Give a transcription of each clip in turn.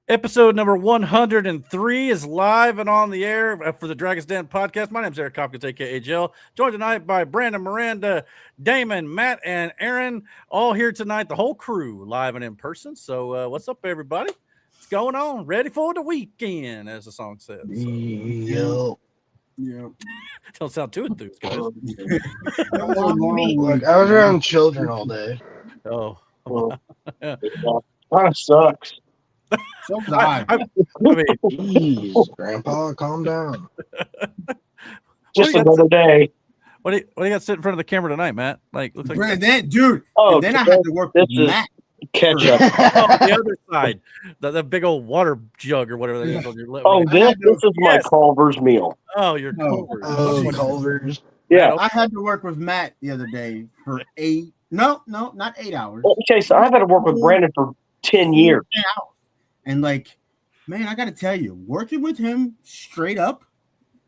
Episode number 103 is live and on the air for the Dragon's Den podcast. My name is Eric Hopkins, a.k.a. Jill. Joined tonight by Brandon, Miranda, Damon, Matt, and Aaron. All here tonight, the whole crew, live and in person. So what's up, everybody? What's going on? Ready for the weekend, as the song says. So, yeah. Don't sound too enthused, guys. Look, I was around children all day. Oh. Kind of sucks. So I mean, Jeez, Grandpa, calm down. Just another day. What do you got sitting in front of the camera tonight, Matt? Like, looks like Brandon, dude. Oh, and then I had to work with Matt. Ketchup. the other side, the big old water jug or whatever that is on your lip. Oh, this is my Culver's meal. Oh, your Culver's. Oh, Culver's. Yeah. I had to work with Matt the other day for not 8 hours. Okay, so I've had to work with Brandon for 10 years. 10 hours. And like, man, I got to tell you, working with him straight up,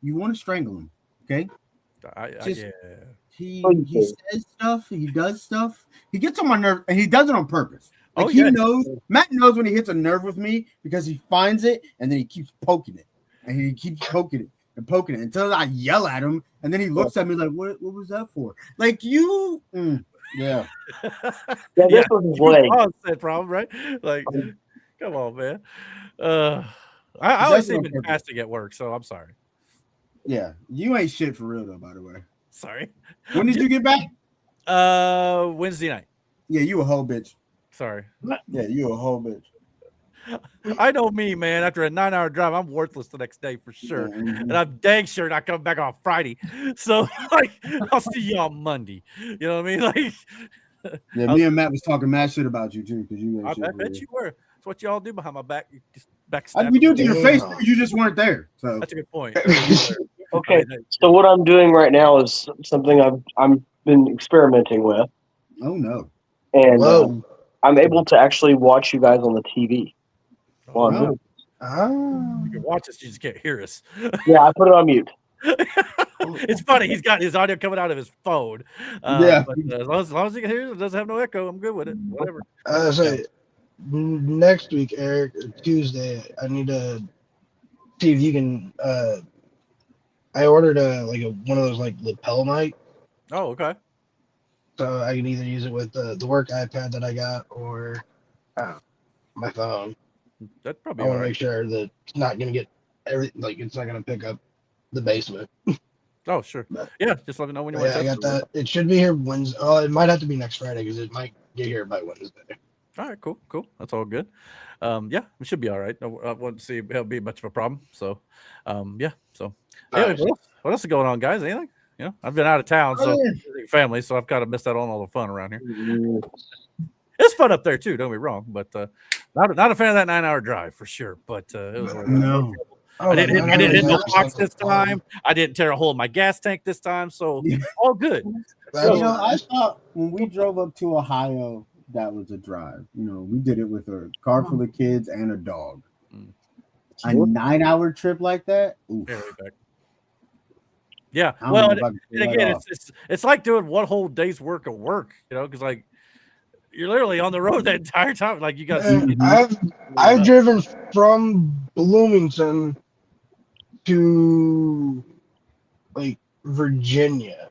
you want to strangle him. Okay. He says stuff, he does stuff, he gets on my nerve, and he does it on purpose. Like he knows, Matt knows when he hits a nerve with me because he finds it and then he keeps poking it, and he keeps poking it and poking it until I yell at him, and then he looks at me like, "What was that for?" Like you, Yeah, this was his leg. That problem, right? Like, come on, man. I always say fantastic at work, so I'm sorry. Yeah, you ain't shit for real though. By the way, sorry. When did you get back? Wednesday night. Yeah, you a whole bitch. Sorry. Yeah, you a whole bitch. I know me, man. After a 9-hour drive, I'm worthless the next day for sure. And I'm dang sure not coming back on Friday. So, like, I'll see you on Monday. You know what I mean? Like, yeah, me and Matt was talking mad shit about you too, because you. I bet you were. That's what y'all do behind my back. You just backstab. We do to your face. You just weren't there. So that's a good point. Okay, so what I'm doing right now is something I've been experimenting with. Oh no! And I'm able to actually watch you guys on the TV. You can watch us, you just can't hear us. Yeah, I put it on mute. It's funny. He's got his audio coming out of his phone. But as long as he can hear it, doesn't have no echo. I'm good with it. Whatever. Next week, Eric, Tuesday, I need to see if you can. I ordered one of those like lapel mic. Oh, okay. So I can either use it with the work iPad that I got or my phone. That's probably. I want to make sure that it's not going to get it's not going to pick up the basement. Oh, sure. Yeah, just let me know when you want to. I got that. It should be here Wednesday. Oh, it might have to be next Friday because it might get here by Wednesday. All right, cool. That's all good. Yeah, it should be all right. I wouldn't see it'll be much of a problem. So, yeah. So, anyway, what else is going on, guys? Anything? You know, I've been out of town, so family, so I've kind of missed out on all the fun around here. It's fun up there too. Don't be wrong, but not a fan of that 9-hour drive for sure. But it was no. I didn't hit no box this time. I didn't tear a hole in my gas tank this time, so all good. So, I thought when we drove up to Ohio, that was a drive. You know, we did it with a car full of kids and a dog. A 9-hour trip like that. Yeah. Well, and again, it's like doing one whole day's work of work. You know, because like you're literally on the road that entire time. Like you got. I've driven from Bloomington to like Virginia.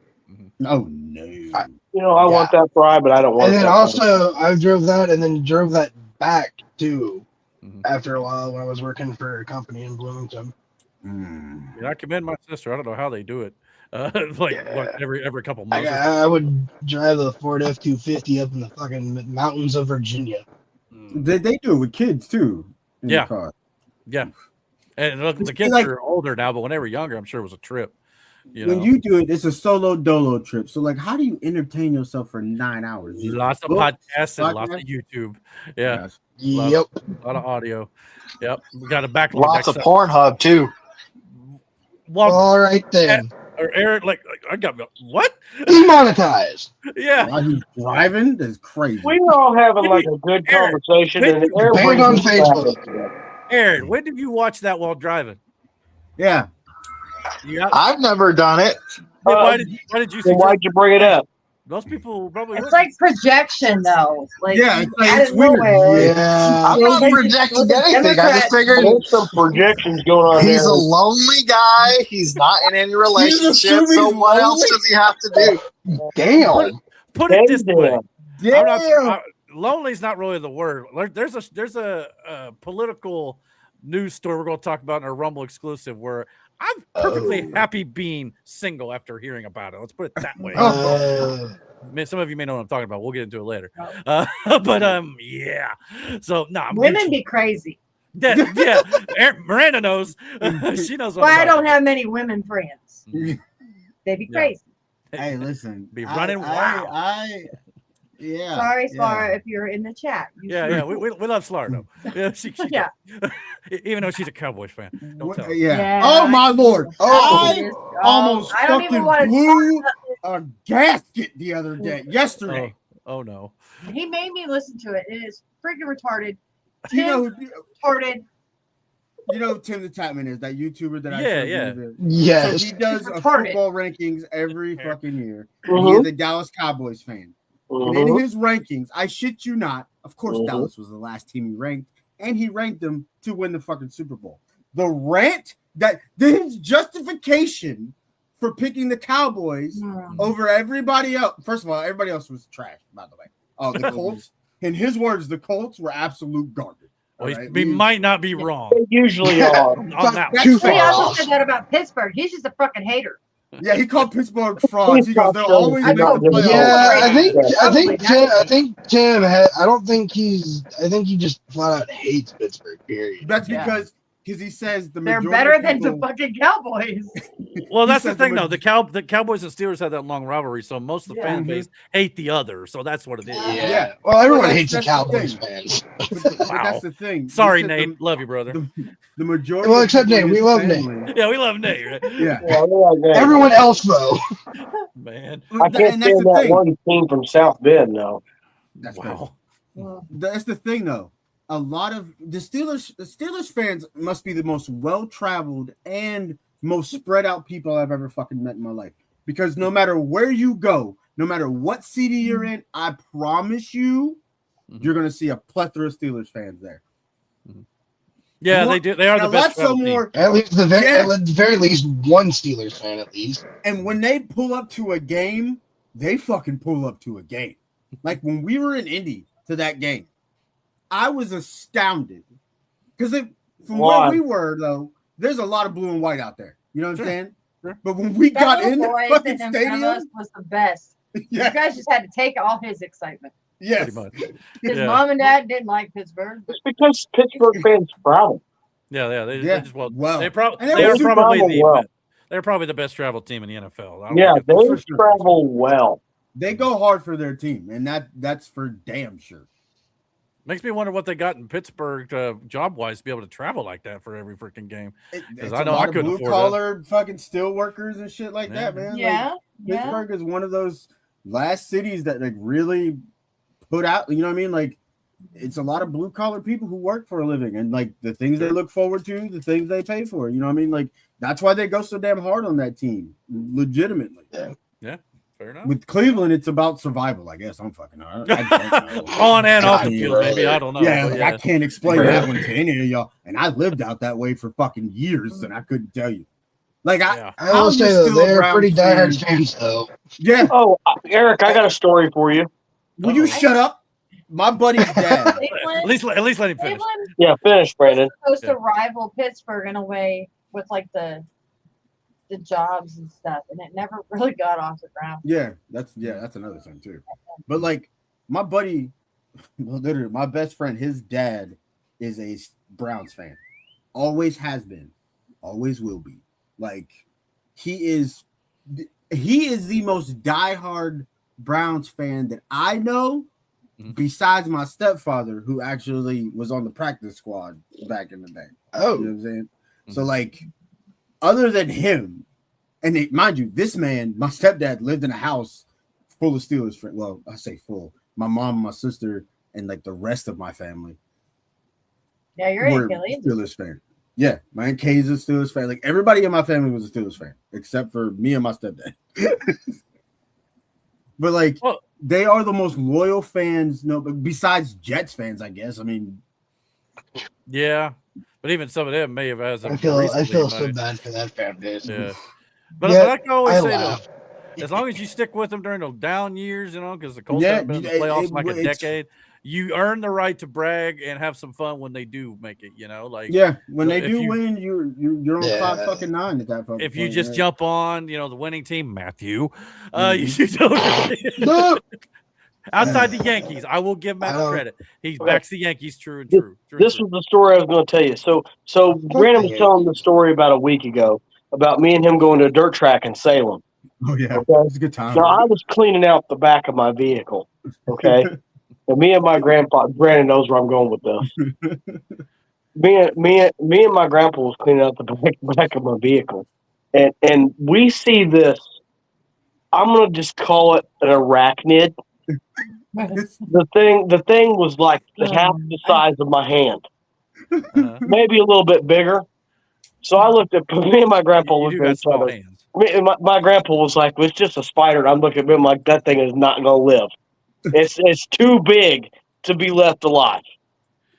Oh no! I want that fry, but I don't want. And then also, I drove that, and then drove that back too. After a while, when I was working for a company in Bloomington. I commend my sister. I don't know how they do it. Every couple months. I would drive the Ford F-250 up in the fucking mountains of Virginia. They do it with kids too. Yeah. And look, the kids are older now, but when they were younger, I'm sure it was a trip. When you do it, it's a solo dolo trip. So, like, how do you entertain yourself for 9 hours? Lots of podcasts and lots of YouTube. Yeah. Yep. A lot of audio. Yep. We got a backlog. Lots of Pornhub too. Well, all right then. Or Eric, like I got what? Demonetized. Yeah. While he's driving, that's crazy. We were all having like a good conversation. And Aaron on Facebook. Aaron, when did you watch that while driving? Yeah. I've never done it. Why did you? Why'd you bring it up? Most people probably. It's like projection, though. Like, Yeah, it's like, out it's of weird. nowhere. Yeah, I'm not projecting anything. I just figured There's some projections going on he's there. a lonely guy. He's not in any relationship. So he's what else lonely? does he have to do? Damn. Put it this way. Damn. Lonely is not really the word. There's a political news story we're going to talk about in our Rumble exclusive where I'm perfectly happy being single after hearing about it. Let's put it that way. Some of you may know what I'm talking about. We'll get into it later. But yeah. So Women be crazy. Yeah. Miranda knows. She knows what Why I I'm don't talking have many women friends. They be crazy. Hey, listen. Be running wild. Yeah. Sorry, Slar, if you're in the chat. Yeah. We love Slar though. Yeah, Yeah. Even though she's a Cowboys fan. Don't tell her. Yeah. Oh my lord. I almost I don't even fucking want to blew a gasket the other day. Yesterday. Oh no. He made me listen to it. It is freaking retarded. Retarded. You know who Tim the Tapman is, that YouTuber that Yes. So he does a football rankings every fucking year. Mm-hmm. He is a Dallas Cowboys fan. And in his rankings, I shit you not, of course Dallas was the last team he ranked, and he ranked them to win the fucking Super Bowl. The rant that his justification for picking the Cowboys over everybody else. First of all, everybody else was trash, by the way. Oh, the Colts. In his words, the Colts were absolute garbage. Well, he might not be wrong. They usually are. On that He also said that about Pittsburgh. He's just a fucking hater. Yeah, he called Pittsburgh frauds. He goes, they'll always make the playoffs. Yeah, I think Tim. I think he just flat out hates Pittsburgh. Period. That's because he says they're better than the fucking Cowboys. Well, that's the thing, though. The Cowboys and Steelers have that long rivalry, so most of the fan base hate the other. So that's what it is. Yeah. Well, everyone hates the Cowboys fans. But that's the thing. Sorry, Nate. Love you, brother. The majority. Well, except Nate. We love Nate. Yeah, we love Nate. Right? Yeah. Everyone else, though. Man, I can't stand that one team from South Bend, though. That's the thing, though. A lot of the Steelers fans must be the most well-traveled and most spread out people I've ever fucking met in my life. Because no matter where you go, no matter what city you're in, I promise you, you're gonna see a plethora of Steelers fans there. Yeah, they do. They are the best. At least at the very least, one Steelers fan at least. And when they pull up to a game, they fucking pull up to a game. Like when we were in Indy to that game, I was astounded because from where we were, though, there's a lot of blue and white out there. You know what I'm saying? Sure. But when we got in the fucking stadium, was the best. Yeah. You guys just had to take all his excitement. Yes. His mom and dad didn't like Pittsburgh. It's because Pittsburgh fans travel. Yeah. They just they're probably the best travel team in the NFL. They travel well. They go hard for their team, and that's for damn sure. Makes me wonder what they got in Pittsburgh job wise to be able to travel like that for every freaking game. Because I know I couldn't afford blue-collar fucking steel workers and shit like that, man. Yeah, like, Pittsburgh is one of those last cities that like really put out. You know what I mean? Like it's a lot of blue-collar people who work for a living, and like the things they look forward to, the things they pay for. You know what I mean? Like that's why they go so damn hard on that team, legitimately. Yeah. Fair enough. With Cleveland, it's about survival, I guess. I'm fucking I don't know. On and off the field, maybe. I don't know. Yeah, I can't explain that one to any of y'all. And I lived out that way for fucking years, and I couldn't tell you. Like I will say though, they're pretty diehard fans, though. Yeah. Oh, Eric, I got a story for you. Will you shut up? My buddy's dad. at least let him finish. Yeah, finish, Brandon. Supposed to rival Pittsburgh in a way with like the jobs and stuff, and it never really got off the ground. Yeah, that's another thing too. But like my buddy, literally my best friend, his dad is a Browns fan. Always has been, always will be. Like he is the most diehard Browns fan that I know, besides my stepfather, who actually was on the practice squad back in the day. Oh, you know what I'm saying? So like, other than him, and mind you, this man, my stepdad lived in a house full of Steelers friends. Well, I say full. My mom, my sister, and like the rest of my family. Yeah, you're a Steelers fan. Yeah, my Aunt Kay's a Steelers fan. Like everybody in my family was a Steelers fan, except for me and my stepdad. but like Well- they are the most loyal fans. No, but besides Jets fans, I guess. I mean, Yeah, but even some of them may have as I of feel recently so might- bad for that fan base. Yeah, but Yeah, I can always I say laugh. though, as long as you stick with them during the down years, because the Colts Yeah, haven't been in the it- playoffs it- in like a it's- decade, you earn the right to brag and have some fun when they do make it. Like yeah, when they if do you- win, you're on Yeah. clock fucking 9 at that fucking if you point, just right? jump on, the winning team, Matthew, Mhm. you don't. No. Outside the Yankees, I will give Matt I the don't- credit. He Okay. backs the Yankees true and true. This was the story I was going to tell you. So Brandon was telling the story about a week ago about me and him going to a dirt track in Salem. Oh yeah, Okay. it's a good time. Now I was cleaning out the back of my vehicle. Okay, and me and my grandpa, Brandon knows where I'm going with this. Me and my grandpa was cleaning out the back of my vehicle, and we see this. I'm gonna just call it an arachnid. The thing was like half the size of my hand, maybe a little bit bigger. So I looked at me and my grandpa You looked do at got each small other. hands. My grandpa was like, "It's just a spider." And I'm looking at him like, "That thing is not gonna live. It's too big to be left alive."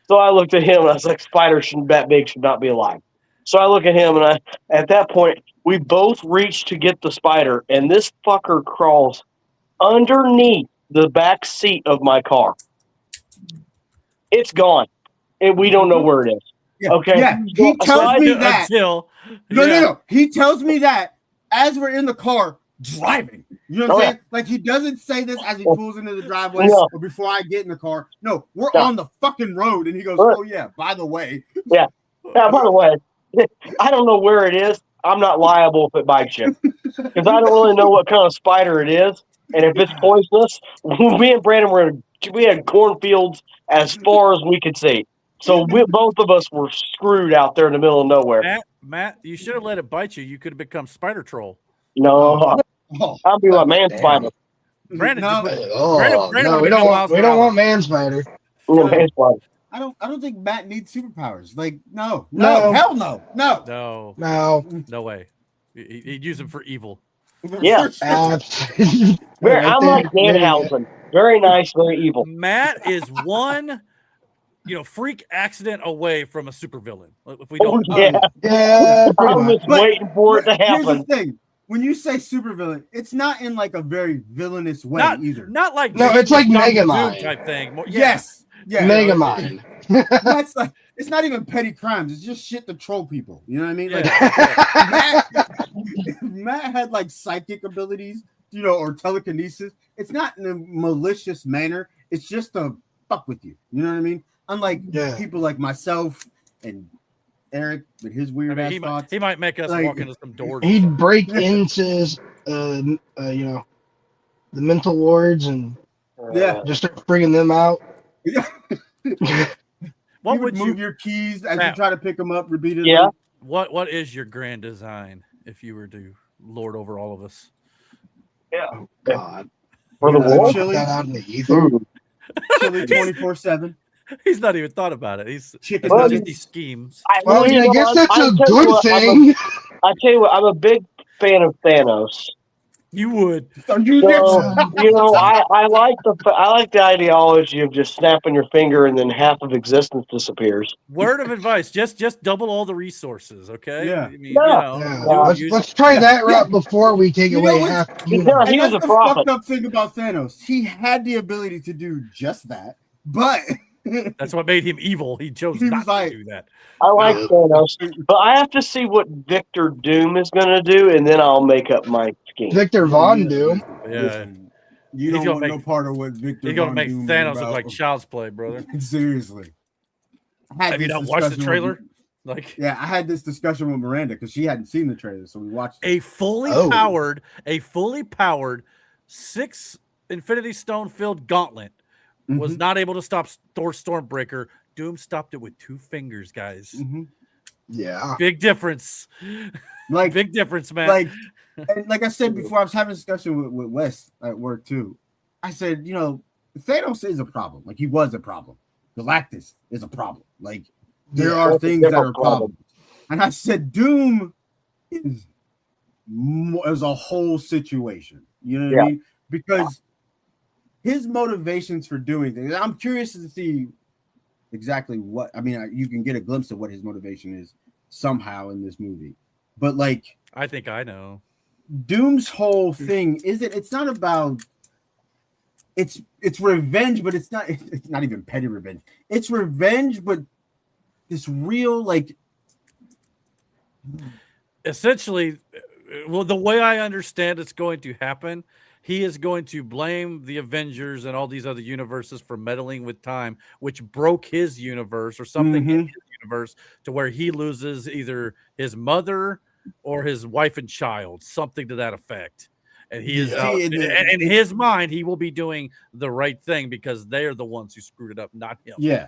So I looked at him and I was like, "Spiders that big should not be alive." So I look at him and at that point we both reached to get the spider, and this fucker crawls underneath the back seat of my car. It's gone, and we don't know where it is. Yeah, Okay. yeah. He tells me that. Until No. He tells me that as we're in the car driving. You know what I'm Oh, saying? Like he doesn't say this as he pulls into the driveway No. or before I get in the car. No, we're No. on the fucking road, and he goes, Right. "Oh yeah, by the way." Now, by the way, I don't know where it is. I'm not liable if it bites you because I don't really know what kind of spider it is, and if it's poisonous. Me and Brandon we had cornfields as far as we could see, so both of us were screwed out there in the middle of nowhere. Matt, you should have let it bite you. You could have become Spider Troll. No, Oh, I'll be like man Damn. spider. Brandon, no, Oh, Brandon no, would've we been don't Miles want Morales. man spider. Man spider. I don't think Matt needs superpowers. Like, no, No. hell no. No. No way. He'd use them for evil. Yeah. For sure. I'm like Danhausen. Very nice, very evil. Matt is one, freak accident away from a supervillain. If we Oh, don't, yeah. Yeah, pretty I'm much. just waiting for it to Here's the happen. thing. When you say supervillain, it's not in like a very villainous way either. not like No, it's like Doctor Doom Megamind. type thing. More, Yes. Yeah. Megamind. That's like it's not even petty crimes. It's just shit to troll people. You know what I mean? Like Yeah. Matt had like psychic abilities, or telekinesis. It's not in a malicious manner. It's just to fuck with you. You know what I mean? Unlike people like myself and Eric with his weird ass thoughts. he might make us Like- walk into some doors. He'd break into the mental wards and Yeah. just start bringing them out. What you would would move you? your keys as you Matt. try to pick them up repeatedly. Yeah. What is your grand design if you were to lord over all of us? Oh God! For the Yeah, war? chili. That out in the ether. Chili 24/7. He's not even thought about it. He's Chicken it's not just nuggets. these schemes. Well, I mean, I guess that's a good thing. I tell you what, I'm a big fan of Thanos. You would. Don't you So, next. I like the ideology of just snapping your finger and then half of existence disappears. Word of advice: just double all the resources. Okay. Yeah. I mean, Yeah, let's try that route before we take You away know half. Yeah, And he was that's a the prophet. fucked up thing about Thanos. He had the ability to do just that, but that's what made him evil. He chose He not was like- to do that. I like Thanos, but I have to see what Victor Doom is going to do, and then I'll make up my scheme. Victor Von Doom. Yeah. Listen, you He's don't gonna want make- no part of what Victor. He's gonna Von make Doom is Thanos look about. like child's play, brother. Seriously. I had Have you this not watched the discussion trailer? with- Like Yeah, I had this discussion with Miranda because she hadn't seen the trailer, so we watched it. a fully powered 6 Infinity Stone filled gauntlet was Mhm, not able to stop Thor Stormbreaker. Doom stopped it with 2 fingers, guys. mhm. Yeah. Big difference. Like, Big difference, man. and like I said before, I was having a discussion with Wes at work too. I said, Thanos is a problem. Like he was a problem. Galactus is a problem. Like there are that's a things that different are problems. And I said, Doom is a whole situation. You know what I mean? Because his motivations for doing things. I'm curious to see exactly what. I mean, you can get a glimpse of what his motivation is somehow in this movie, but like, I think I know. Doom's whole thing isn't. It's not about. It's revenge, but it's not. It's not even petty revenge. It's revenge, but this real like. Essentially, well, the way I understand it's going to happen, he is going to blame the Avengers and all these other universes for meddling with time, which broke his universe or something in his universe to where he loses either his mother or his wife and child, something to that effect. And he is out, and in his mind, he will be doing the right thing because they are the ones who screwed it up, not him. Yeah,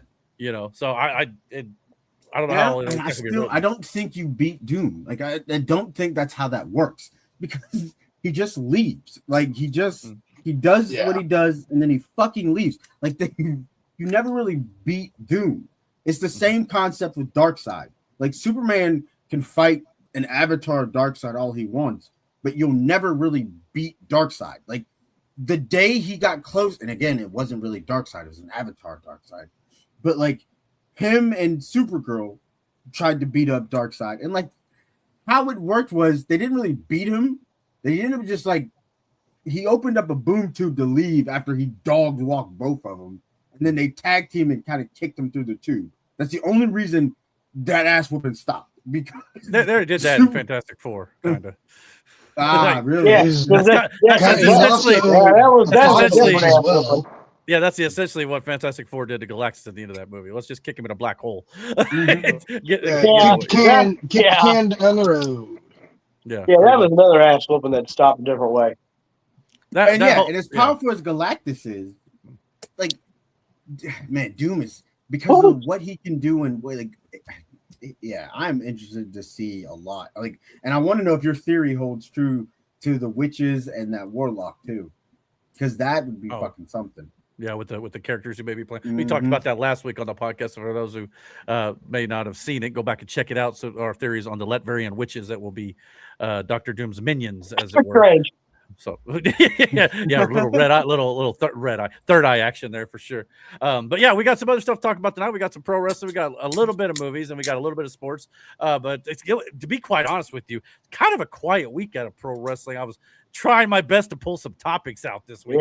So I don't know how. I don't think you beat Doom. Like I don't think that's how that works because he just leaves. Like he does what he does and then he fucking leaves. Like you never really beat Doom. It's the same concept with Darkseid. Like Superman can fight an avatar Darkseid all he wants, but you'll never really beat Darkseid. Like the day he got close, and again, it wasn't really Darkseid, it was an avatar Darkseid. But like him and Supergirl tried to beat up Darkseid. And like how it worked was they didn't really beat him. They ended up just like he opened up a boom tube to leave after he dog walked both of them. And then they tag team and kind of kicked him through the tube. That's the only reason that ass whooping stopped. Because they did that in Fantastic Four, kind of. Really? Yeah, that's essentially what Fantastic Four did to Galactus at the end of that movie. Let's just kick him in a black hole. Get down the road. Yeah, that was another ass whooping that stopped a different way. And as powerful as Galactus is, like, man, Doom is because of what he can do and like. Yeah, I'm interested to see a lot. Like, and I want to know if your theory holds true to the witches and that warlock too, because that would be fucking something. Yeah, with the characters who may be playing. We talked about that last week on the podcast. For those who may not have seen it, go back and check it out. So our theories on the Letvarian witches that will be Dr. Doom's minions, as it were. Strange. So little red eye, third eye action there for sure. But yeah, we got some other stuff to talk about tonight. We got some pro wrestling, we got a little bit of movies, and we got a little bit of sports. But it's, to be quite honest with you, kind of a quiet week out of pro wrestling. I was trying my best to pull some topics out this week.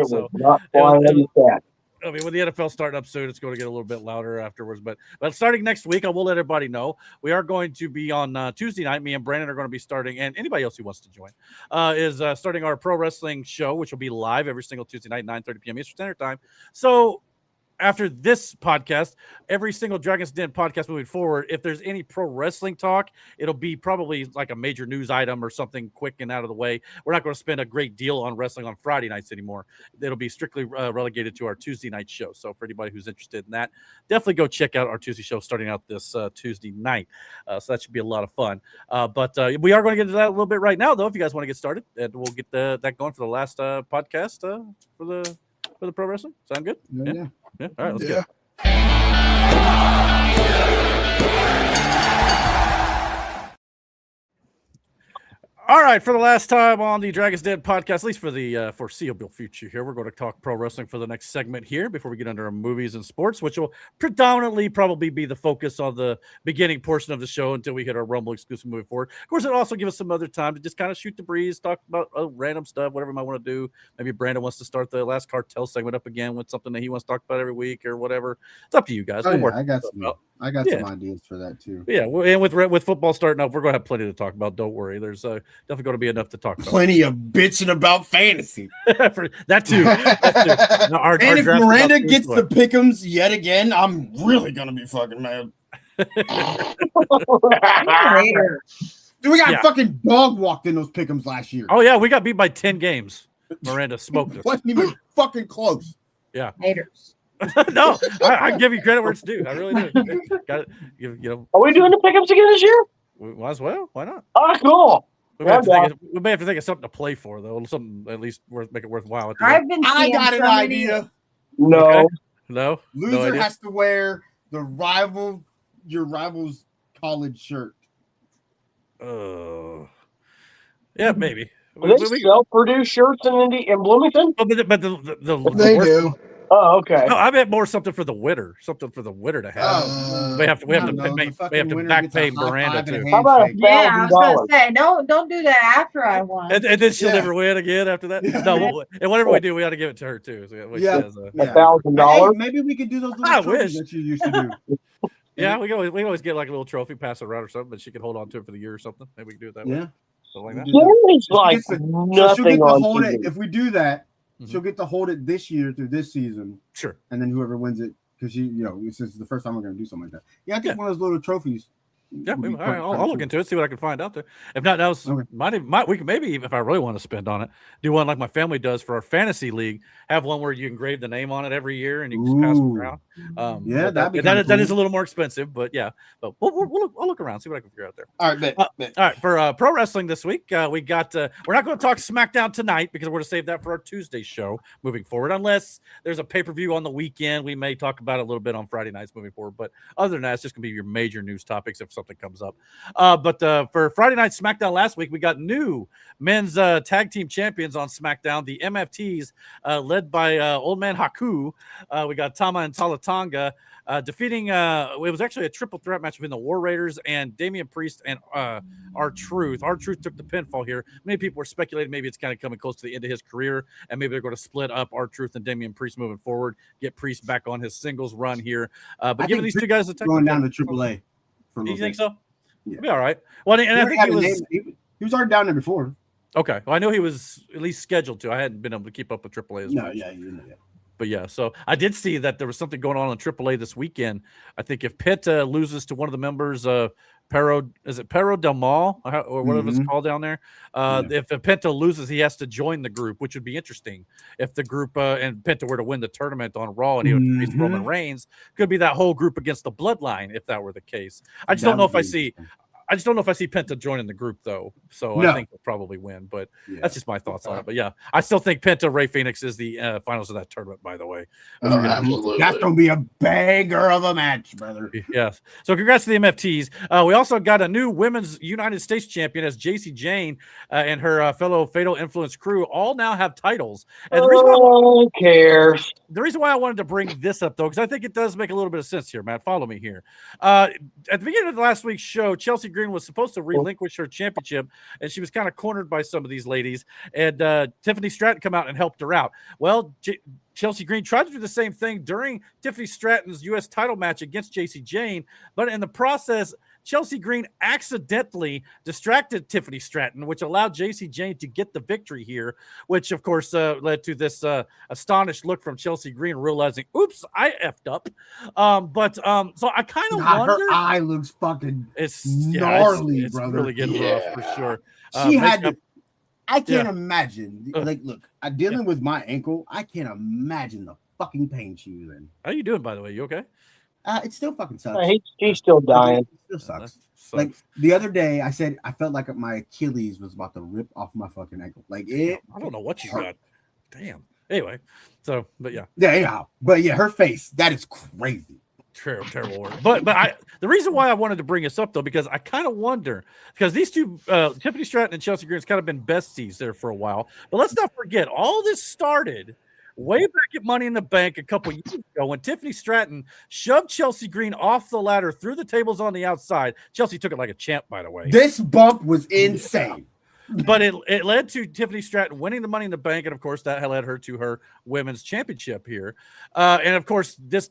I mean, with the NFL starting up soon, it's going to get a little bit louder afterwards. But starting next week, I will let everybody know we are going to be on Tuesday night. Me and Brandon are going to be starting, and anybody else who wants to join is starting our pro wrestling show, which will be live every single Tuesday night, 9:30 p.m. Eastern Standard Time. So after this podcast, every single Dragon's Den podcast moving forward, if there's any pro wrestling talk, it'll be probably like a major news item or something quick and out of the way. We're not going to spend a great deal on wrestling on Friday nights anymore. It'll be strictly relegated to our Tuesday night show. So for anybody who's interested in that, definitely go check out our Tuesday show starting out this Tuesday night. So that should be a lot of fun. But we are going to get into that a little bit right now, though, if you guys want to get started. And we'll get that going for the last podcast for the pro wrestling. Sound good? Yeah. Yeah. All right, let's go. All right, for the last time on the Dragon's Den podcast, at least for the foreseeable future here, we're going to talk pro wrestling for the next segment here before we get into our movies and sports, which will predominantly probably be the focus on the beginning portion of the show until we hit our Rumble exclusive moving forward. Of course, it'll also give us some other time to just kind of shoot the breeze, talk about random stuff, whatever we might want to do. Maybe Brandon wants to start the last cartel segment up again with something that he wants to talk about every week or whatever. It's up to you guys. I got some ideas for that too. Yeah, and with football starting up, we're going to have plenty to talk about. Don't worry. There's definitely going to be enough to talk about. Plenty of bitching about fantasy. For that too. And if Miranda gets the pick'ems yet again, I'm really going to be fucking mad. Dude, we got fucking dog walked in those pick'ems last year. Oh yeah, we got beat by 10 games. Miranda smoked us. Wasn't even fucking close. Yeah. Haters. No, I give you credit where it's due. I really do. Got it. Are we doing the pickups again this year? We might as well. Why not? Oh, cool. We may have to think of something to play for though. Something at least make it worthwhile. I got an idea. No. Okay. No. Loser has to wear your rival's college shirt. Yeah, maybe. Do they self-produce shirts in Bloomington? But They the do. Oh, okay. no, I meant more something for the winter to have. We have to back pay Miranda too. How about Yeah, I was gonna $1,000? say don't do that after I won. And then she'll never win again after that. No, and whatever we do, we got to give it to her too. So $1,000. Hey, maybe we could do those little trophies that you used to do. Yeah, we always get like a little trophy, pass it around or something, but she can hold on to it for the year or something. Maybe we can do it that way. Something like that. Gary's like So nothing she'll get to on hold TV. it. If we do that, she'll get to hold it this year through this season. Sure. And then whoever wins it, because this is the first time we're going to do something like that. Yeah, I think one of those little trophies. Yeah, I'll look into it, see what I can find out there. If not, we can maybe, if I really want to spend on it, do one like my family does for our fantasy league. Have one where you engrave the name on it every year and you can just pass it around. That is a little more expensive, but we'll look around, see what I can figure out there. All right, all right. For pro wrestling this week, we got. We're not going to talk SmackDown tonight because we're going to save that for our Tuesday show moving forward. Unless there's a pay-per-view on the weekend, we may talk about it a little bit on Friday nights moving forward. But other than that, it's just going to be your major news topics if something comes up. But for Friday night SmackDown last week, we got new men's tag team champions on SmackDown, the MFTs, led by Old Man Haku. We got Tama and Talatanga defeating. It was actually a triple threat match between the War Raiders and Damian Priest and R-Truth. R-Truth took the pinfall here. Many people were speculating maybe it's kind of coming close to the end of his career, and maybe they're going to split up R-Truth and Damian Priest moving forward, get Priest back on his singles run here. But giving these two guys a going down to AAA. You think so? Yeah. Be all right. Well, and I think he was already down there before. Okay. Well, I know he was at least scheduled to. I hadn't been able to keep up with AAA as much. But yeah, so I did see that there was something going on in AAA this weekend. I think if Pitt loses to one of the members, Perro Del Mal or whatever it's called down there, if Penta loses, he has to join the group, which would be interesting. If the group and Penta were to win the tournament on Raw and he would face Roman Reigns, could be that whole group against the Bloodline if that were the case. I just don't know if I see Penta joining the group though, so I think he'll probably win. But that's just my thoughts on it. But yeah, I still think Penta Ray Phoenix is the finals of that tournament. By the way, absolutely, that's gonna be a banger of a match, brother. Yes. So congrats to the MFTs. We also got a new women's United States champion as JC Jane and her fellow Fatal Influence crew all now have titles. And who cares? The reason why I wanted to bring this up, though, because I think it does make a little bit of sense here, Matt. Follow me here. At the beginning of last week's show, Chelsea Green was supposed to relinquish her championship, and she was kind of cornered by some of these ladies. And Tiffany Stratton come out and helped her out. Well, Chelsea Green tried to do the same thing during Tiffany Stratton's U.S. title match against JC Jane, but in the process, Chelsea Green accidentally distracted Tiffany Stratton, which allowed JC Jane to get the victory here, which, of course, led to this astonished look from Chelsea Green, realizing, oops, I effed up. So I kind of wonder. Her eye looks fucking it's gnarly, it's brother. really getting rough for sure. She had to. I can't imagine. Look, I'm dealing with my ankle. I can't imagine the fucking pain she was in. How you doing, by the way? You okay? It still fucking sucks. He's still dying. It still sucks. Like the other day, I said I felt like my Achilles was about to rip off my fucking ankle. Like it. I don't know what you got. Damn. Anyway, so but yeah. Yeah. But yeah, her face. That is crazy. Terrible word. But the reason why I wanted to bring this up though, because I kind of wonder, because these two, Tiffany Stratton and Chelsea Green, has kind of been besties there for a while. But let's not forget, all this started way back at Money in the Bank a couple years ago when Tiffany Stratton shoved Chelsea Green off the ladder through the tables on the outside. Chelsea took it like a champ, by the way. This bump was insane. But it led to Tiffany Stratton winning the Money in the Bank, and of course that led her to her women's championship here. And of course, this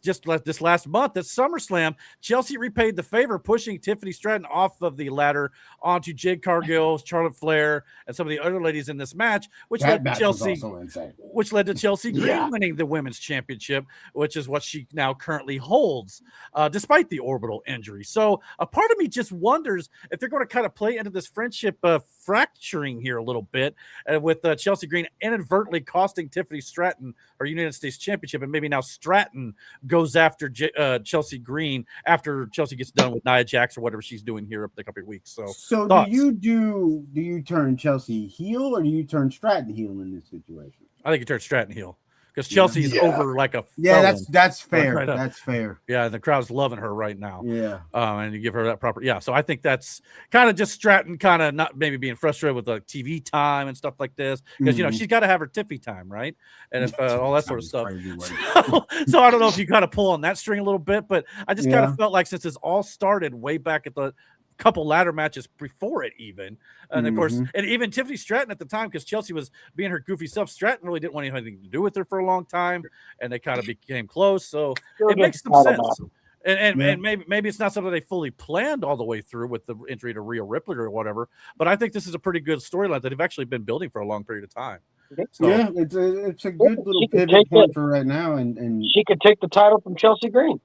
last month at SummerSlam, Chelsea repaid the favor, pushing Tiffany Stratton off of the ladder onto Jade Cargill, Charlotte Flair, and some of the other ladies in this match, which led to Chelsea Green winning the women's championship, which is what she now currently holds, despite the orbital injury. So a part of me just wonders if they're going to kind of play into this friendship fracturing here a little bit with Chelsea Green inadvertently costing Tiffany Stratton her United States Championship, and maybe now Stratton goes after Chelsea Green after Chelsea gets done with Nia Jax or whatever she's doing here up the couple of weeks. So thoughts? do you turn Chelsea heel or do you turn Stratton heel in this situation? I think you turn Stratton heel because Chelsea's over like a yeah. felon. That's fair. Right up. That's fair. Yeah, the crowd's loving her right now. Yeah. And you give her that proper. Yeah, so I think that's kind of just Stratton kind of not maybe being frustrated with the TV time and stuff like this because you know she's got to have her Tiffy time, right? And if all that sort of stuff. So I don't know if you kind of pull on that string a little bit, but I just kind of felt like since this all started way back at the couple ladder matches before it even, and of course, and even Tiffany Stratton at the time, because Chelsea was being her goofy self, Stratton really didn't want anything to do with her for a long time, and they kind of became close. So it makes some sense. And maybe it's not something they fully planned all the way through with the entry to Rhea Ripley or whatever, but I think this is a pretty good storyline that they've actually been building for a long period of time. So, yeah, it's a good little pivot point for right now, and she could take the title from Chelsea Green.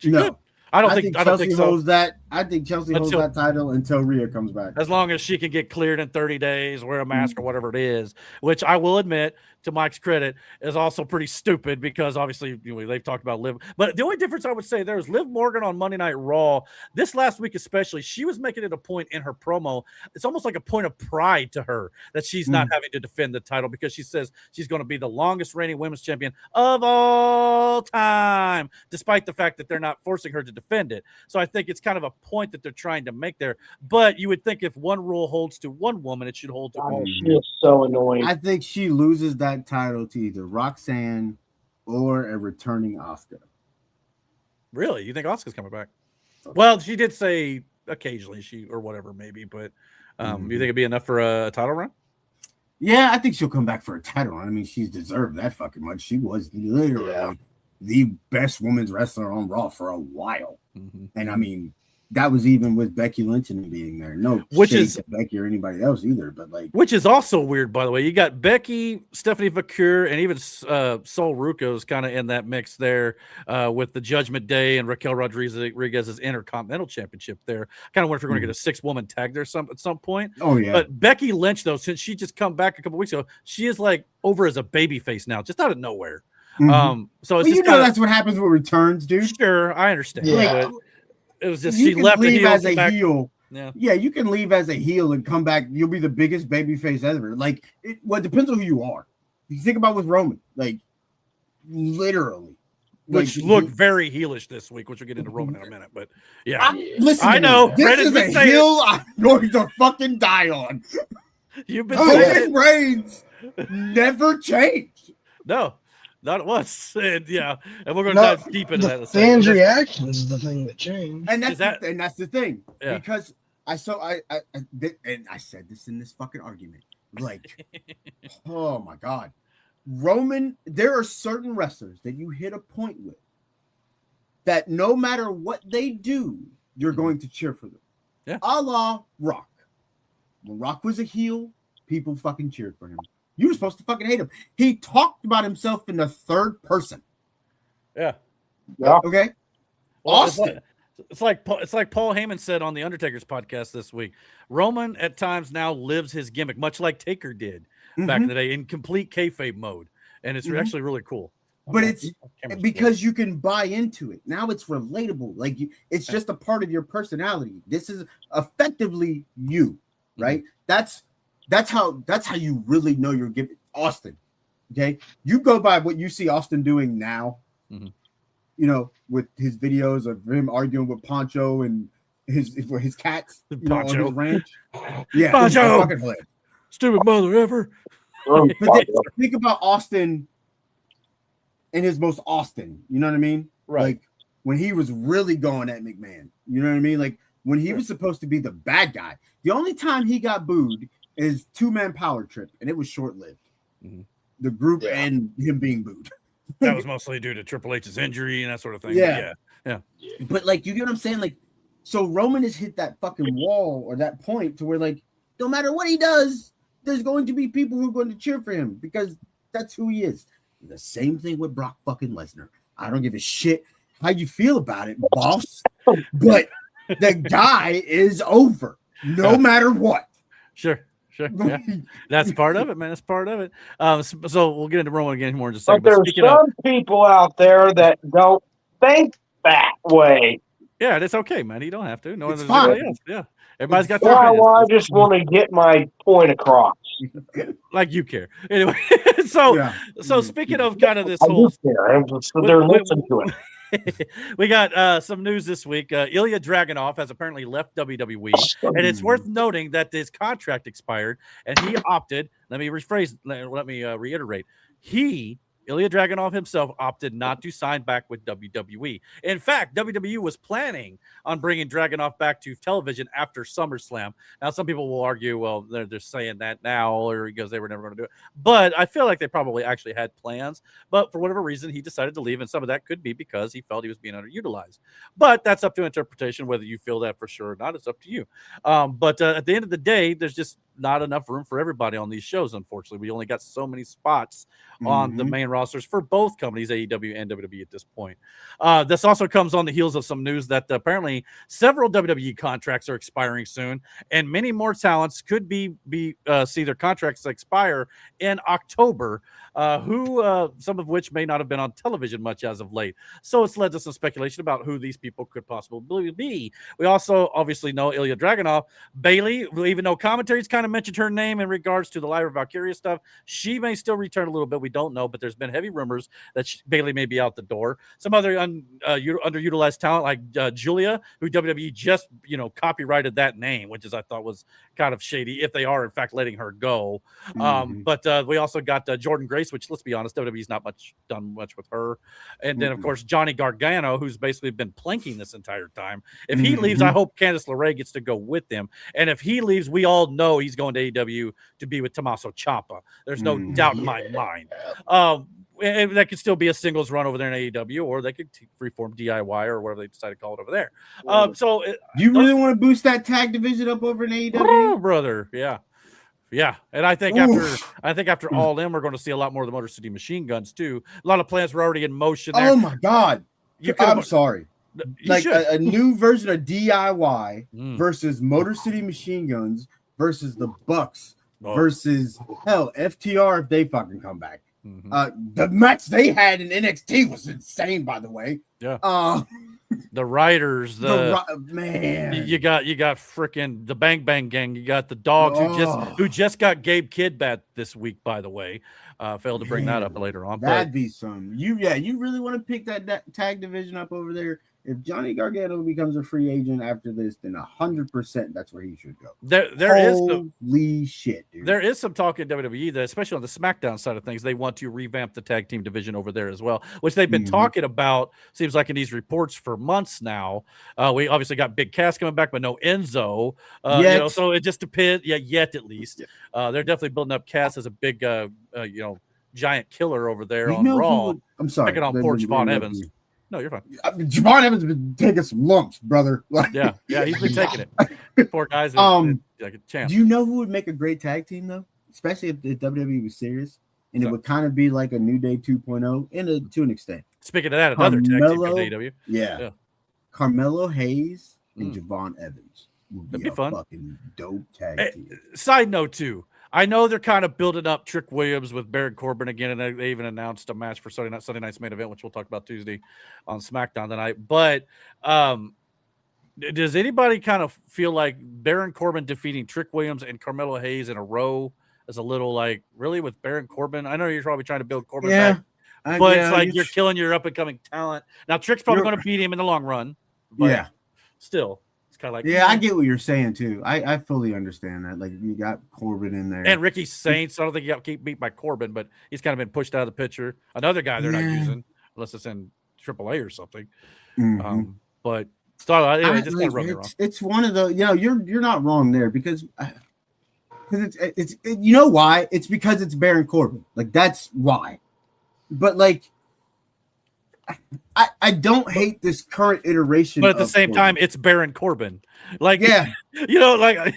No. I think Chelsea so. holds that. I think Chelsea holds that title until Rhea comes back. As long as she can get cleared in 30 days, wear a mask or whatever it is, which I will admit, to Mike's credit, is also pretty stupid because obviously they've talked about Liv. But the only difference I would say there is Liv Morgan on Monday Night Raw. This last week especially, she was making it a point in her promo. It's almost like a point of pride to her that she's not having to defend the title because she says she's going to be the longest reigning women's champion of all time, despite the fact that they're not forcing her to defend it. So I think it's kind of a point that they're trying to make there. But you would think if one rule holds to one woman, it should hold to all. She is so annoying. I think she loses that title to either Roxanne or a returning Asuka. Really? You think Asuka's coming back? Well, she did say occasionally she or whatever maybe, but you think it'd be enough for a title run? Yeah, I think she'll come back for a title run. I mean, she's deserved that fucking much. She was literally the best women's wrestler on Raw for a while. And I mean, that was even with Becky Lynch and being there. No, which is Becky or anybody else either. But which is also weird, by the way. You got Becky, Stephanie Vaquer, and even Sol Ruco's kind of in that mix there with the Judgment Day and Raquel Rodriguez's Intercontinental Championship there. Kind of wonder if we're going to get a 6-woman tag there at some point. Oh yeah. But Becky Lynch, though, since she just come back a couple weeks ago, she is like over as a babyface now, just out of nowhere. So it's just that's what happens with returns, dude. Sure, I understand. Yeah. But it was just she left leave as a heel. Yeah, you can leave as a heel and come back. You'll be the biggest babyface ever. It depends on who you are. You think about with Roman, literally, which looked very heelish this week, which we'll get into Roman in a minute. But listen, I know this is a heel I'm going to fucking die on. You've been Roman Reigns never changed. No. Not once, and we're going to dive deep into that. Fans' reactions is the thing that changed, and that's the thing. Yeah. Because I said this in this fucking argument. Oh my god, Roman. There are certain wrestlers that you hit a point with that no matter what they do, you're going to cheer for them. Yeah, a la Rock. When Rock was a heel, people fucking cheered for him. You were supposed to fucking hate him. He talked about himself in the third person. Yeah. Okay. Well, Austin. It's like Paul Heyman said on the Undertaker's podcast this week. Roman at times now lives his gimmick, much like Taker did back in the day, in complete kayfabe mode, and it's actually really cool. But it's because you can buy into it. Now it's relatable. It's just a part of your personality. This is effectively you, right? That's how you really know you're giving Austin. Okay, you go by what you see Austin doing now. With his videos of him arguing with Poncho and his cats, on his ranch. Yeah, Poncho, stupid mother ever. But think about Austin in his most Austin. You know what I mean? Right. When he was really going at McMahon. You know what I mean? When he was supposed to be the bad guy. The only time he got booed is 2-man power trip, and it was short-lived. The group and him being booed. That was mostly due to Triple H's injury and that sort of thing. Yeah. But you get what I'm saying? So Roman has hit that fucking wall or that point to where no matter what he does, there's going to be people who are going to cheer for him because that's who he is. The same thing with Brock fucking Lesnar. I don't give a shit how you feel about it, boss. But the guy is over no matter what. Sure. Yeah. That's part of it, man. That's part of it. So we'll get into Roman again more in just a second. But there's some people out there that don't think that way. Yeah, it's okay, man. You don't have to. No, it's fine. Else. Yeah. Everybody's got Yeah, their well, I opinions. just want to get my point across. Like you care. Anyway, so Yeah. speaking of kind of this I do whole care. So they're listening to it. we got some news this week. Ilya Dragunov has apparently left WWE, and it's worth noting that his contract expired, and he opted. Let me rephrase. Let me reiterate. Ilya Dragunov himself opted not to sign back with WWE. In fact, WWE was planning on bringing Dragunov back to television after SummerSlam. Now, some people will argue, well, they're saying that now or because they were never going to do it. But I feel like they probably actually had plans. But for whatever reason, he decided to leave, and some of that could be because he felt he was being underutilized. But that's up to interpretation, whether you feel that for sure or not. It's up to you. But at the end of the day, there's just not enough room for everybody on these shows, unfortunately. We only got so many spots on the main rosters for both companies, AEW and WWE at this point. This also comes on the heels of some news that apparently several WWE contracts are expiring soon, and many more talents could see their contracts expire in October, some of which may not have been on television much as of late. So it's led to some speculation about who these people could possibly be. We also obviously know Ilya Dragunov. Bayley, even though commentaries kind of mentioned her name in regards to the Lyra Valkyria stuff, she may still return a little bit. We don't know, but there's been heavy rumors that Bayley may be out the door. Some other underutilized talent like Julia, who WWE just copyrighted that name, which I thought was kind of shady if they are in fact letting her go. But we also got Jordan Grace, which let's be honest, WWE's not done much with her. And then of course Johnny Gargano, who's basically been planking this entire time. If he leaves, I hope Candice LeRae gets to go with him. And if he leaves, we all know he's going to AEW to be with Tommaso Ciampa. There's no doubt in my mind. And that could still be a singles run over there in AEW, or they could freeform DIY or whatever they decide to call it over there. So do you really want to boost that tag division up over in AEW? Oh, brother, yeah. And I think after All In, we're going to see a lot more of the Motor City Machine Guns too. A lot of plans were already in motion there. Oh my God! I'm sorry. Like a new version of DIY versus Motor City Machine Guns versus the Bucks versus FTR if they fucking come back. The match they had in NXT was insane, by the way. Yeah. The writers, man, you got freaking the Bang Bang Gang. You got the Dogs who just got Gabe Kidd back this week. By the way, failed to bring that up later on. That'd be some. You really want to pick that tag division up over there? If Johnny Gargano becomes a free agent after this, then 100% that's where he should go. Holy shit, dude. There is some talk in WWE that, especially on the SmackDown side of things, they want to revamp the tag team division over there as well, which they've been talking about. Seems like in these reports for months now. We obviously got Big Cass coming back, but no Enzo. So it just depends. Yet at least they're definitely building up Cass as a big, giant killer over there on Raw. I'm sorry, taking on poor Javon Evans. No, you're fine. Javon Evans has been taking some lumps, brother. Yeah, he's been taking it. Poor guys. Like a champ. Do you know who would make a great tag team though? Especially if the WWE was serious, and it would kind of be like a New Day 2.0, to an extent. Speaking of that, another tag team from AEW. Yeah. Carmelo Hayes and Javon Evans would be a fun. Fucking dope tag team. Side note too. I know they're kind of building up Trick Williams with Baron Corbin again, and they even announced a match for Sunday night's main event, which we'll talk about Tuesday on SmackDown tonight. But does anybody kind of feel like Baron Corbin defeating Trick Williams and Carmelo Hayes in a row is a little like, really, with Baron Corbin? I know you're probably trying to build Corbin back, but it's like you're killing your up-and-coming talent. Now, Trick's probably going to beat him in the long run, but still. Kind of like, I get what you're saying too. I fully understand that. Like, you got Corbin in there, and Ricky Saints. I don't think he got keep beat by Corbin, but he's kind of been pushed out of the picture. Another guy they're not using unless it's in AAA or something. But so anyway, just kind of rub me wrong. It's one of the you're not wrong there because it's you know why? It's because it's Baron Corbin. Like, that's why. But like, I don't hate this current iteration, but at the same time, it's Baron Corbin. Like, like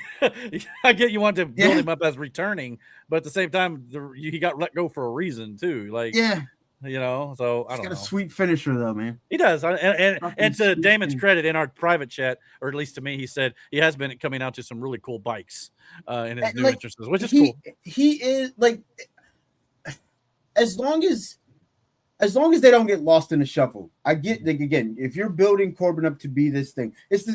I get you want to build him up as returning, but at the same time, he got let go for a reason too. Like, so I don't know. He's got a sweet finisher though, man. He does, and to Damon's credit, in our private chat, or at least to me, he said he has been coming out to some really cool bikes in his new interests, which is cool. He is like, as long as they don't get lost in the shuffle. I get, like, again, if you're building Corbin up to be this thing, it's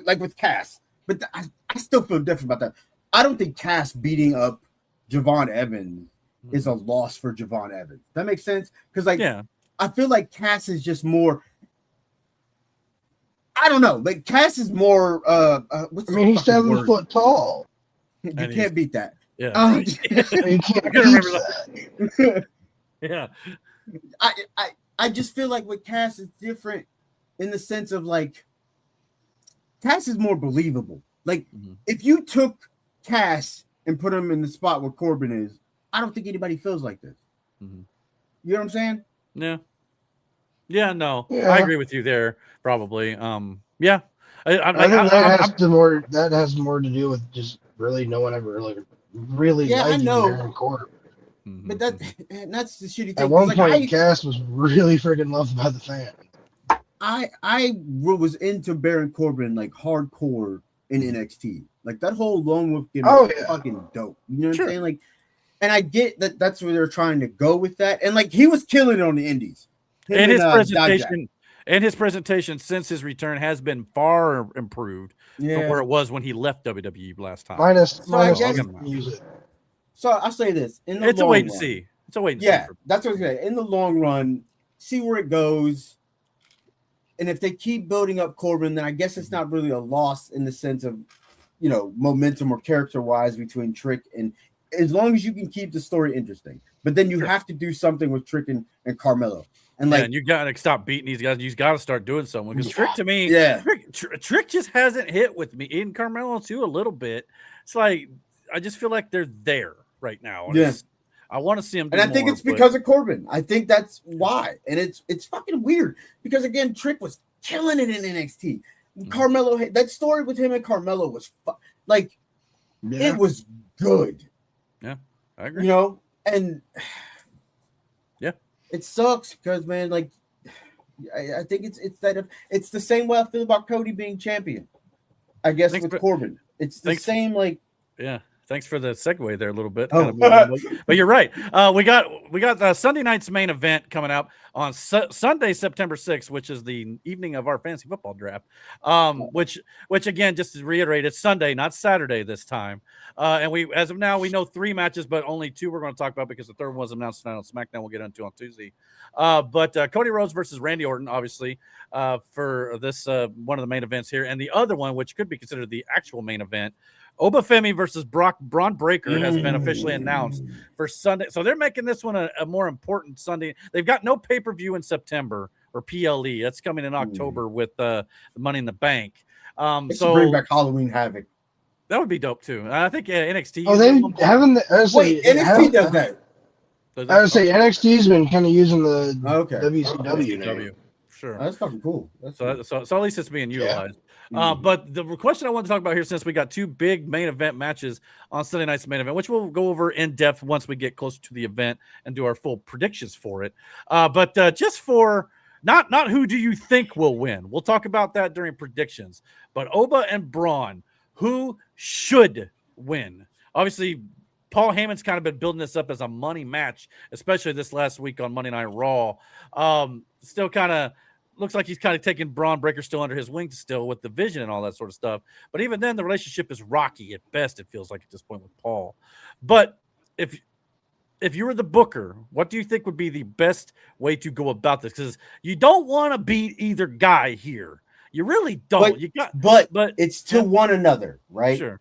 like with Cass. but I still feel different about that. I don't think Cass beating up Javon Evans is a loss for Javon Evans. That makes sense? Because I feel like Cass is just more. I don't know. Like Cass is more. He's 7 foot tall. You can't beat that. Yeah, You can't remember that. Yeah, I just feel like with Cass is different in the sense of like Cass is more believable. Like if you took Cass and put him in the spot where Corbin is, I don't think anybody feels like this. You know what I'm saying? Yeah. Yeah, no, I agree with you there. Probably. Yeah. I think that has more to do with just really no one ever really liking Baron Corbin. But that's the shitty thing. At one point, Cass was really freaking loved by the fans. I was into Baron Corbin like hardcore in NXT. Like that whole Lone Wolf gimmick was fucking dope. You know what I'm saying? Like, and I get that that's where they're trying to go with that. And like he was killing it on the indies. And his presentation since his return has been far improved from where it was when he left WWE last time. Minus music. So I'll say this. It's a wait and see. It's a wait and see. Yeah, that's what I'm saying. In the long run, see where it goes. And if they keep building up Corbin, then I guess it's not really a loss in the sense of, momentum or character-wise between Trick and as long as you can keep the story interesting. But then you have to do something with Trick and Carmelo. And you gotta stop beating these guys. You gotta start doing something because Trick to me, Trick just hasn't hit with me. And Carmelo too a little bit. It's like I just feel like they're there right now. I want to see them. And I think it's because of Corbin. I think that's why. And it's fucking weird because again, Trick was killing it in NXT. Carmelo, that story with him and Carmelo was it was good. Yeah, I agree. And it sucks because man, like I think it's the same way I feel about Cody being champion. I guess with Corbin, it's the same. Thanks for the segue there a little bit. But you're right. We got Sunday night's main event coming up on Sunday, September 6th, which is the evening of our fantasy football draft. Which again, just to reiterate, it's Sunday, not Saturday this time. And we, as of now, we know 3 matches, but only 2 we're going to talk about because the third one was announced tonight on SmackDown. We'll get into on Tuesday. But Cody Rhodes versus Randy Orton, obviously, for this one of the main events here, and the other one, which could be considered the actual main event. Oba Femi versus Bron Breakker has been officially announced for Sunday. So they're making this one a more important Sunday. They've got no pay-per-view in September or PLE. That's coming in October with the Money in the Bank. So bring back Halloween Havoc. That would be dope too. I think NXT. Oh, they haven't. NXT does that. I would say NXT's been kind of using the WCW name. Sure. That's fucking cool. So at least it's being utilized. But the question I want to talk about here, since we got 2 big main event matches on Sunday night's main event, which we'll go over in depth once we get closer to the event and do our full predictions for it. But just for not who do you think will win? We'll talk about that during predictions. But Oba and Braun, who should win? Obviously, Paul Heyman's kind of been building this up as a money match, especially this last week on Monday Night Raw. Still kind of looks like he's kind of taking Bron Breakker still under his wing still with the vision and all that sort of stuff. But even then, the relationship is rocky at best, it feels like at this point with Paul. But if you were the booker, what do you think would be the best way to go about this? Because you don't want to beat either guy here. You really don't. But it's to one another, right? Sure.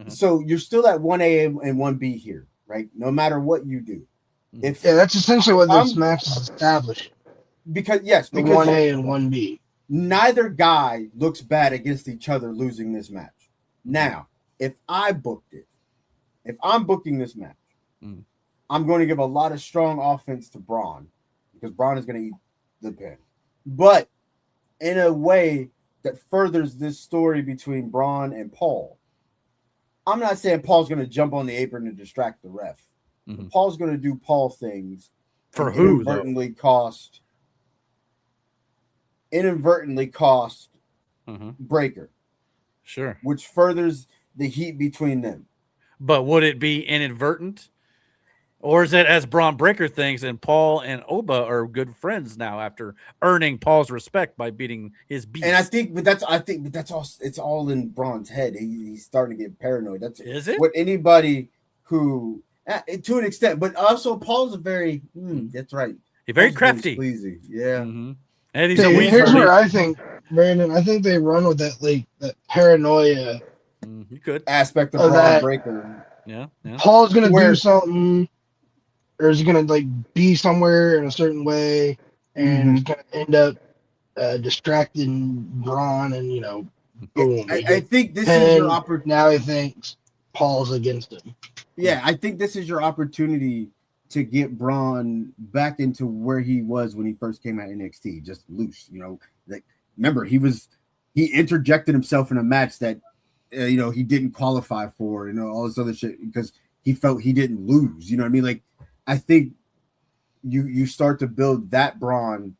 So you're still at 1A and 1B here, right? No matter what you do. That's essentially what this match is established. Because 1A and 1B. Neither guy looks bad against each other losing this match. Now, if I'm booking this match, I'm going to give a lot of strong offense to Braun because Braun is going to eat the pin. But in a way that furthers this story between Braun and Paul. I'm not saying Paul's going to jump on the apron and distract the ref. Paul's going to do Paul things for who inadvertently cost Breakker. Sure. Which furthers the heat between them. But would it be inadvertent? Or is it as Braun Breaker thinks, and Paul and Oba are good friends now after earning Paul's respect by beating his beast? And I think that's all. It's all in Braun's head. He's starting to get paranoid. Is it what anybody who, to an extent, but also Paul's a very. That's right. He's very Paul's crafty. Sleazy. Yeah. Mm-hmm. And he's here's where I think, Brandon. I think they run with that paranoia. You could aspect of Braun Breaker. Yeah. Paul's gonna do something, or is he gonna like be somewhere in a certain way, and he's gonna end up distracting Braun, and boom. I think this is your opportunity. Now he thinks Paul's against him. Yeah, I think this is your opportunity to get Braun back into where he was when he first came out NXT, just loose. Like remember he interjected himself in a match that he didn't qualify for, all this other shit because he felt he didn't lose. You know what I mean? Like I think you start to build that Braun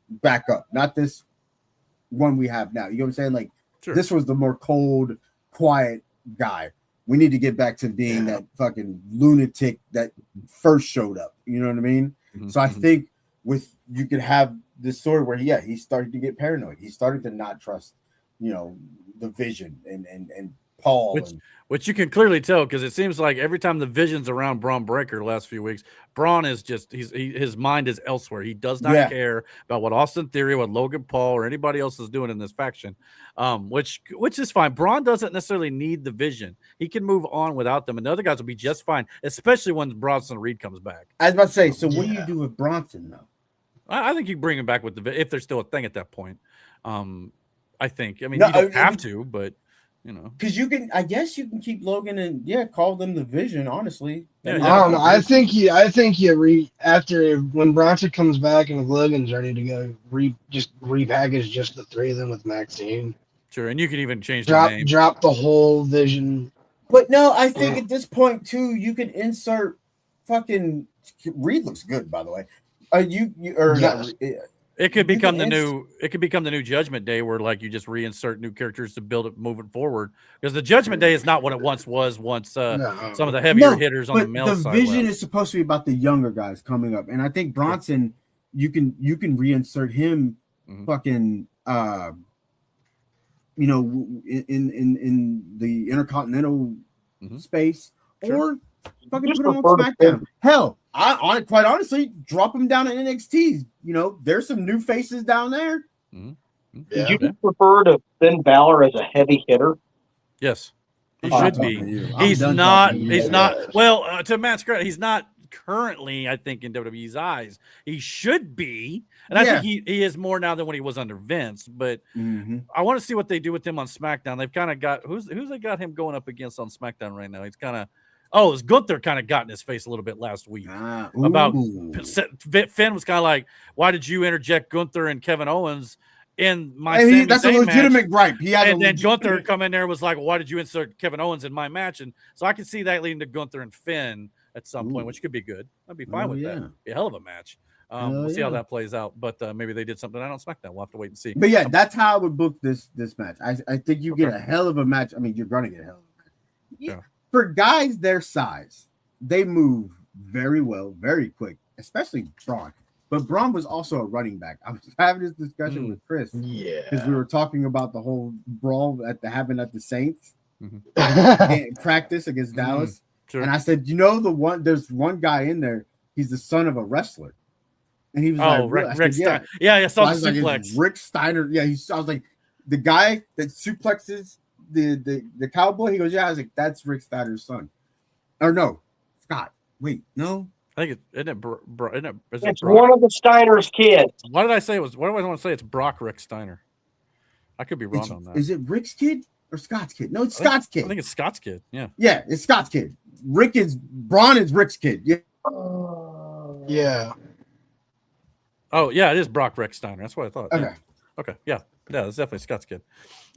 back up, not this one we have now. You know what I'm saying? Like This was the more cold, quiet guy. We need to get back to being that fucking lunatic that first showed up. You know what I mean? Mm-hmm. So I think you could have this story where he started to get paranoid. He started to not trust, the Vision and Paul. Which you can clearly tell because it seems like every time the Vision's around Braun Breaker the last few weeks, Braun is just his mind is elsewhere. He does not care about what Austin Theory, what Logan Paul, or anybody else is doing in this faction, which is fine. Braun doesn't necessarily need the Vision. He can move on without them, and the other guys will be just fine, especially when Bronson Reed comes back. I was about to say, so what do you do with Bronson though? I think you bring him back with if there's still a thing at that point. I think. I mean, you don't have to, but because I guess you can keep Logan and call them the Vision. Honestly, I don't know. I think after when Bronson comes back and Logan's ready to go, just repackage just the three of them with Maxine. Sure, and you can even change the name. Drop the whole Vision. But no, I think at this point too, you could insert fucking Reed looks good, by the way. It could become the new Judgment Day, where like you just reinsert new characters to build it moving forward. Because the Judgment Day is not what it once was. Some of the heavier hitters on the male side. The Vision is supposed to be about the younger guys coming up, and I think Bronson, you can reinsert him, fucking, in the Intercontinental space, or fucking put him on SmackDown. Hell, quite honestly, drop him down at NXT. There's some new faces down there. Did you prefer to Finn Balor as a heavy hitter? Yes, he should be. He's not. Well, to Matt's credit, he's not currently. I think in WWE's eyes, he should be, and I think he is more now than when he was under Vince. But I want to see what they do with him on SmackDown. They've kind of got who's they got him going up against on SmackDown right now. He's kind of. Oh, it's Gunther kind of got in his face a little bit last week about Finn was kind of like, why did you interject Gunther and Kevin Owens in my that's a legitimate gripe. Then Gunther come in there and was like, why did you insert Kevin Owens in my match? And so I can see that leading to Gunther and Finn at some point, which could be good. I'd be fine with that. Be a hell of a match. We'll see how that plays out. But maybe they did something I don't SmackDown. We'll have to wait and see. But that's how I would book this match. I think you get a hell of a match. I mean, you're going to get a hell of a match. Yeah. For guys their size, they move very well, very quick, especially Braun. But Braun was also a running back. I was having this discussion with Chris. Yeah. Because we were talking about the whole brawl that happened at the Saints practice against Dallas. Sure. And I said, there's one guy in there, he's the son of a wrestler. And he was Rick Steiner. Yeah, I saw the suplex. Rick Steiner. Yeah, I was like, the guy that suplexes the cowboy. He goes, yeah. I was like, that's Rick Steiner's son. Or no, Scott. Wait, no. I think it's one of the Steiner's kids. What did I say? What do I want to say? It's Brock Rick Steiner. I could be wrong on that. Is it Rick's kid or Scott's kid? No, it's Scott's kid. I think it's Scott's kid. Yeah. Yeah, it's Scott's kid. Braun is Rick's kid. Yeah. Yeah. Oh, yeah, it is Brock Rick Steiner. That's what I thought. Okay. Yeah. Okay. Yeah. Yeah, it's definitely Scott's kid.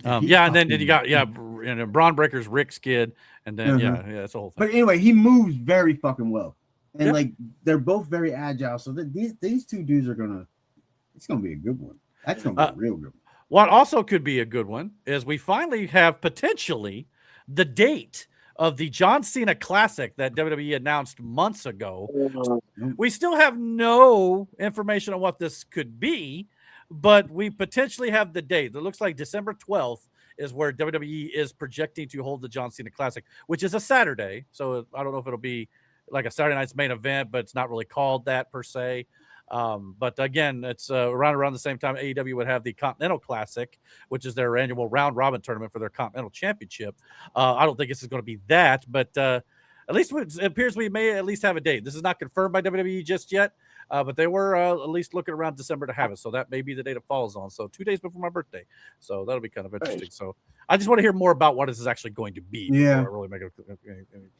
And then you got Braun Breaker's Rick's kid, and then it's a whole thing. But anyway, he moves very fucking well, and like they're both very agile. So these two dudes it's gonna be a good one. That's gonna be a real good one. What also could be a good one is we finally have potentially the date of the John Cena Classic that WWE announced months ago. We still have no information on what this could be, but we potentially have the date. It looks like December 12th is where WWE is projecting to hold the John Cena Classic, which is a Saturday. So I don't know if it'll be like a Saturday night's main event, but it's not really called that per se. But again, it's around the same time AEW would have the Continental Classic, which is their annual round robin tournament for their Continental Championship. I don't think this is going to be that, but at least it appears we may at least have a date. This is not confirmed by WWE just yet, but they were at least looking around December to have it. So that may be the date it falls on. So 2 days before my birthday. So that'll be kind of interesting. So I just want to hear more about what this is actually going to be before I really make a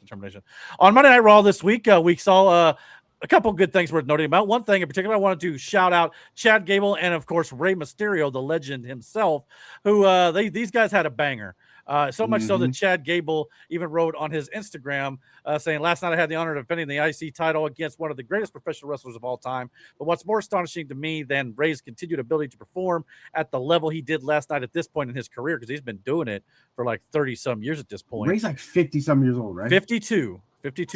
determination. On Monday Night Raw this week, we saw a couple of good things worth noting about. One thing in particular, I wanted to shout out Chad Gable and, of course, Rey Mysterio, the legend himself, who these guys had a banger. So much so that Chad Gable even wrote on his Instagram saying, last night I had the honor of defending the IC title against one of the greatest professional wrestlers of all time. But what's more astonishing to me than Rey's continued ability to perform at the level he did last night at this point in his career, because he's been doing it for like 30-some years at this point. Rey's like 50-some years old, right? 52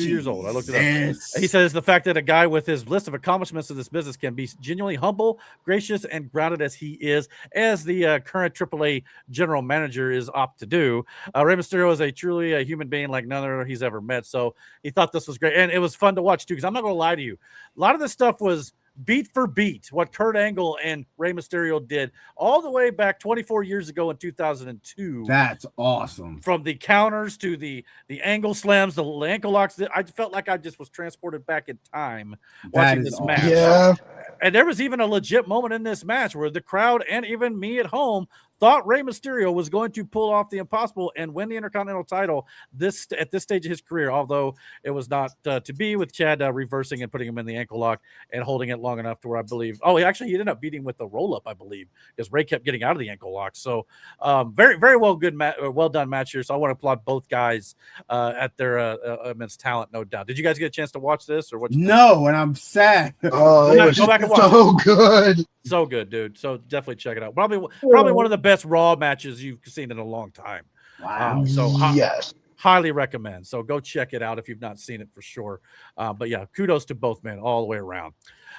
years old. I looked it up. He says the fact that a guy with his list of accomplishments in this business can be genuinely humble, gracious, and grounded as he is, as the current AAA general manager is opt to do. Rey Mysterio is truly a human being like none other he's ever met. So he thought this was great. And it was fun to watch too, because I'm not going to lie to you. A lot of this stuff was beat for beat what Kurt Angle and Rey Mysterio did all the way back 24 years ago in 2002. That's awesome. From the counters to the angle slams, the ankle locks. I felt like I just was transported back in time watching this match. Yeah. And there was even a legit moment in this match where the crowd and even me at home thought Rey Mysterio was going to pull off the impossible and win the Intercontinental title at this stage of his career, although it was not to be, with Chad reversing and putting him in the ankle lock and holding it long enough to where I believe, he ended up beating with the roll-up, I believe, because Rey kept getting out of the ankle lock. So very, very well done match here. So I want to applaud both guys at their immense talent, no doubt. Did you guys get a chance to watch this? Or what? No, and I'm sad. Oh, go back and watch so good. So good, dude. So definitely check it out. Probably one of the best Raw matches you've seen in a long time. Wow. Yes. Highly recommend. So go check it out if you've not seen it for sure. But yeah, kudos to both men all the way around.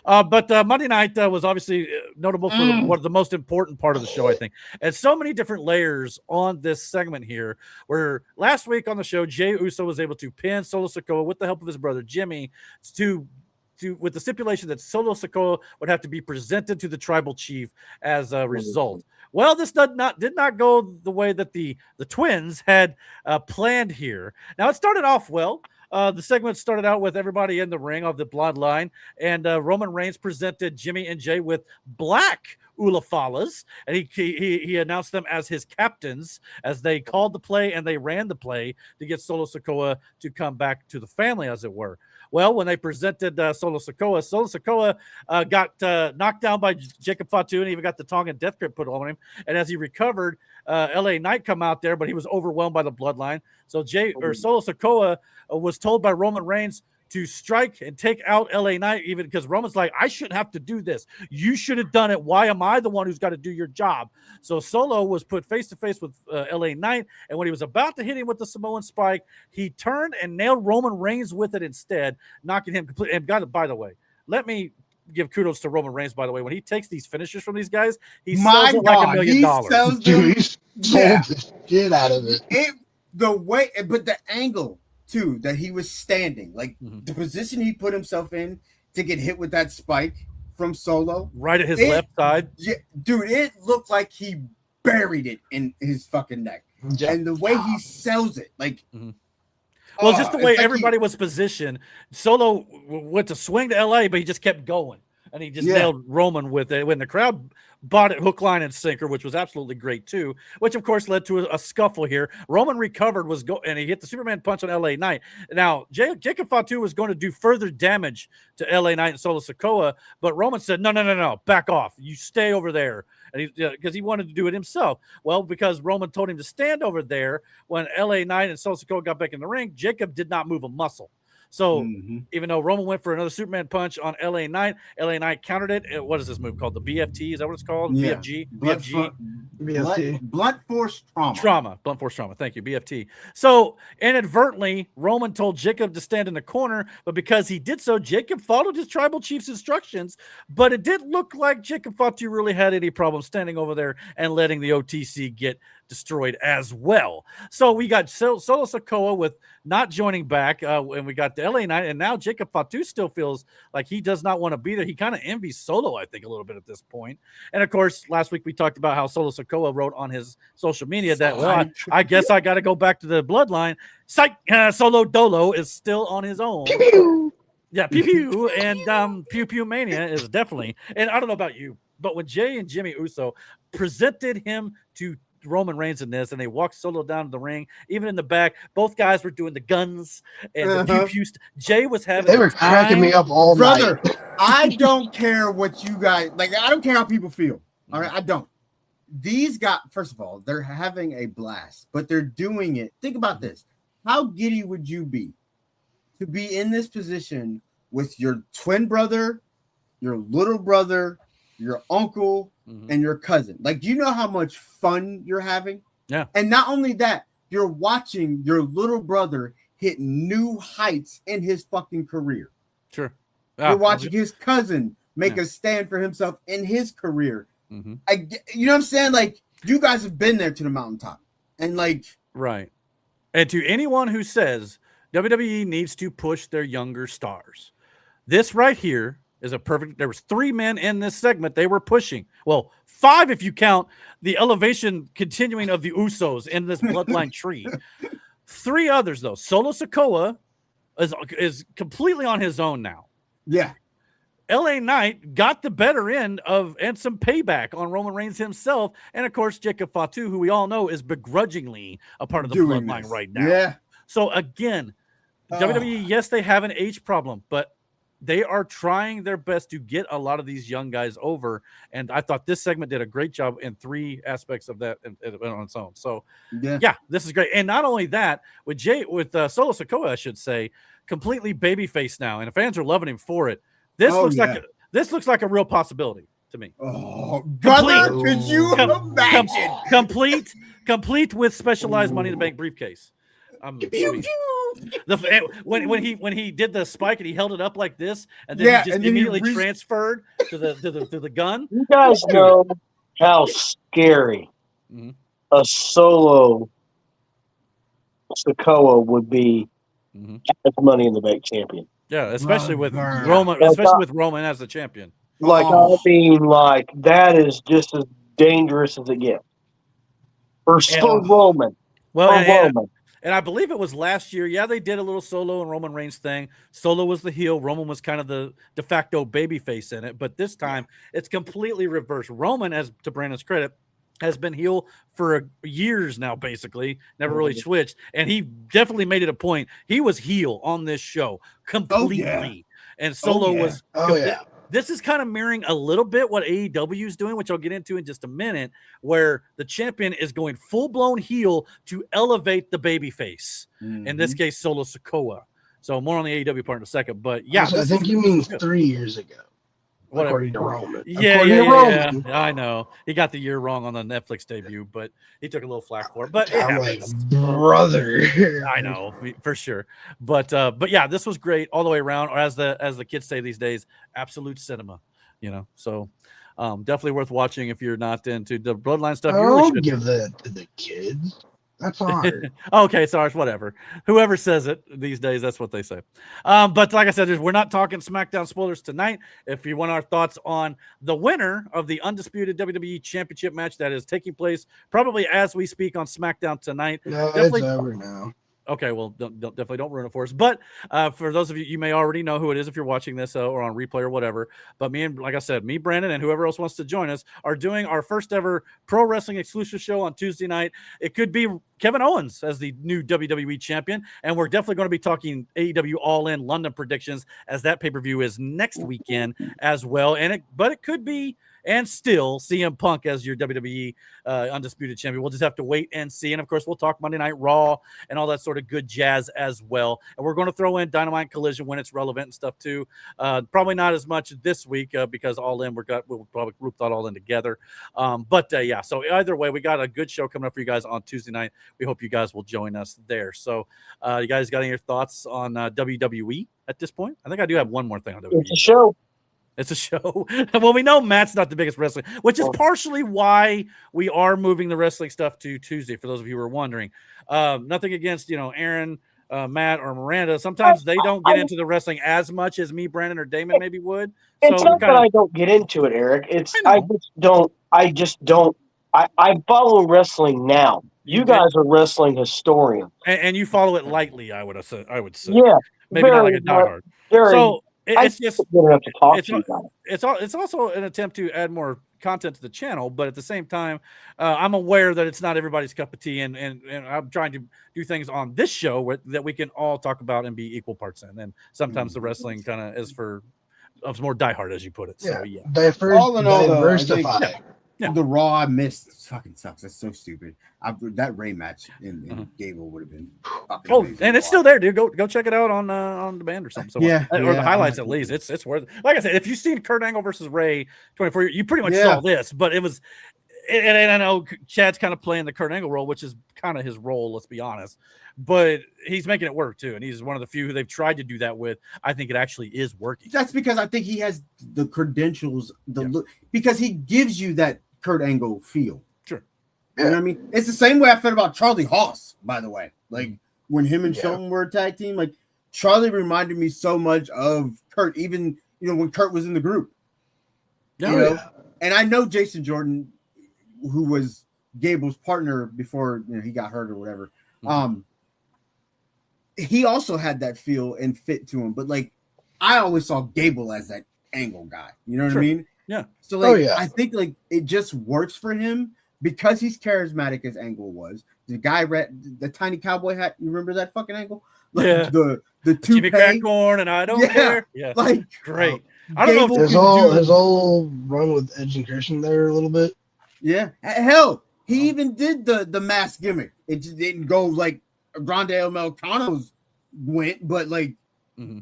But Monday night was obviously notable for one of the most important part of the show, I think. And so many different layers on this segment here, where last week on the show, Jey Uso was able to pin Solo Sikoa with the help of his brother Jimmy with the stipulation that Solo Sikoa would have to be presented to the tribal chief as a result. Well, this did not go the way that the twins had planned here. Now, it started off well. The segment started out with everybody in the ring of the bloodline, and Roman Reigns presented Jimmy and Jey with black Ulafalas, and he announced them as his captains as they called the play and they ran the play to get Solo Sikoa to come back to the family, as it were. Well, when they presented Solo Sikoa got knocked down by Jacob Fatu and even got the Tongan death grip put on him. And as he recovered, LA Knight come out there, but he was overwhelmed by the bloodline. So Solo Sikoa was told by Roman Reigns to strike and take out LA Knight, even because Roman's like, I shouldn't have to do this. You should have done it. Why am I the one who's got to do your job? So Solo was put face to face with LA Knight, and when he was about to hit him with the Samoan spike, he turned and nailed Roman Reigns with it instead, knocking him completely. And by the way, let me give kudos to Roman Reigns, by the way. When he takes these finishers from these guys, he sells it like $1 million. Dude, he sold the shit out of it. But the angle too that he was standing, like the position he put himself in to get hit with that spike from Solo, right at his left side. Yeah, dude, it looked like he buried it in his fucking neck. Yeah. And the way he sells it, like. Well, just the way everybody was positioned. Solo went to swing to LA, but he just kept going. And he just nailed Roman with it. When the crowd bought it hook, line, and sinker, which was absolutely great too, which of course led to a scuffle here. Roman recovered, and he hit the Superman punch on LA Knight. Now, Jacob Fatu was going to do further damage to LA Knight and Solo Sikoa, but Roman said, no, back off. You stay over there. And because he wanted to do it himself. Well, because Roman told him to stand over there, when LA Knight and Solo Sikoa got back in the ring, Jacob did not move a muscle. So even though Roman went for another Superman punch on LA Knight countered it. What is this move called? The BFT? Is that what it's called? Yeah. BFG? BFG? BFT. Blunt force trauma. Blunt force trauma. Thank you, BFT. So inadvertently, Roman told Jacob to stand in the corner, but because he did so, Jacob followed his tribal chief's instructions. But it didn't look like Jacob Fatu really had any problem standing over there and letting the OTC get destroyed as well. So we got Solo Sikoa with not joining back, and we got the LA Knight, and now Jacob Fatu still feels like he does not want to be there. He kind of envies Solo, I think, a little bit at this point. And of course, last week we talked about how Solo Sikoa wrote on his social media that, well, I guess I got to go back to the bloodline. Psych, Solo Dolo is still on his own. Pew pew. Yeah, pew pew, and pew pew mania is definitely. And I don't know about you, but when Jay and Jimmy Uso presented him to Roman Reigns in this, and they walked Solo down to the ring, even in the back, both guys were doing the guns and the pew pew. Jay was having. They were cracking me up all Brother, night. I don't care what you guys like. I don't care how people feel. All right, I don't. These guys, first of all, they're having a blast, but they're doing it. Think about this: how giddy would you be to be in this position with your twin brother, your little brother, your uncle, and your cousin? Like, do you know how much fun you're having? Yeah. And not only that, you're watching your little brother hit new heights in his fucking career. Sure. You're watching his cousin make a stand for himself in his career. You know what I'm saying? Like, you guys have been there to the mountaintop. And like, right. And to anyone who says WWE needs to push their younger stars, this right here is a perfect. There was 3 men in this segment they were pushing. Well, 5 if you count the elevation continuing of the Usos in this bloodline tree. 3 others though. Solo Sikoa is completely on his own now. Yeah. LA Knight got the better end of and some payback on Roman Reigns himself, and of course Jacob Fatu, who we all know is begrudgingly a part of the bloodline right now. Yeah. So again, WWE, yes, they have an age problem, but they are trying their best to get a lot of these young guys over. And I thought this segment did a great job in 3 aspects of that on its own. So yeah, this is great. And not only that, with Solo Sikoa, I should say, completely babyface now, and the fans are loving him for it. This looks like a real possibility to me. Oh, brother, could you imagine? Complete with specialized Money in the Bank briefcase. When he did the spike and he held it up like this, and then he just immediately transferred to the gun. You guys know how scary a Solo Sikoa would be as Money in the Bank champion. Yeah, especially with Roman, as the champion. Like, I mean, like, that is just as dangerous as it gets. For Roman. Well, and I believe it was last year. Yeah, they did a little Solo and Roman Reigns thing. Solo was the heel. Roman was kind of the de facto babyface in it. But this time, it's completely reversed. Roman, as to Brandon's credit, has been heel for years now, basically. Never really switched. And he definitely made it a point. He was heel on this show completely. And Solo was... This is kind of mirroring a little bit what AEW is doing, which I'll get into in just a minute, where the champion is going full-blown heel to elevate the babyface. In this case, Solo Sikoa. So more on the AEW part in a second. But yeah. I think you mean 3 years ago. According to Roman. Yeah. I know. He got the year wrong on the Netflix debut, but he took a little flack for it. But I'm like, brother. I know, for sure. But yeah, this was great all the way around, or as the kids say these days, absolute cinema. You know, so definitely worth watching if you're not into the bloodline stuff. I don't give that to the kids. That's hard. Okay, sorry, whatever. Whoever says it these days, that's what they say. But like I said, we're not talking SmackDown spoilers tonight. If you want our thoughts on the winner of the undisputed WWE Championship match that is taking place probably as we speak on SmackDown tonight. No, it's over now. Okay, well, definitely don't ruin it for us. But for those of you, you may already know who it is if you're watching this or on replay or whatever. But like I said, Brandon, and whoever else wants to join us are doing our first ever pro wrestling exclusive show on Tuesday night. It could be Kevin Owens as the new WWE champion. And we're definitely going to be talking AEW All In London predictions, as that pay-per-view is next weekend as well. But it could be and still CM Punk as your WWE Undisputed Champion. We'll just have to wait and see. And, of course, we'll talk Monday Night Raw and all that sort of good jazz as well. And we're going to throw in Dynamite Collision when it's relevant and stuff, too. Probably not as much this week because All In, we'll probably group that all in together. Yeah, so either way, we got a good show coming up for you guys on Tuesday night. We hope you guys will join us there. So you guys got any thoughts on WWE at this point? I think I do have one more thing on WWE. It's a show. It's a show. Well, we know Matt's not the biggest wrestling, which is partially why we are moving the wrestling stuff to Tuesday, for those of you who are wondering. Nothing against, Aaron, Matt, or Miranda. Sometimes they don't get into the wrestling as much as me, Brandon, or Damon maybe would. It's not that I don't get into it, Eric. It's I just don't. I follow wrestling now. You guys are wrestling historians, and you follow it lightly. I would say. Yeah, maybe not like a diehard. So it's just it's also an attempt to add more content to the channel, but at the same time, I'm aware that it's not everybody's cup of tea, and I'm trying to do things on this show that we can all talk about and be equal parts in. And sometimes the wrestling kind of is for more diehard, as you put it. So yeah, all in all, diversify. The Raw I missed fucking sucks. That's so stupid. That Ray match in Gable would have been fucking amazing. And it's still there, dude. Go check it out on demand or something. Or the highlights at least. It's worth it. Like I said, if you've seen Kurt Angle versus Ray 24, you pretty much saw this, but it was. And I know Chad's kind of playing the Kurt Angle role, which is kind of his role, let's be honest. But he's making it work too, and he's one of the few who they've tried to do that with. I think it actually is working. That's because I think he has the credentials, look, because he gives you that Kurt Angle feel. Sure. You know what I mean? It's the same way I felt about Charlie Haas, by the way. Like when him and Shelton were a tag team, like Charlie reminded me so much of Kurt, even when Kurt was in the group. And I know Jason Jordan, who was Gable's partner before he got hurt or whatever. He also had that feel and fit to him, but like I always saw Gable as that Angle guy. You know what I mean? Yeah. So like I think like it just works for him because he's charismatic as Angle was. The guy the tiny cowboy hat. You remember that fucking Angle? Like the Jimmy Crackcorn and I don't care. Yeah. Like great. I don't know if his whole run with Edge and Christian there a little bit. Yeah. Hell, he even did the mask gimmick. It just didn't go like Grande El Melcano's went, but like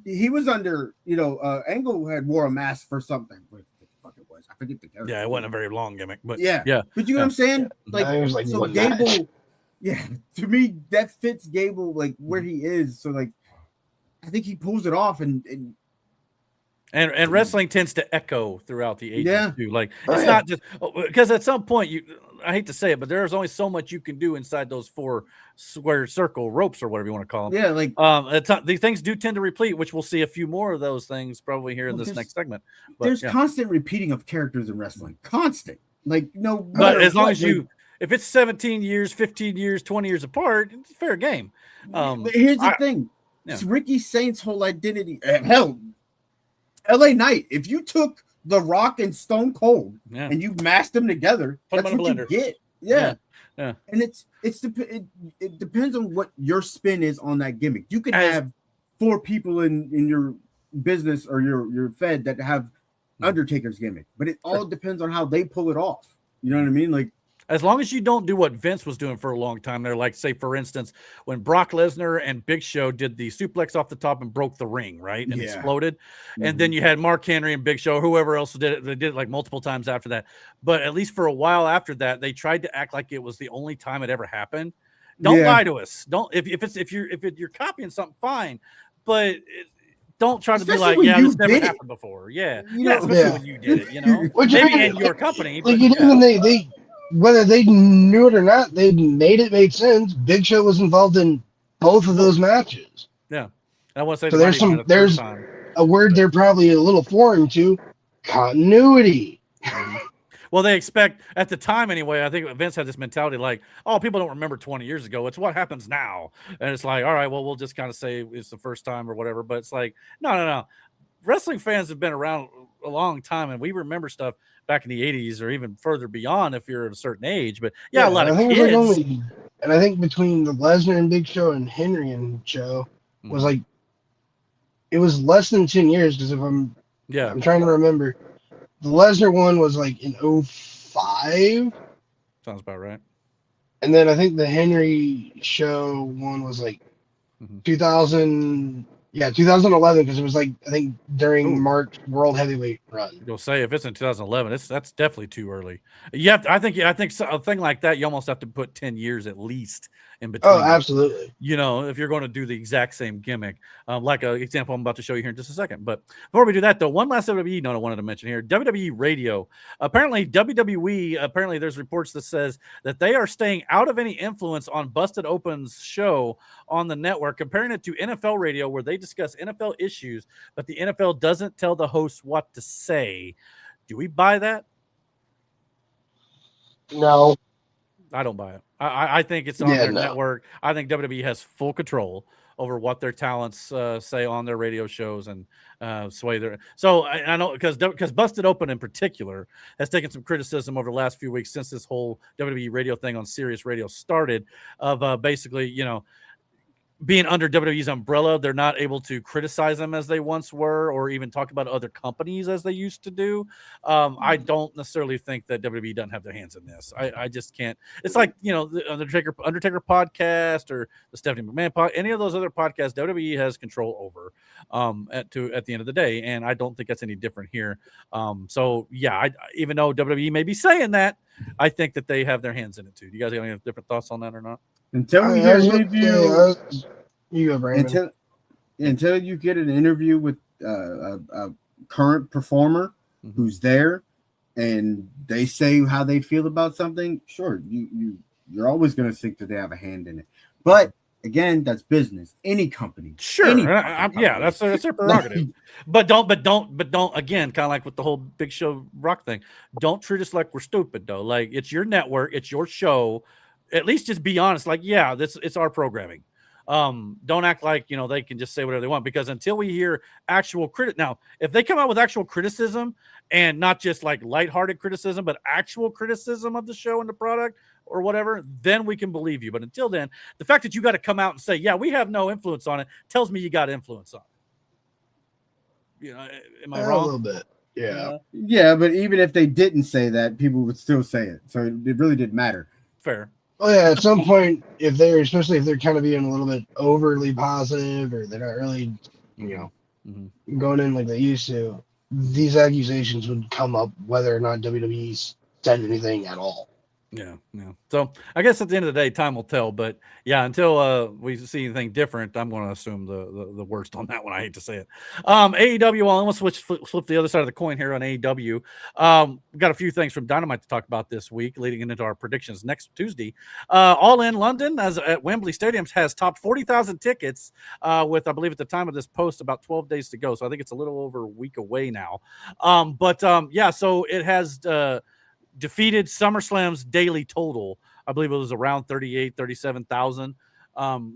he was under, Angle had wore a mask for something. What the fuck it was? I forget the character. Yeah, it wasn't a very long gimmick, but yeah. But you know what I'm saying? Like so Gable, to me that fits Gable like where he is. So like I think he pulls it off and wrestling tends to echo throughout the ages too. Like it's not just because at some point I hate to say it, but there's only so much you can do inside those 4 square circle ropes or whatever you want to call them. Yeah, like these things do tend to repeat, which we'll see a few more of those things probably here in this next segment. But, there's constant repeating of characters in wrestling, constant. Like but as long as if it's 17 years, 15 years, 20 years apart, it's fair game. But here's the thing: it's Ricky Saint's whole identity. Hell, LA Knight. If you took The Rock and Stone Cold and you mashed them together, that's what you get. Yeah. And it depends on what your spin is on that gimmick. You could have 4 people in your business or your Fed that have Undertaker's gimmick, but it all depends on how they pull it off. You know what I mean? Like as long as you don't do what Vince was doing for a long time there, like say for instance, when Brock Lesnar and Big Show did the suplex off the top and broke the ring, right? And exploded. And then you had Mark Henry and Big Show, whoever else did it. They did it like multiple times after that. But at least for a while after that, they tried to act like it was the only time it ever happened. Don't lie to us. Don't if you're copying something, fine. But don't try to be like, this never happened before. Yeah. Especially when you did it, maybe in your company. Like they whether they knew it or not, they made it make sense. Big Show was involved in both of those matches. Yeah. I want to say so there's a word they're probably a little foreign to: continuity. Well, they expect at the time anyway. I think Vince had this mentality like, oh, people don't remember 20 years ago. It's what happens now. And it's like, all right, well, we'll just kind of say it's the first time or whatever. But it's like, no. Wrestling fans have been around a long time, and we remember stuff back in the 80s or even further beyond if you're at a certain age. But a lot of kids. And I think between the Lesnar and Big Show and Henry and Show was it was less than 10 years because I'm trying to remember. The Lesnar one was like in 05. Sounds about right. And then I think the Henry show one was like 2000. Yeah, 2011, because it was like, I think during Mark's World Heavyweight run. You'll say if it's in 2011, that's definitely too early. You have to, I think a thing like that, you almost have to put 10 years at least in between. Oh, absolutely. You know, if you're going to do the exact same gimmick, like an example I'm about to show you here in just a second. But before we do that, though, one last WWE note I wanted to mention here: WWE Radio. Apparently, WWE. There's reports that says that they are staying out of any influence on Busted Open's show on the network, comparing it to NFL Radio, where they discuss NFL issues, but the NFL doesn't tell the hosts what to say. Do we buy that? No. I don't buy it. I think it's on their network. I think WWE has full control over what their talents say on their radio shows and sway their. So I know because Busted Open in particular has taken some criticism over the last few weeks since this whole WWE radio thing on Sirius Radio started of basically, you know, being under WWE's umbrella, they're not able to criticize them as they once were, or even talk about other companies as they used to do. I don't necessarily think that WWE doesn't have their hands in this. I just can't. It's like, you know, the Undertaker podcast or the Stephanie McMahon podcast, any of those other podcasts, WWE has control over at the end of the day, and I don't think that's any different here. So yeah, even though WWE may be saying that, I think that they have their hands in it too. Do you guys have any different thoughts on that or not? Until we get an interview, until you get an interview with a current performer who's there, and they say how they feel about something, sure, you're always going to think that they have a hand in it. But again, that's business. Any company, sure, yeah, that's their prerogative. but don't again, kind of like with the whole Big Show Rock thing. Don't treat us like we're stupid though. Like, it's your network, it's your show. At least just be honest. Like, yeah, it's our programming. Don't act like, you know, they can just say whatever they want, because until we hear actual now, if they come out with actual criticism and not just like lighthearted criticism, but actual criticism of the show and the product or whatever, then we can believe you. But until then, the fact that you got to come out and say, yeah, we have no influence on it, tells me you got influence on it. You know, am I wrong? A little bit. Yeah. Yeah, but even if they didn't say that, people would still say it. So it really didn't matter. Fair. Oh yeah, at some point, especially if they're kind of being a little bit overly positive, or they're not really, you know, going in like they used to, these accusations would come up whether or not WWE said anything at all. Yeah. So I guess at the end of the day, time will tell. But yeah, until we see anything different, I'm going to assume the worst on that one. I hate to say it. AEW. Well, I'm going to flip the other side of the coin here on AEW. We've got a few things from Dynamite to talk about this week, leading into our predictions next Tuesday. All In London, as at Wembley Stadium, has topped 40,000 tickets. With, I believe, at the time of this post, about 12 days to go. So I think it's a little over a week away now. Yeah. So it has. Defeated SummerSlam's daily total. I believe it was around 37,000.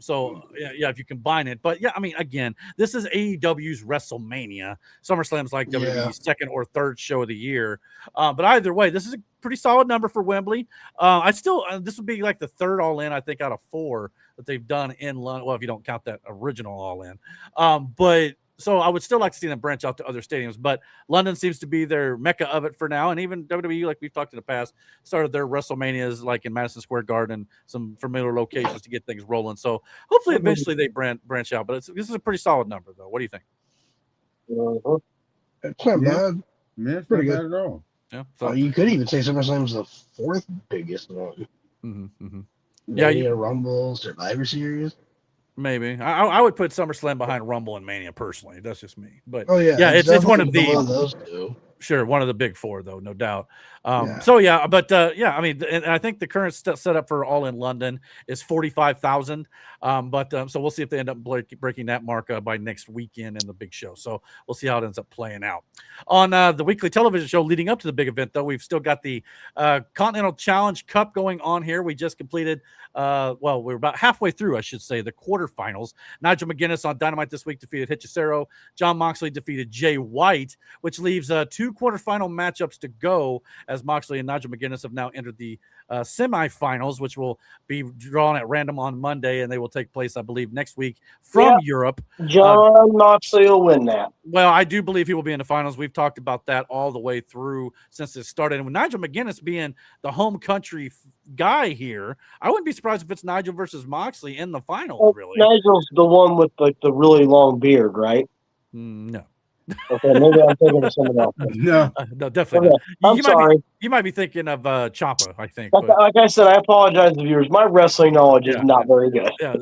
So yeah, if you combine it, but yeah, I mean, again, this is AEW's WrestleMania. SummerSlam's like WWE's second or third show of the year. But either way, this is a pretty solid number for Wembley. This would be like the third All In, I think, out of 4 that they've done in London. Well, if you don't count that original All In, but. So I would still like to see them branch out to other stadiums, but London seems to be their mecca of it for now. And even WWE, like we've talked in the past, started their WrestleManias like in Madison Square Garden, some familiar locations to get things rolling. So hopefully eventually they branch out, but this is a pretty solid number though. What do you think? It's not bad. Yeah, it's pretty good at all. Yeah. So you could even say SummerSlam's the 4th biggest one. Yeah. Rumble, Survivor Series. Maybe I would put SummerSlam behind Rumble and Mania personally. That's just me, but it's one of those two. Sure, one of the big 4 though, no doubt. So yeah, but I mean, and I think the current setup for All In London is 45,000. So we'll see if they end up breaking that mark by next weekend in the big show. So we'll see how it ends up playing out. On the weekly television show leading up to the big event, though, we've still got the Continental Challenge Cup going on here. We just completed, we're about halfway through, I should say, the quarterfinals. Nigel McGuinness on Dynamite this week defeated Hechicero. John Moxley defeated Jay White, which leaves 2 2 quarterfinal matchups to go, as Moxley and Nigel McGuinness have now entered the semifinals, which will be drawn at random on Monday, and they will take place, I believe, next week from Europe. John Moxley will win that. Well, I do believe he will be in the finals. We've talked about that all the way through since it started. And with Nigel McGuinness being the home country guy here, I wouldn't be surprised if it's Nigel versus Moxley in the finals, really. Nigel's the one with like the really long beard, right? No. Okay, maybe I'm thinking of someone else. No. No, definitely Okay. not. I'm sorry. You might be thinking of Ciampa, I think. Like I said, I apologize to viewers. My wrestling knowledge is not very good. Yeah,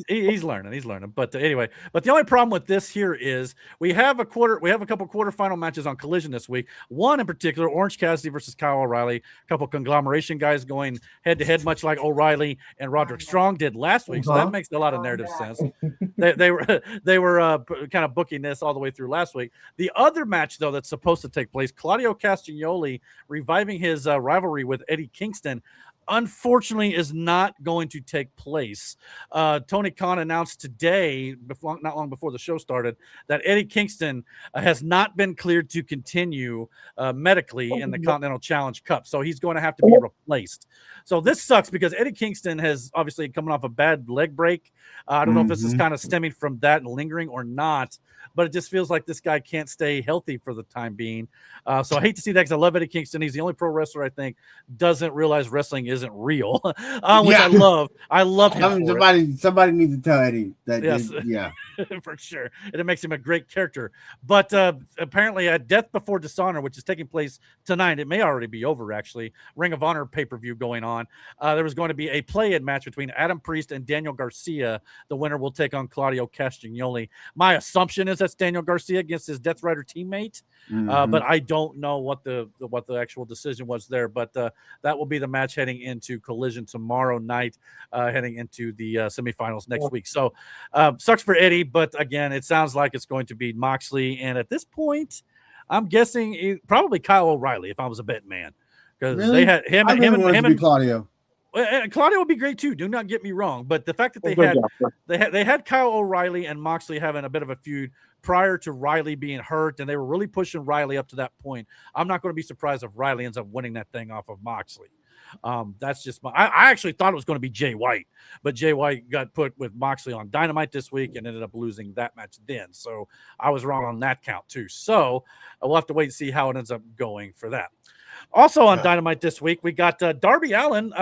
he's learning. But anyway, the only problem with this here is we have a couple quarterfinal matches on Collision this week. One in particular, Orange Cassidy versus Kyle O'Reilly. A couple conglomeration guys going head to head, much like O'Reilly and Roderick Strong did last week. So that makes a lot of narrative sense. They were kind of booking this all the way through last week. The other match though that's supposed to take place, Claudio Castagnoli reviving his rivalry with Eddie Kingston, unfortunately is not going to take place. Tony Khan announced today, not long before the show started, that Eddie Kingston has not been cleared to continue medically in the Continental Challenge Cup. So he's going to have to be replaced. So this sucks because Eddie Kingston has obviously coming off a bad leg break. I don't know if this is kind of stemming from that and lingering or not, but it just feels like this guy can't stay healthy for the time being. So I hate to see that because I love Eddie Kingston. He's the only pro wrestler I think doesn't realize wrestling isn't real, which I love. I love him. Somebody needs to tell Eddie that. Yes. For sure. And it makes him a great character. But apparently at Death Before Dishonor, which is taking place tonight, it may already be over actually, Ring of Honor pay-per-view going on. There was going to be a play-in match between Adam Priest and Daniel Garcia. The winner will take on Claudio Castagnoli. My assumption is that's Daniel Garcia against his Death Rider teammate. But I don't know what the actual decision was there. But that will be the match heading into Collision tomorrow night, heading into the semifinals next week. So sucks for Eddie, but again, it sounds like it's going to be Moxley. And at this point, I'm guessing probably Kyle O'Reilly if I was a betting man, because they had him and Claudio. Claudio would be great too. Do not get me wrong, but the fact that they had Kyle O'Reilly and Moxley having a bit of a feud prior to Riley being hurt, and they were really pushing Riley up to that point. I'm not going to be surprised if Riley ends up winning that thing off of Moxley. That's just I actually thought it was going to be Jay White, but Jay White got put with Moxley on Dynamite this week and ended up losing that match then. So I was wrong on that count too. So we'll have to wait and see how it ends up going for that. Also on Dynamite this week, we got Darby Allin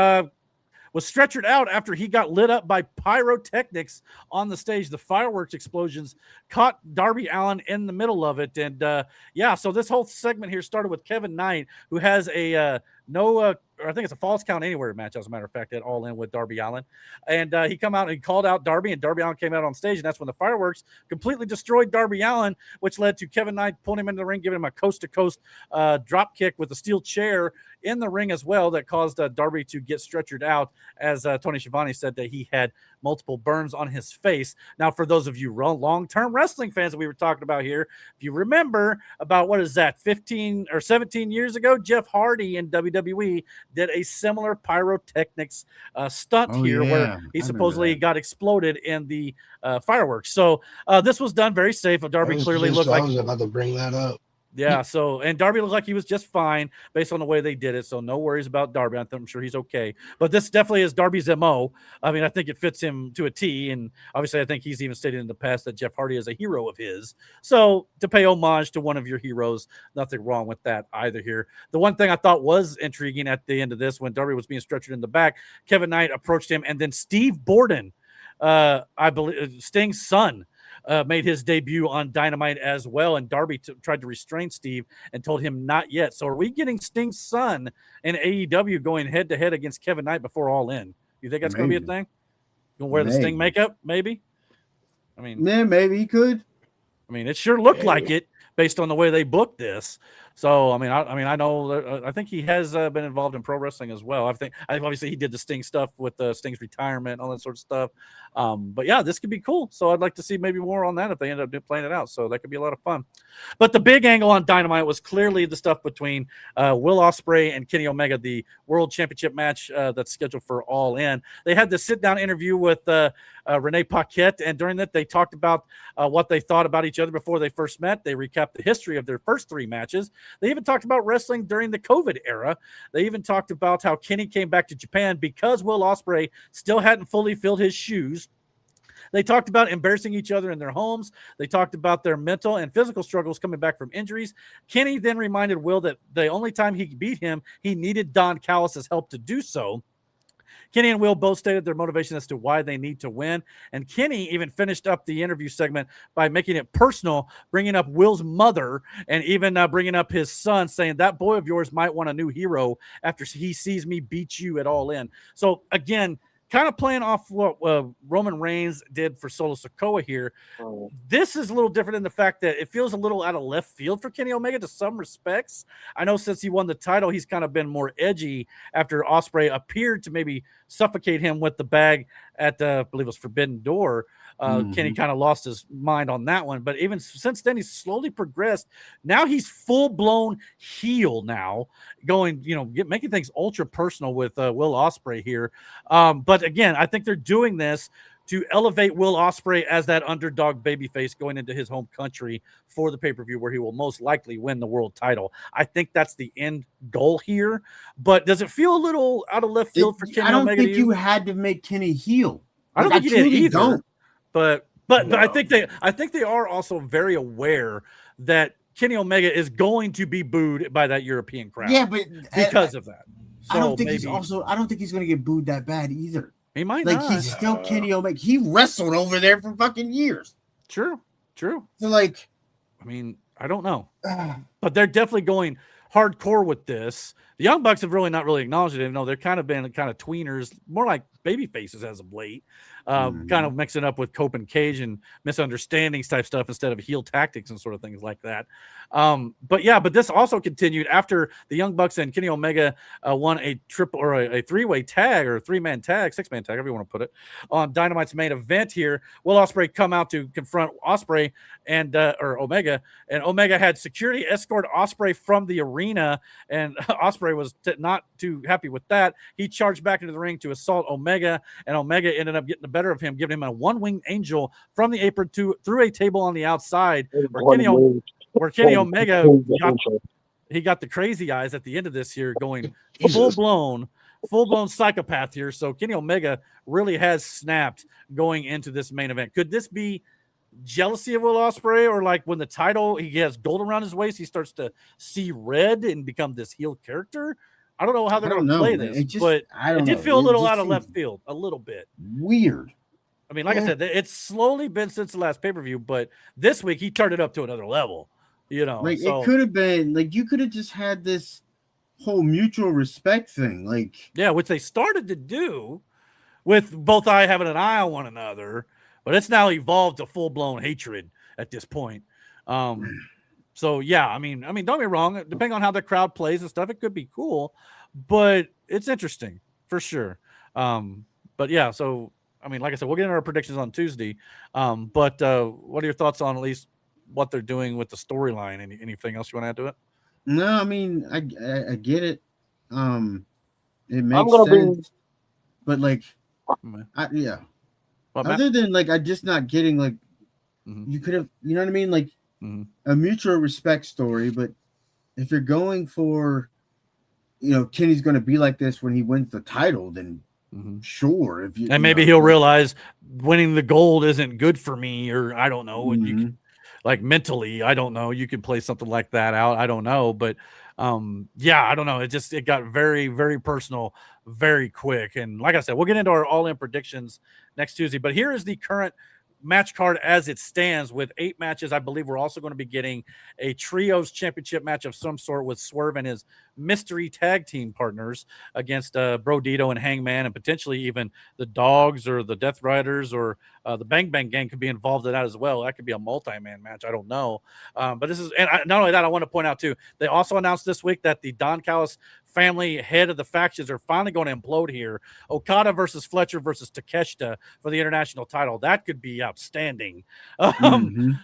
was stretchered out after he got lit up by pyrotechnics on the stage. The fireworks explosions caught Darby Allin in the middle of it. And so this whole segment here started with Kevin Knight, who has a I think it's a Falls Count Anywhere match, as a matter of fact, at All In with Darby Allin. And he come out and he called out Darby, and Darby Allin came out on stage, and that's when the fireworks completely destroyed Darby Allin, which led to Kevin Knight pulling him into the ring, giving him a coast-to-coast drop kick with a steel chair in the ring as well that caused Darby to get stretchered out, as Tony Schiavone said that he had multiple burns on his face. Now, for those of you long-term wrestling fans that we were talking about here, if you remember about, 15 or 17 years ago, Jeff Hardy in WWE did a similar pyrotechnics stunt where he supposedly got exploded in the fireworks. So this was done very safe. Darby clearly looked like I was about to bring that up. Yeah, and Darby looked like he was just fine based on the way they did it, so no worries about Darby. I'm sure he's okay. But this definitely is Darby's MO. I mean, I think it fits him to a T, and obviously I think he's even stated in the past that Jeff Hardy is a hero of his. So to pay homage to one of your heroes, nothing wrong with that either here. The one thing I thought was intriguing at the end of this, when Darby was being stretchered in the back, Kevin Knight approached him, and then Steve Borden, I believe Sting's son, made his debut on Dynamite as well, and Darby tried to restrain Steve and told him not yet. So are we getting Sting's son in AEW going head-to-head against Kevin Knight before All In? You think that's going to be a thing? You going to wear the Sting makeup, maybe? I mean, yeah, maybe he could. I mean, it sure looked like it based on the way they booked this. So, I know. I think he has been involved in pro wrestling as well. I think obviously he did the Sting stuff with Sting's retirement, all that sort of stuff. But yeah, this could be cool. So I'd like to see maybe more on that if they end up playing it out. So that could be a lot of fun. But the big angle on Dynamite was clearly the stuff between Will Ospreay and Kenny Omega, the World Championship match that's scheduled for All In. They had this sit-down interview with Renee Paquette, and during that they talked about what they thought about each other before they first met. They recapped the history of their first 3 matches, They even talked about wrestling during the COVID era. They even talked about how Kenny came back to Japan because Will Ospreay still hadn't fully filled his shoes. They talked about embarrassing each other in their homes. They talked about their mental and physical struggles coming back from injuries. Kenny then reminded Will that the only time he beat him, he needed Don Callis' help to do so. Kenny and Will both stated their motivation as to why they need to win. And Kenny even finished up the interview segment by making it personal, bringing up Will's mother and even bringing up his son, saying that boy of yours might want a new hero after he sees me beat you at All In. So again, kind of playing off what Roman Reigns did for Solo Sikoa here. This is a little different in the fact that it feels a little out of left field for Kenny Omega to some respects. I know since he won the title, he's kind of been more edgy after Ospreay appeared to maybe suffocate him with the bag at I believe it was Forbidden Door. Kenny kind of lost his mind on that one. But even since then, he's slowly progressed. Now he's full-blown heel now, going, making things ultra personal with Will Ospreay here. But again, I think they're doing this to elevate Will Ospreay as that underdog babyface going into his home country for the pay-per-view where he will most likely win the world title. I think that's the end goal here. But does it feel a little out of left field for Kenny Omega? I don't think you had to make Kenny heel. I don't think you did either. Don't. But I think they are also very aware that Kenny Omega is going to be booed by that European crowd. Yeah, but because of that. So I don't think he's going to get booed that bad either. He might not. He's still Kenny Omega. He wrestled over there for fucking years. True. So I don't know. But they're definitely going hardcore with this. The Young Bucks have really not really acknowledged it. No, they're kind of been kind of tweeners, more like baby faces as of late. Kind of mixing up with Cope and Cage and misunderstandings type stuff instead of heel tactics and sort of things like that. But this also continued after the Young Bucks and Kenny Omega won a triple or a three-way tag or three-man tag, six-man tag, however you want to put it, on Dynamite's main event here. Will Ospreay come out to confront Ospreay and or Omega, and Omega had security escort Ospreay from the arena, and Ospreay was not too happy with that. He charged back into the ring to assault Omega, and Omega ended up getting the better of him, giving him a one-winged angel from the apron through a table on the outside, where Kenny Omega got the crazy eyes at the end of this here, going full-blown psychopath here. So Kenny Omega really has snapped going into this main event. Could this be jealousy of Will Ospreay, or like when the title, he has gold around his waist, he starts to see red and become this heel character? I don't know how they're going to play this, but it did feel a little out of left field, a little bit weird. I mean, like I said, it's slowly been since the last pay-per-view, but this week he turned it up to another level. It could have been you could have just had this whole mutual respect thing, which they started to do with both having an eye on one another, but it's now evolved to full-blown hatred at this point. So yeah, I mean, don't get me wrong. Depending on how the crowd plays and stuff, it could be cool, but it's interesting for sure. But yeah, so I mean, like I said, we'll get into our predictions on Tuesday. But what are your thoughts on at least what they're doing with the storyline? Anything else you want to add to it? No, I mean, I get it. It makes sense, but yeah. Other than I'm just not getting you could have, you know what I mean, a mutual respect story. But if you're going for, Kenny's going to be like this when he wins the title, then sure. And maybe he'll realize winning the gold isn't good for me, or I don't know. And you can, mentally, I don't know. You can play something like that out. I don't know, but I don't know. It got very, very personal, very quick. And like I said, we'll get into our all-in predictions next Tuesday. But here is the current match card as it stands with 8 matches. I believe we're also going to be getting a trios championship match of some sort with Swerve and his mystery tag team partners against Brodito and Hangman, and potentially even the Dogs or the Death Riders or the Bang Bang Gang could be involved in that as well. That could be a multi-man match. I don't know. But this is, and not only that, I want to point out too, they also announced this week that the Don Callis family head of the factions are finally going to implode here. Okada versus Fletcher versus Takeshita for the international title. That could be outstanding.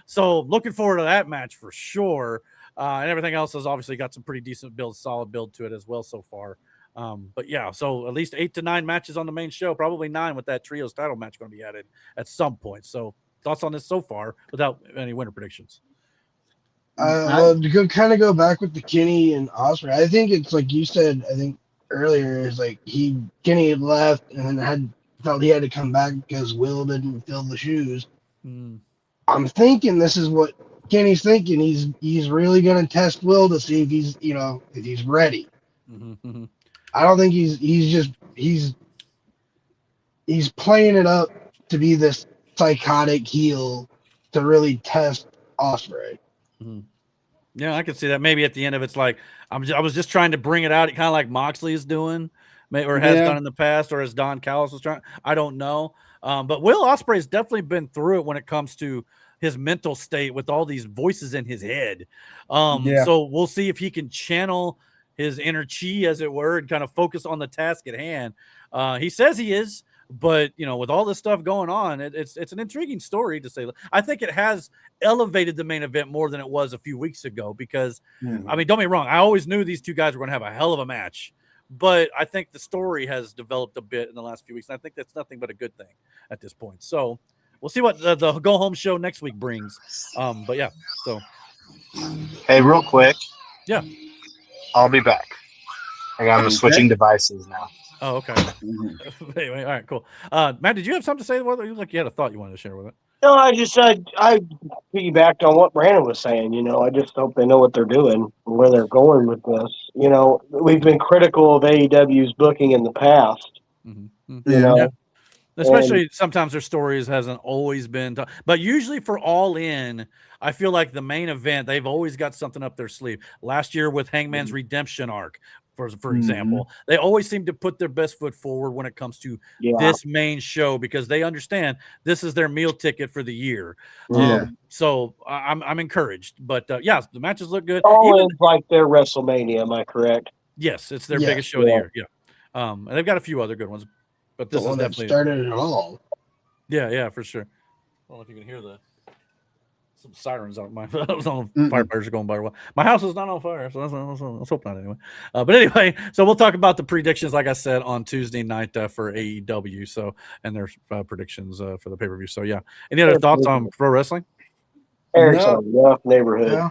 So looking forward to that match for sure. And everything else has obviously got some pretty decent solid build to it as well so far. But yeah, so at least 8 to 9 matches on the main show, probably 9 with that trios title match going to be added at some point. So thoughts on this so far without any winner predictions? To kind of go back with the Kenny and Osprey, I think it's like you said. I think earlier is like Kenny had left and then felt he had to come back because Will didn't fill the shoes. I'm thinking this is what Kenny's thinking. He's really going to test Will to see if he's ready. I don't think he's playing it up to be this psychotic heel to really test Osprey. Yeah, I can see that. Maybe at the end of it's like I was just trying to bring it out, kind of like Moxley is doing, or has done in the past, or as Don Callis was trying. I don't know, but Will Ospreay has definitely been through it when it comes to his mental state with all these voices in his head. So we'll see if he can channel his inner chi, as it were, and kind of focus on the task at hand. He says he is. But with all this stuff going on, it's an intriguing story to say. I think it has elevated the main event more than it was a few weeks ago because, I mean, don't get me wrong, I always knew these two guys were going to have a hell of a match, but I think the story has developed a bit in the last few weeks, and I think that's nothing but a good thing at this point. So we'll see what the go home show next week brings. But yeah, so hey, real quick, I'll be back. I'm switching devices now. Oh, okay. Anyway, all right, cool. Matt, did you have something to say? You look like you had a thought you wanted to share with it. No, I piggybacked on what Brandon was saying. I just hope they know what they're doing and where they're going with this. We've been critical of AEW's booking in the past. Especially sometimes their stories hasn't always been, but usually for All In, I feel like the main event, they've always got something up their sleeve. Last year with Hangman's redemption arc, for example, they always seem to put their best foot forward when it comes to this main show because they understand this is their meal ticket for the year. So I'm encouraged, but the matches look good. All In's like their WrestleMania, am I correct? Yes, it's their biggest show of the year. Yeah, and they've got a few other good ones, but this is definitely started it all. Yeah, for sure. I don't know if you can hear some sirens out. Firefighters are going by. My house is not on fire, so let's hope not anyway. But anyway, so we'll talk about the predictions, like I said, on Tuesday night for AEW. So and their predictions for the pay-per-view. So yeah, any other thoughts on pro wrestling? Eric's a rough neighborhood. Yeah.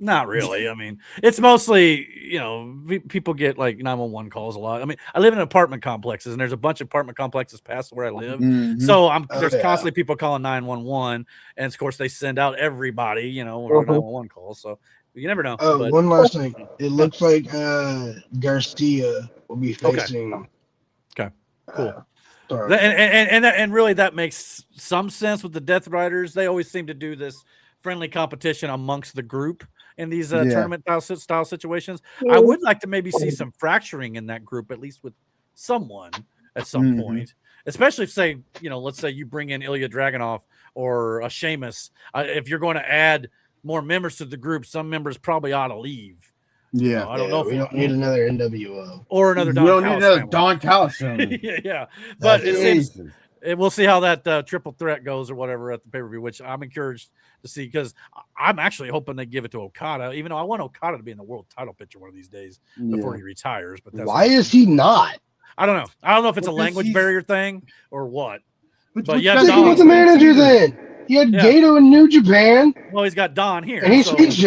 Not really. I mean, it's mostly, people get like 911 calls a lot. I mean, I live in apartment complexes, and there's a bunch of apartment complexes past where I live. So there's constantly people calling 911, and of course they send out everybody, when 911 calls. So you never know. But one last thing. It looks like Garcia will be facing. Okay. Cool. And really that makes some sense with the Death Riders. They always seem to do this friendly competition amongst the group in these tournament style situations. I would like to maybe see some fracturing in that group, at least with someone at some point, especially if let's say you bring in Ilya Dragunov or a Sheamus. If you're going to add more members to the group, some members probably ought to leave. Yeah, I don't know if we don't need another NWO or another Don. We don't need another Don Callis. But it seems. We'll see how that triple threat goes or whatever at the pay-per-view, which I'm encouraged to see because I'm actually hoping they give it to Okada, even though I want Okada to be in the world title picture one of these days before he retires. But why is he not? I don't know. I don't know if it's a language barrier thing or what. But yeah, Don was the manager then. He had Gato in New Japan. Well, he's got Don here. And he speaks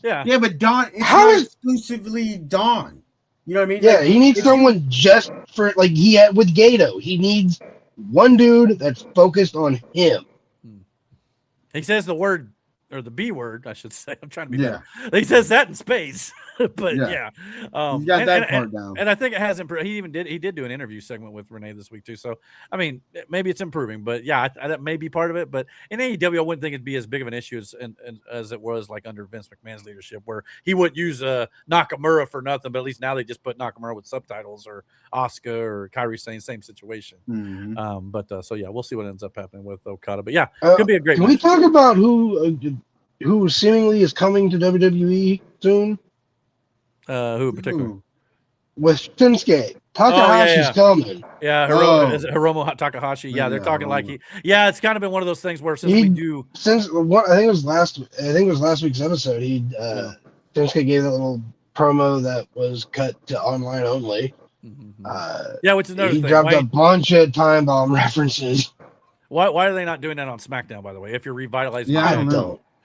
Yeah, but Don, it's not exclusively Don. You know what I mean? Yeah, he needs someone just for he had with Gato. He needs one dude that's focused on him. He says the word or the B word, I should say. I'm trying to be better. He says that in space. But he's got that part down. And I think it has improved. He did do an interview segment with Renee this week too. So I mean, maybe it's improving, but that may be part of it. But in AEW, I wouldn't think it'd be as big of an issue as it was like under Vince McMahon's leadership, where he wouldn't use Nakamura for nothing. But at least now they just put Nakamura with subtitles, or Asuka or Kairi Sane, same situation. So we'll see what ends up happening with Okada. But could be a great. Can we talk about who seemingly is coming to WWE soon? Who in particular? With Shinsuke. Takahashi's coming. Yeah, Hiromu Takahashi. Yeah, they're talking like it's kind of been one of those things where I think it was last week's episode, Shinsuke gave that little promo that was cut to online only. Which is another thing. He dropped a bunch of time bomb references. Why are they not doing that on SmackDown, by the way? If you're revitalizing, I don't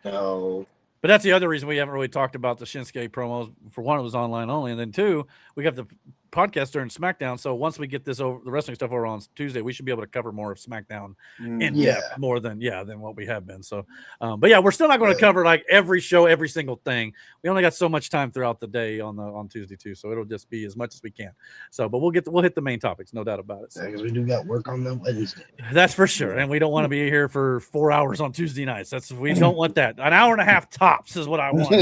know. But that's the other reason we haven't really talked about the Shinsuke promos. For one, it was online only, and then two, we got the podcast during SmackDown. So once we get this over the wrestling stuff over on Tuesday, we should be able to cover more of SmackDown in depth, more than what we have been. So, but yeah, we're still not going to cover like every show, every single thing. We only got so much time throughout the day on Tuesday too, so it'll just be as much as we can. So, but we'll hit the main topics, no doubt about it. So. Yeah, because we do got work on the Wednesday. That's for sure, and we don't want to be here for 4 hours on Tuesday nights. We don't want that. An hour and a half tops is what I want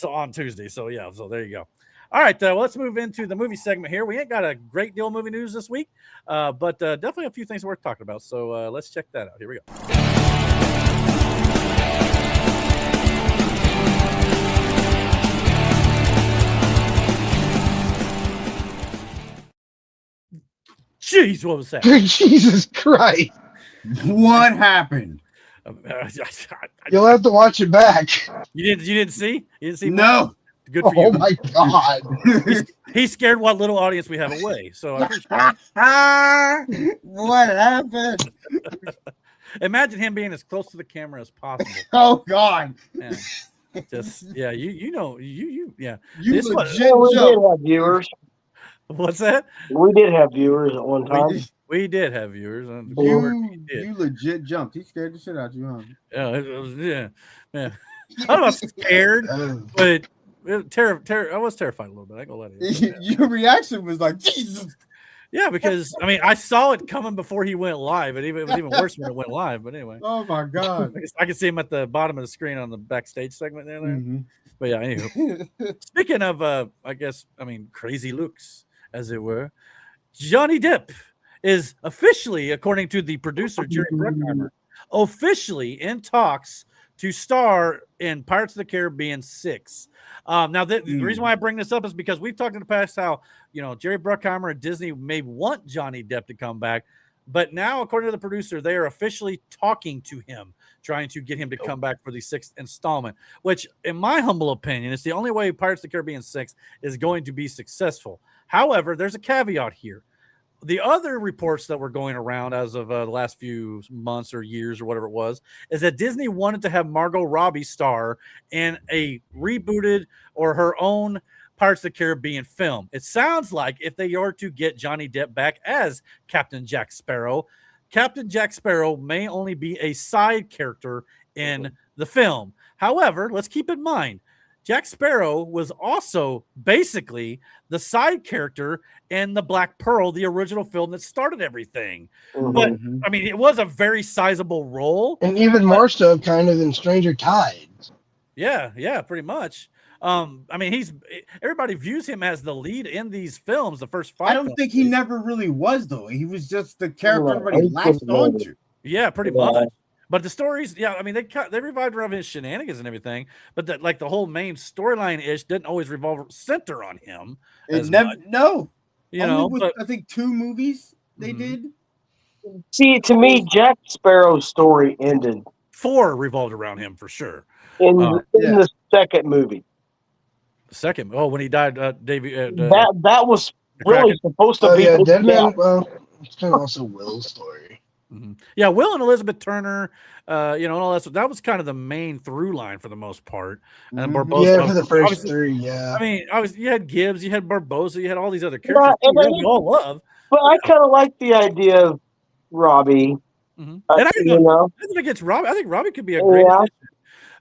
on Tuesday. So yeah, so there you go. All right, well, let's move into the movie segment here. We ain't got a great deal of movie news this week, but definitely a few things worth talking about. So let's check that out. Here we go. Jeez, what was that? Jesus Christ. What happened? You'll have to watch it back. You didn't see? You didn't see? No. Good for you. Oh my God. He scared what little audience we have away. So I appreciate what happened? Imagine him being as close to the camera as possible. Oh God. Man. Just yeah, you yeah. You This legit we did joke. have viewers. What's that? We did have viewers at one time. We did have viewers. You legit jumped. He scared the shit out of you, huh? Yeah, it was, yeah. I don't know, I'm scared, but I was terrified a little bit. I ain't gonna let it. Your reaction was like, Jesus. Yeah, because I mean, I saw it coming before he went live, and it was even worse when it went live. But anyway, Oh my God. I can see him at the bottom of the screen on the backstage segment there. Mhm. But yeah, anywho. Speaking of, crazy looks, as it were, Johnny Depp is officially, according to the producer Jerry Bruckheimer, officially in talks to star in Pirates of the Caribbean 6. Now, the reason why I bring this up is because we've talked in the past how, Jerry Bruckheimer and Disney may want Johnny Depp to come back, but now, according to the producer, they are officially talking to him, trying to get him to come back for the 6th installment, which, in my humble opinion, is the only way Pirates of the Caribbean 6 is going to be successful. However, there's a caveat here. The other reports that were going around as of the last few months or years or whatever it was, is that Disney wanted to have Margot Robbie star in a rebooted or her own Pirates of the Caribbean film. It sounds like if they are to get Johnny Depp back as Captain Jack Sparrow may only be a side character in the film. However, let's keep in mind, Jack Sparrow was also basically the side character in The Black Pearl, the original film that started everything. But, I mean, it was a very sizable role. And even more so kind of than Stranger Tides. Yeah, pretty much. I mean, everybody views him as the lead in these films, the first 5 I don't think he never really was, though. He was just the character everybody latched onto. Yeah, pretty much. But the stories, I mean, they revived around his shenanigans and everything, but that like the whole main storyline ish didn't always center on him. It never, no. But I think 2 movies they did. See, to me, Jack Sparrow's story ended. 4 revolved around him for sure. In the second movie. Second, when he died, Davey. That was really supposed to be. Yeah, Dead Man. Well, it's kind of also Will's story. Yeah, Will and Elizabeth Turner, and all that. So that was kind of the main through line for the most part. And Barbosa, for the first 3, yeah. I mean, you had Gibbs, you had Barbosa, you had all these other characters we all love. But I kind of like the idea of Robbie. And I think against Robbie. I think Robbie could be a great addition.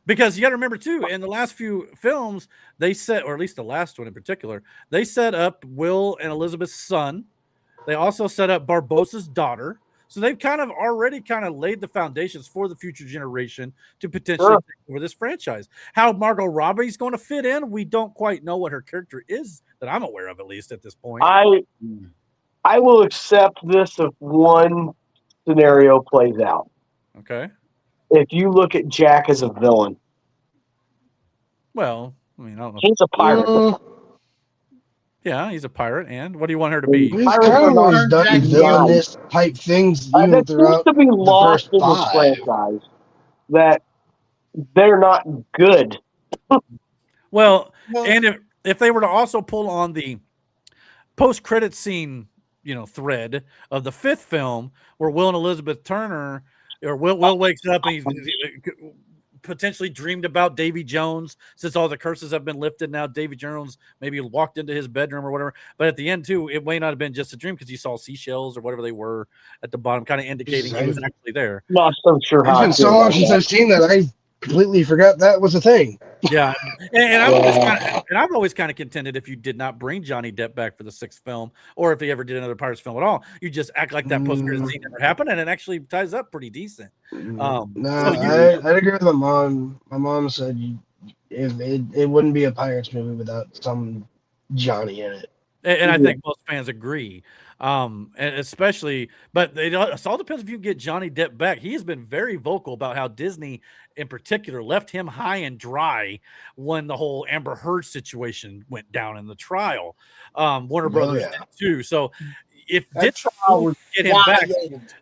Because you got to remember too, in the last few films, they set, or at least the last one in particular, they set up Will and Elizabeth's son. They also set up Barbosa's daughter. So they've already laid the foundations for the future generation to potentially take over this franchise. How Margot Robbie's going to fit in, we don't quite know what her character is that I'm aware of, at least at this point. I will accept this if one scenario plays out. Okay. If you look at Jack as a villain. Well, I mean, I don't know. He's a pirate. Yeah, he's a pirate. And what do you want her to be? He's kind of always done villainous type things even throughout to be lost the in this franchise. That they're not good. Well, and if they were to also pull on the post-credit scene, thread of the 5th film where Will and Elizabeth Turner, or Will wakes up and potentially dreamed about Davy Jones since all the curses have been lifted. Now Davy Jones maybe walked into his bedroom or whatever. But at the end too, it may not have been just a dream because you saw seashells or whatever they were at the bottom, kind of indicating he was actually there. Not so sure how. It's been so long since I've seen that I completely forgot that was a thing. Yeah, and I've always kind of contended if you did not bring Johnny Depp back for the 6th film, or if he ever did another Pirates film at all, you just act like that post-credit scene never happened, and it actually ties up pretty decent. I'd agree with my mom. My mom said it wouldn't be a Pirates movie without some Johnny in it. And I think most fans agree. And especially, but it all depends if you can get Johnny Depp back. He has been very vocal about how Disney, in particular, left him high and dry when the whole Amber Heard situation went down in the trial. Warner Brothers did too. So if this trial would get him back,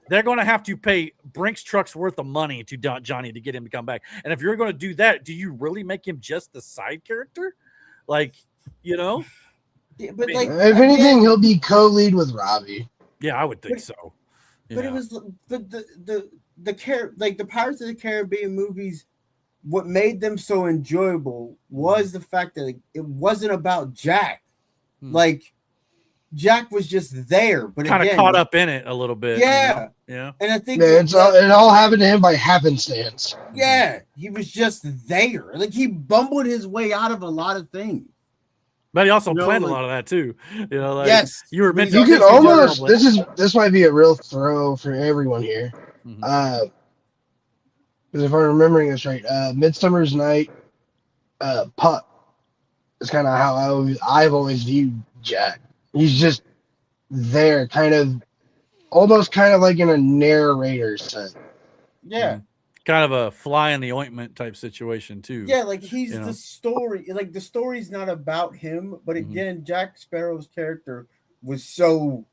they're going to have to pay Brinks trucks worth of money to Johnny to get him to come back. And if you're going to do that, do you really make him just the side character? Like, you know? Yeah, but like, if anything, he'll be co-lead with Robbie. Yeah, I would think so. But it was the Pirates of the Caribbean movies. What made them so enjoyable was the fact that it wasn't about Jack. Like Jack was just there, but kind of caught up in it a little bit. Yeah, you know? And I think it all happened to him by happenstance. Yeah, he was just there. Like he bumbled his way out of a lot of things. But he also planned a lot of that too. You know, like yes, you were meant to. You could almost. This might be a real throw for everyone here. Because if I'm remembering this right, Midsummer's Night, Pup is kind of how I've always viewed Jack. He's just there, almost kind of like in a narrator's sense. Yeah. Kind of a fly in the ointment type situation too. Yeah, like he's the story. Like the story's not about him, but again, Jack Sparrow's character was so,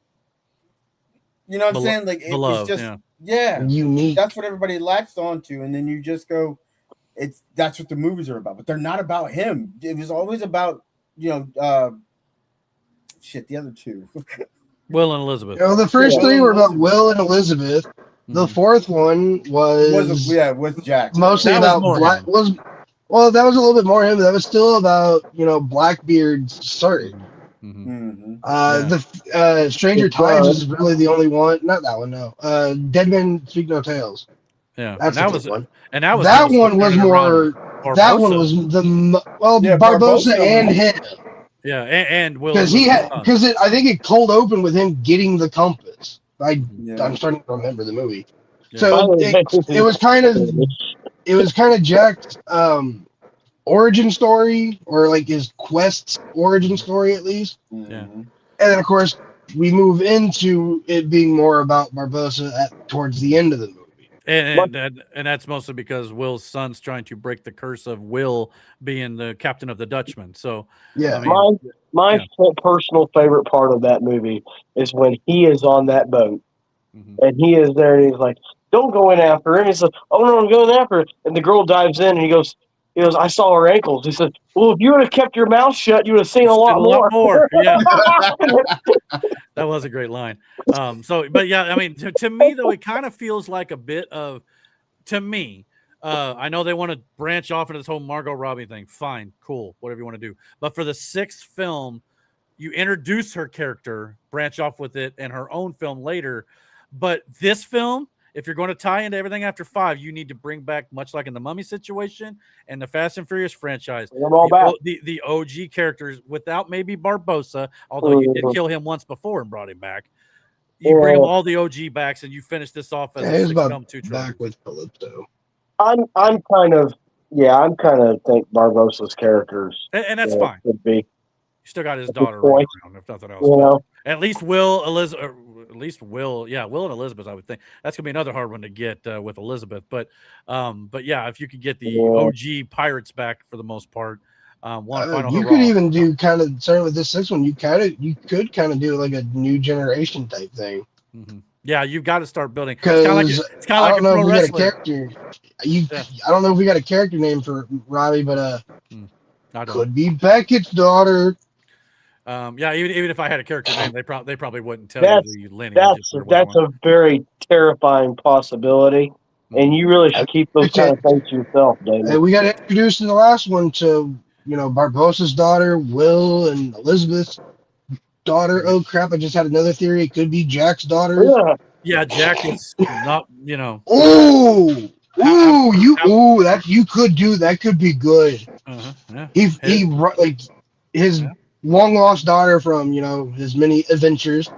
you know what I'm saying? Like it's just unique. That's what everybody latched onto, and then you just go, that's what the movies are about. But they're not about him. It was always about the other two. Will and Elizabeth. The first 3 were about Will and Elizabeth. The 4th one was with Jack. Mostly about Black. That was a little bit more him. But that was still about Blackbeard's story. The Stranger Times is really the only one. Not that one. No. Dead Men Speak No Tales. Yeah, that's that was one. And that was one was more. That one was Barbossa and him. Yeah, and Will because I think it cold opened with him getting the compass. I'm starting to remember the movie. Yeah. So it was kind of Jack's origin story, or like his quest's origin story at least. Yeah. And then of course we move into it being more about Barbossa towards the end of the movie. And that's mostly because Will's son's trying to break the curse of Will being the captain of the Dutchman. So yeah, I mean, my personal favorite part of that movie is when he is on that boat and he is there and he's like, "Don't go in after him." He says, "Oh no, I'm going after it." And the girl dives in and he goes, "I saw her ankles." He said, "Well, if you would have kept your mouth shut, you would have seen a lot more." Yeah. That was a great line. But yeah, I mean, to me though, it kind of feels like a bit of, to me, I know they want to branch off into this whole Margot Robbie thing. Fine, cool, whatever you want to do. But for the 6th film, you introduce her character, branch off with it, and her own film later. But this film, if you're going to tie into everything after 5, you need to bring back, much like in the Mummy situation and the Fast and Furious franchise, the OG characters without maybe Barbossa, although you did kill him once before and brought him back. You bring them all the OG backs and you finish this off as a 6-film 2 back with Calypso. I'm kind of think Barbossa's characters, and that's fine. Could be. You still got his daughter running around, if nothing else. At least Will and Elizabeth, I would think that's gonna be another hard one to get with Elizabeth. But yeah, if you could get the OG pirates back for the most part, you could even do kind of starting with this 6th one. You could kind of do like a new generation type thing. Yeah, you've got to start building. Because it's kind of like a pro wrestler. I don't know if we got a character name for Robbie, but could be Beckett's daughter. Yeah, even if I had a character name, they probably wouldn't tell you the lineage. That's a very terrifying possibility. And you really should keep those kind of things to yourself, David. And we got introduced in the last one to, Barbossa's daughter, Will, and Elizabeth's daughter. Oh crap! I just had another theory. It could be Jack's daughter. Yeah, Jack is not. That you could do. That could be good. Yeah. He like his long lost daughter from his many adventures.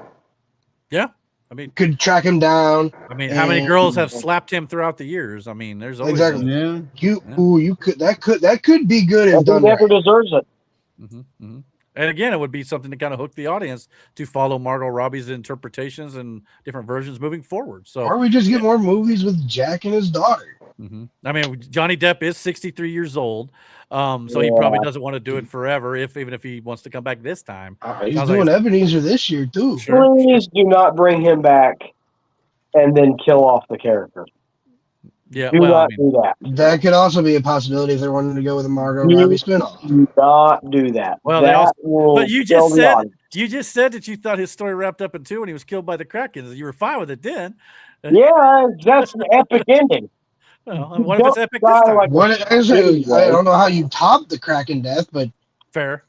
Yeah, I mean, could track him down. I mean, how many girls have slapped him throughout the years? I mean, there's always exactly. That could be good if done right. Deserves it. And again, it would be something to kind of hook the audience to follow Margot Robbie's interpretations and different versions moving forward. So, or we just get more movies with Jack and his daughter. I mean, Johnny Depp is 63 years old, so he probably doesn't want to do it forever. Even if he wants to come back this time, he's doing Ebenezer this year too. Please do not bring him back and then kill off the character. Yeah, do not do that. That could also be a possibility if they're wanting to go with a Margot Robbie spinoff. Do not do that. Well, but you just said that you thought his story wrapped up in 2 when he was killed by the Krakens. You were fine with it then. Yeah, that's an epic ending. Well, what if it's epic this time? I don't know how you top the Kraken death, but fair.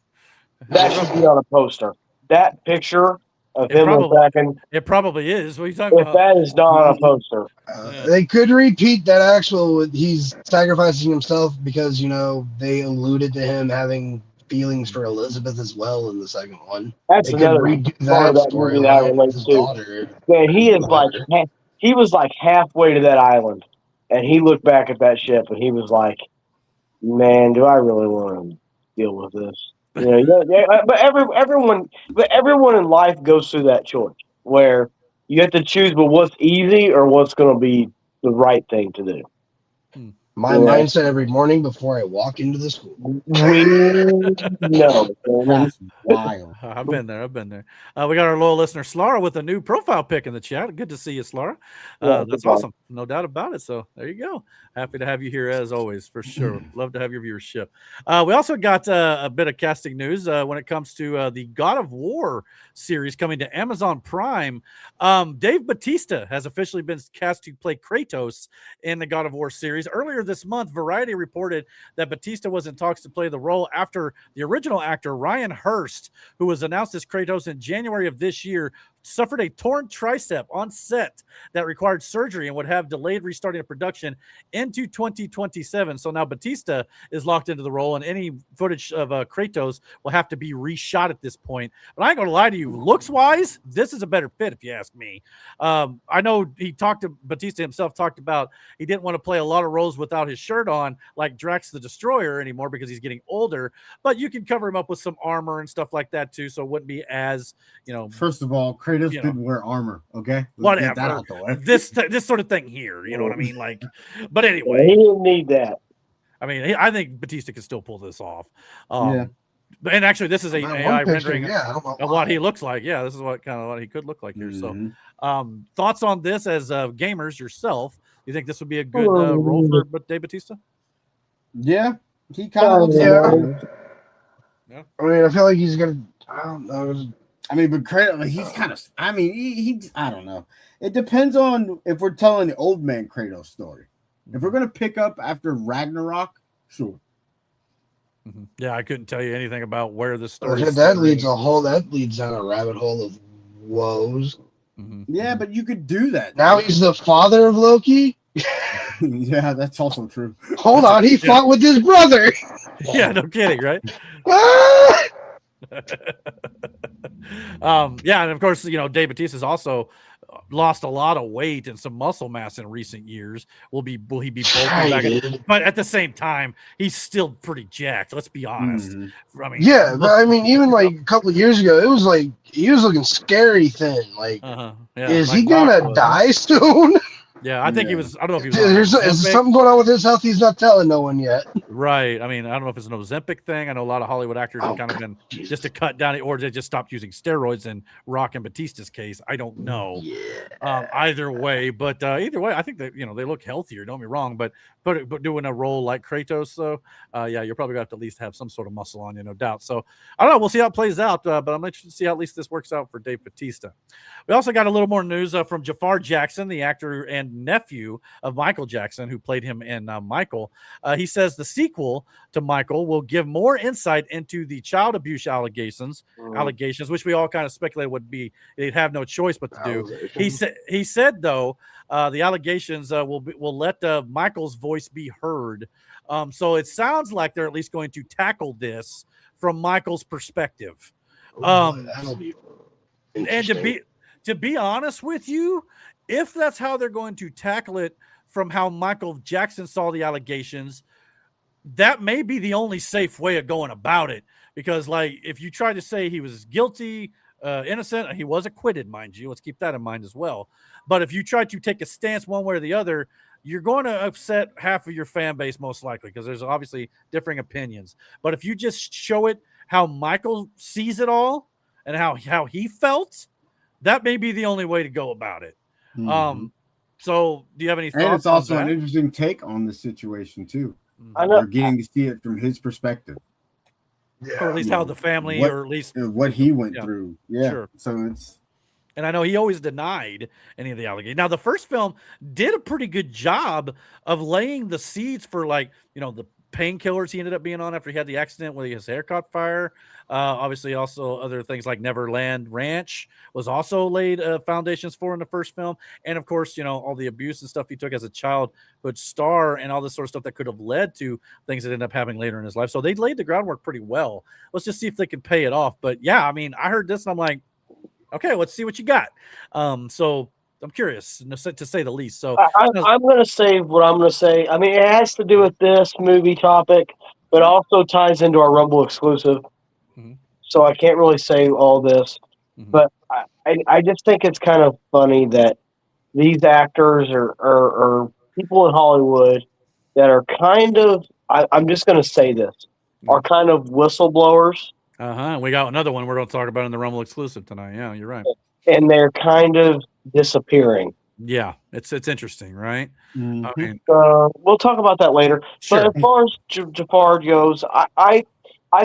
That should be on a poster. That picture of him with Kraken. It probably is. What are you talking about? If that is not on a poster. They could repeat that he's sacrificing himself because, they alluded to him having feelings for Elizabeth as well in the second one. That's another part of that movie that I relate to. Man, he was like halfway to that island, and he looked back at that ship and he was like, "Man, do I really want to deal with this?" But everyone in life goes through that choice where you have to choose, but what's easy or what's going to be the right thing to do. My mindset every morning before I walk into the school. No, that's wild. I've been there. We got our loyal listener Slara with a new profile pic in the chat. Good to see you, Slara. That's awesome, no doubt about it. So there you go. Happy to have you here as always, for sure. Love to have your viewership. We also got a bit of casting news when it comes to the God of War series coming to Amazon Prime. Dave Batista has officially been cast to play Kratos in the God of War series. Earlier this month, Variety reported that Batista was in talks to play the role after the original actor Ryan Hurst, who was announced as Kratos in January of this year, suffered a torn tricep on set that required surgery and would have delayed restarting of production into 2027. So now Batista is locked into the role, and any footage of Kratos will have to be reshot at this point. But I ain't gonna lie to you, looks-wise, this is a better fit if you ask me. I know Batista himself talked about he didn't want to play a lot of roles without his shirt on, like Drax the Destroyer anymore, because he's getting older. But you can cover him up with some armor and stuff like that too, so it wouldn't be as First of all, Kratos didn't wear armor. Okay, whatever. This sort of thing here, you know what I mean? Like, but anyway, he didn't need that. I mean, I think Batista can still pull this off. And actually, this is a AI rendering of what he looks like. Yeah, this is what he could look like here. So, thoughts on this as gamers yourself? You think this would be a good role for Dave Batista? Yeah, he kind of. Yeah. I mean, I feel like he's gonna. I don't know. I mean, but Kratos, he's kind of. I mean, he. I don't know. It depends on if we're telling the old man Kratos story. If we're gonna pick up after Ragnarok, sure. Yeah, I couldn't tell you anything about where the story. That leads down a rabbit hole of woes. Yeah, but you could do that. Now he's the father of Loki. Yeah, that's also true. Hold on, he fought with his brother. Yeah, no kidding, right? Yeah, and of course, Dave Batista's also lost a lot of weight and some muscle mass in recent years. Will he be bulking back? But at the same time, he's still pretty jacked. Let's be honest. I mean, but I mean, even like a couple of years ago, it was like he was looking scary thin. Like, is he gonna die soon? Yeah, I think he was. I don't know if he was. There's something going on with his health. He's not telling no one yet. Right. I mean, I don't know if it's an Ozempic thing. I know a lot of Hollywood actors have kind of been just to cut down, or they just stopped using steroids. In Rock and Batista's case, I don't know. Either way, but either way, I think that they look healthier. Don't be wrong, but doing a role like Kratos, so yeah, you're probably gonna have to at least have some sort of muscle on you, no doubt. So I don't know. We'll see how it plays out, but I'm interested to see how at least this works out for Dave Batista. We also got a little more news from Jafar Jackson, the actor and nephew of Michael Jackson, who played him in Michael. He says the sequel to Michael will give more insight into the child abuse allegations, which we all kind of speculated would be they'd have no choice but to do. He said though, the allegations will let Michael's voice be heard. So it sounds like they're at least going to tackle this from Michael's perspective. That'll be And to be honest with you, if that's how they're going to tackle it from how Michael Jackson saw the allegations, that may be the only safe way of going about it. Because, like, if you try to say he was guilty, innocent, he was acquitted, mind you. Let's keep that in mind as well. But if you try to take a stance one way or the other, you're going to upset half of your fan base most likely, because there's obviously differing opinions. But if you just show it how Michael sees it all and how he felt, that may be the only way to go about it. So do you have any thoughts? And it's also on an interesting take on the situation too. I know. We're getting to see it from his perspective. Or at least how the family, or at least what he went through. Yeah. Sure. So it's. And I know he always denied any of the allegations. Now, the first film did a pretty good job of laying the seeds for, like, you know, the painkillers he ended up being on after he had the accident where his hair caught fire. Obviously, also other things like Neverland Ranch was also laid foundations for in the first film. And, of course, you know, all the abuse and stuff he took as a childhood star and all this sort of stuff that could have led to things that ended up happening later in his life. So they laid the groundwork pretty well. Let's just see if they can pay it off. But, yeah, I mean, I heard this and I'm like, okay, let's see what you got. So I'm curious, to say the least. So I'm going to say what I'm going to say. I mean, it has to do with this movie topic, but also ties into our Rumble exclusive. Mm-hmm. So I can't really say all this, but I just think it's kind of funny that these actors or people in Hollywood that are kind of, I'm just going to say this, are kind of whistleblowers. We got another one we're going to talk about in the Rumble exclusive tonight. Yeah, you're right. And they're kind of disappearing. Yeah, it's interesting, right? Mm-hmm. I mean, we'll talk about that later. Sure. But as far as Jafar goes, I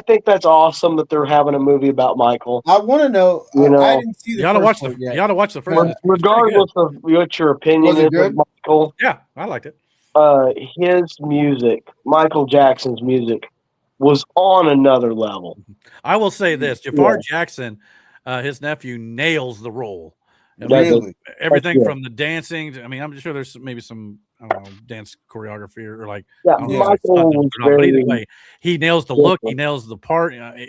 think that's awesome that they're having a movie about Michael. I want to know. I didn't see the you ought to watch first one yet. You ought to watch the first one. Regardless of what your opinion is of Michael. Yeah, I liked it. His music, Michael Jackson's music, was on another level. I will say this: Jafar Jackson, his nephew, nails the role. Really? Everything from the dancing. I mean, I'm sure there's maybe some, I don't know, dance choreography or like. Michael was but either way, he nails the look. He nails the part. I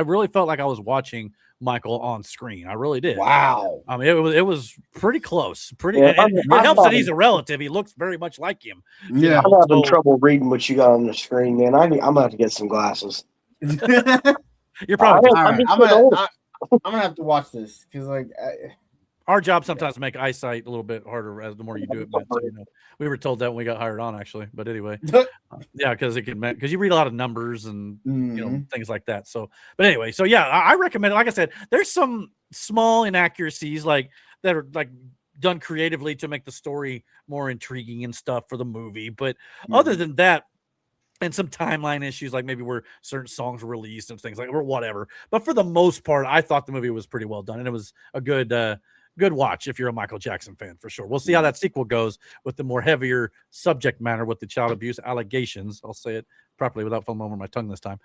really felt like I was watching Michael on screen. I really did. Wow. I mean, it was pretty close. It helps that he's a relative. He looks very much like him. Yeah. I'm having trouble reading what you got on the screen, man. I'm gonna have to get some glasses. You're probably. I'm gonna have to watch this because, like, our job sometimes make eyesight a little bit harder as the more you do it. But, so, you know, we were told that when we got hired on, actually. But anyway, yeah, because you read a lot of numbers and you know, things like that. So, but anyway, so yeah, I recommend it. Like I said, there's some small inaccuracies that are like done creatively to make the story more intriguing and stuff for the movie. But other than that, and some timeline issues, like maybe where certain songs were released and things like, or whatever. But for the most part, I thought the movie was pretty well done, and it was a good watch if you're a Michael Jackson fan, for sure. We'll see how that sequel goes with the more heavier subject matter with the child abuse allegations. I'll say it properly without falling over my tongue this time.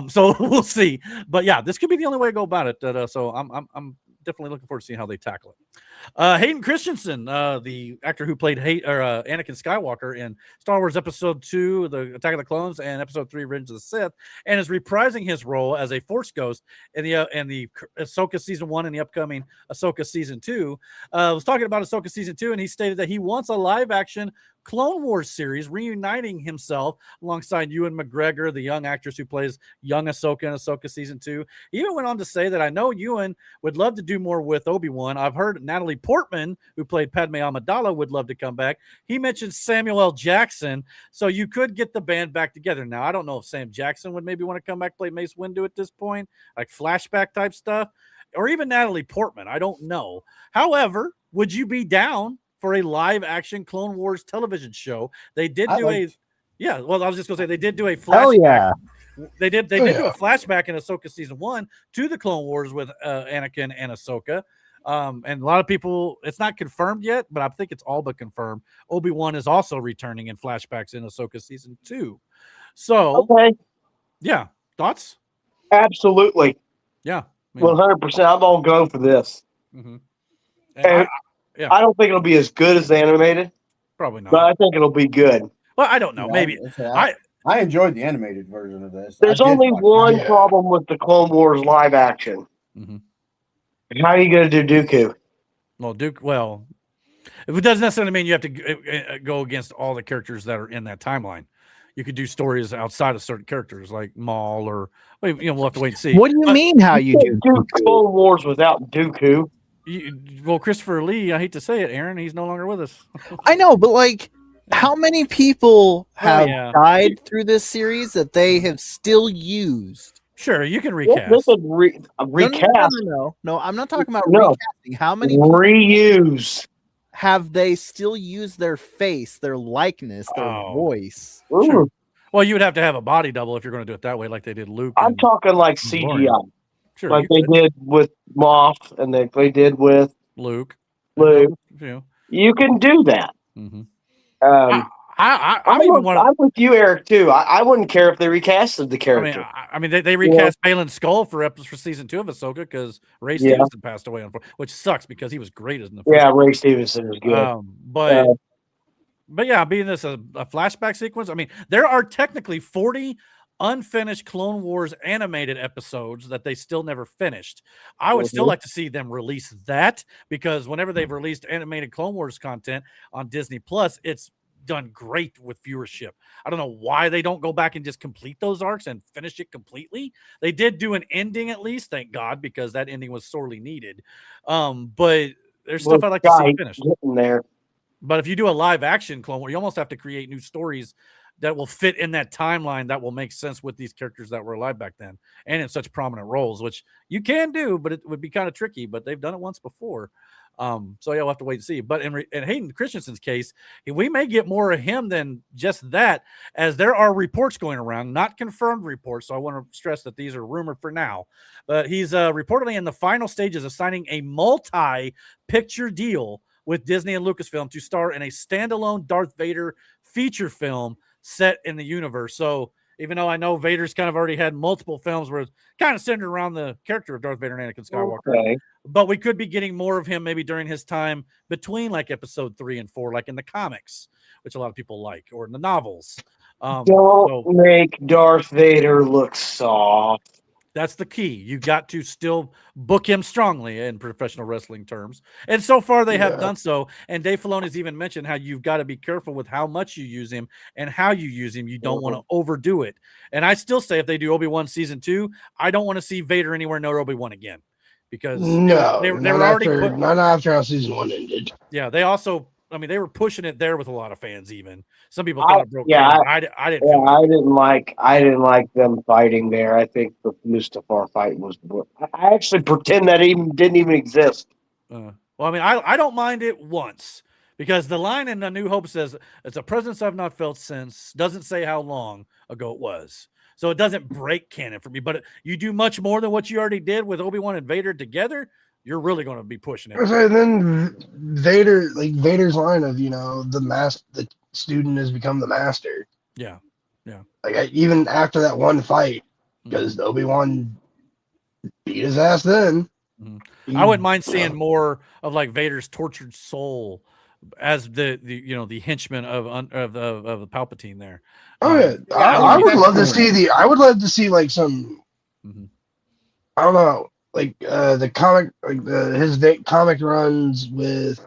So we'll see. But yeah, this could be the only way to go about it. So I'm definitely looking forward to seeing how they tackle it. Hayden Christensen, the actor who played Anakin Skywalker in Star Wars Episode 2, The Attack of the Clones, and Episode 3, Revenge of the Sith, and is reprising his role as a Force Ghost in the Ahsoka Season 1 and the upcoming Ahsoka Season 2. Was talking about Ahsoka Season 2, and he stated that he wants a live-action Clone Wars series reuniting himself alongside Ewan McGregor, the young actress who plays young Ahsoka in Ahsoka Season 2. He even went on to say that I know Ewan would love to do more with Obi-Wan. I've heard Natalie Portman, who played Padme Amidala, would love to come back. He mentioned Samuel L. Jackson, so you could get the band back together. Now, I don't know if Sam Jackson would maybe want to come back play Mace Windu at this point, like flashback type stuff, or even Natalie Portman. I don't know. However, would you be down for a live action Clone Wars television show? They did do I was just gonna say they did do a flashback. Hell yeah. They did do a flashback in Ahsoka Season 1 to the Clone Wars with Anakin and Ahsoka. And a lot of people, it's not confirmed yet, but I think it's all but confirmed. Obi-Wan is also returning in flashbacks in Ahsoka season 2. So, yeah, thoughts? Absolutely. Yeah. 100%. I'm going to go for this. Mm-hmm. I don't think it'll be as good as the animated. Probably not. But I think it'll be good. Well, I don't know. Maybe. I enjoyed the animated version of this. There's only one problem with the Clone Wars live action. Mm-hmm. How are you going to do Dooku? Well, it doesn't necessarily mean you have to go against all the characters that are in that timeline. You could do stories outside of certain characters like Maul or, we'll have to wait and see. What do you mean how you do Clone Wars without Dooku? Well, Christopher Lee, I hate to say it, Aaron, he's no longer with us. I know, but like, how many people have died through this series that they have still used? Sure, you can recast. Recast. No, I'm not talking about recasting. How many reuse have they still used their face, their likeness, their voice? Sure. Well, you would have to have a body double if you're going to do it that way, like they did Luke. I'm talking like CGI. Sure, like they did with Moff and they did with Luke. You can do that. Mm-hmm. I'm with you, Eric, too. I wouldn't care if they recasted the character. I mean, they recast Balin's skull for season 2 of Ahsoka because Ray Stevenson passed away, which sucks because he was great in the first Ray Stevenson was good. But yeah, being this a flashback sequence, I mean, there are technically 40 unfinished Clone Wars animated episodes that they still never finished. I would still like to see them release that because whenever they've released animated Clone Wars content on Disney Plus, it's done great with viewership. I don't know why they don't go back and just complete those arcs and finish it completely. They did do an ending at least, thank God, because that ending was sorely needed. But there's stuff I'd like to see finished there. But if you do a live action Clone Wars, you almost have to create new stories that will fit in that timeline that will make sense with these characters that were alive back then and in such prominent roles, which you can do, but it would be kind of tricky. But they've done it once before. So yeah, we'll have to wait and see. But in Hayden Christensen's case, we may get more of him than just that, as there are reports going around, not confirmed reports. So I want to stress that these are rumored for now. But he's reportedly in the final stages of signing a multi-picture deal with Disney and Lucasfilm to star in a standalone Darth Vader feature film set in the universe. So even though I know Vader's kind of already had multiple films where it's kind of centered around the character of Darth Vader and Anakin Skywalker, but we could be getting more of him maybe during his time between like episode 3 and 4, like in the comics, which a lot of people like, or in the novels. Don't make Darth Vader look soft. That's the key. You got to still book him strongly in professional wrestling terms. And so far they have done so. And Dave Filoni's even mentioned how you've got to be careful with how much you use him and how you use him. You don't want to overdo it. And I still say if they do Obi-Wan season 2, I don't want to see Vader anywhere near Obi-Wan again. Because they were already not after how season 1 ended. Yeah, they also, I mean, they were pushing it there with a lot of fans. Even some people thought it broke. I didn't. Yeah, I didn't like them fighting there. I think the Mustafar fight was. I actually pretend that didn't even exist. Well, I mean, I don't mind it once because the line in A New Hope says it's a presence I've not felt since. Doesn't say how long ago it was. So it doesn't break canon for me. But you do much more than what you already did with Obi-Wan and Vader together. You're really going to be pushing it. And then Vader's line of, the student has become the master. Yeah. Like even after that one fight, because Obi-Wan beat his ass then. I wouldn't mind seeing more of like Vader's tortured soul as the henchman of the Palpatine there. Oh yeah, I would love to see I would love to see like some. I don't know. Like the comic, his comic runs with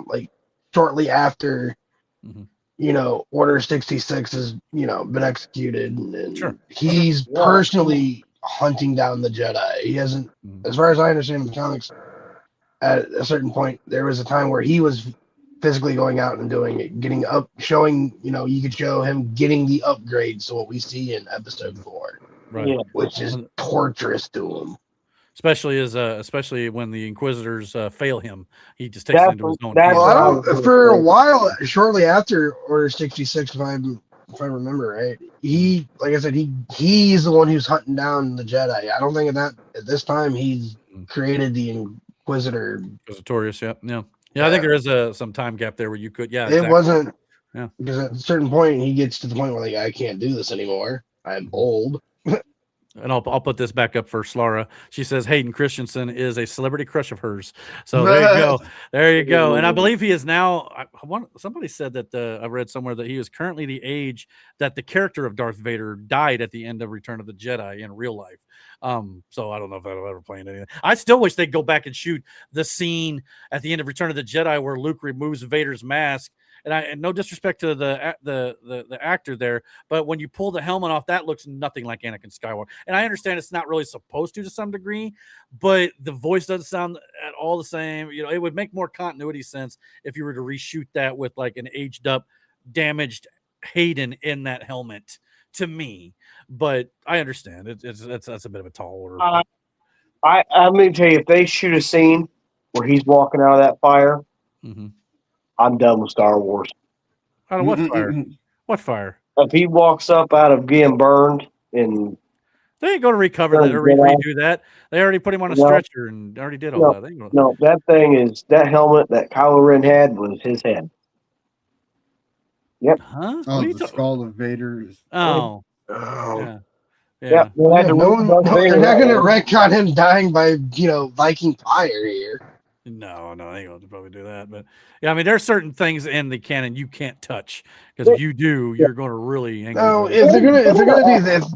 like shortly after, Order 66 has been executed, and he's personally hunting down the Jedi. He hasn't, as far as I understand in the comics, at a certain point there was a time where he was physically going out and doing it, getting up, showing, you could show him getting the upgrades to what we see in episode 4, right? Which is torturous to him. Especially when the Inquisitors fail him, he just takes it into his own. For a while, shortly after Order 66, if I remember right, he, like I said, he's the one who's hunting down the Jedi. I don't think at this time he's created the Inquisitor. Inquisitorius, yeah. I think there is some time gap there where you could, It wasn't, yeah. Because at a certain point he gets to the point where like I can't do this anymore. I'm old. And I'll put this back up for Slara. She says Hayden Christensen is a celebrity crush of hers. So there you go. There you go. And I believe he is now. Somebody said that I read somewhere that he is currently the age that the character of Darth Vader died at the end of Return of the Jedi in real life. So I don't know if that'll ever play into anything. I still wish they'd go back and shoot the scene at the end of Return of the Jedi where Luke removes Vader's mask. And no disrespect to the actor there, but when you pull the helmet off, that looks nothing like Anakin Skywalker. And I understand it's not really supposed to some degree, but the voice doesn't sound at all the same. You know, it would make more continuity sense if you were to reshoot that with like an aged up, damaged Hayden in that helmet to me. But I understand that's a bit of a tall order. I'm going to tell you, if they shoot a scene where he's walking out of that fire, I'm done with Star Wars. Out of what fire? What fire? If he walks up out of getting burned, and they ain't going to recover that or redo that. They already put him on a stretcher and already did all that. No, that helmet that Kylo Ren had was his head. Yep. Huh? Oh, the skull of Vader is. Oh. Yeah. They're not going to retcon him dying by Viking fire here. No, they ain't going to probably do that. But yeah, I mean, there are certain things in the canon you can't touch because if you do, you're going to really. No, if they're gonna do this,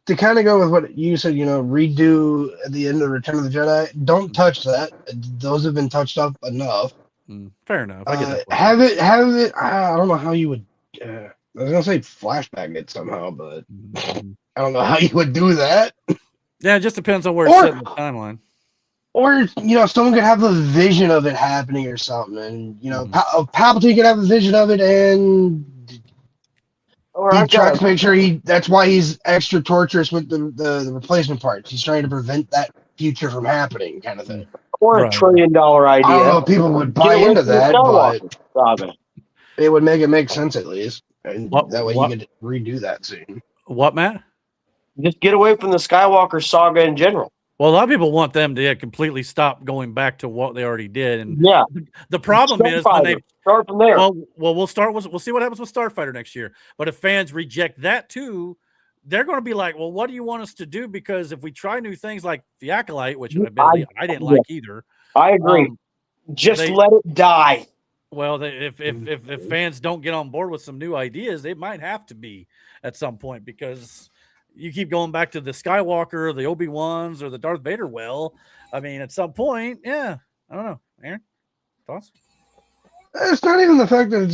to kind of go with what you said, redo at the end of Return of the Jedi. Don't touch that. Those have been touched up enough. Fair enough. I get that. Have it. I don't know how you would. I was gonna say flashback it somehow, but I don't know how you would do that. Yeah, it just depends on where it's set in the timeline. Or, someone could have a vision of it happening or something. And, Palpatine could have a vision of it and he tries to make sure that's why he's extra torturous with the replacement parts. He's trying to prevent that future from happening kind of thing. Or $1 trillion idea. I don't know if people would buy into that, but it would make sense at least. And that way you could redo that scene. What, Matt? Just get away from the Skywalker saga in general. Well, a lot of people want them to completely stop going back to what they already did, and the problem is when they start from there. Well, we'll see what happens with Starfighter next year. But if fans reject that too, they're going to be like, "Well, what do you want us to do?" Because if we try new things like the Acolyte, which I didn't like either, I agree. Just let it die. Well, if fans don't get on board with some new ideas, they might have to be at some point because. You keep going back to the Skywalker, the Obi-Wans, or the Darth Vader well. I mean, at some point, I don't know. Aaron, thoughts? It's not even the fact that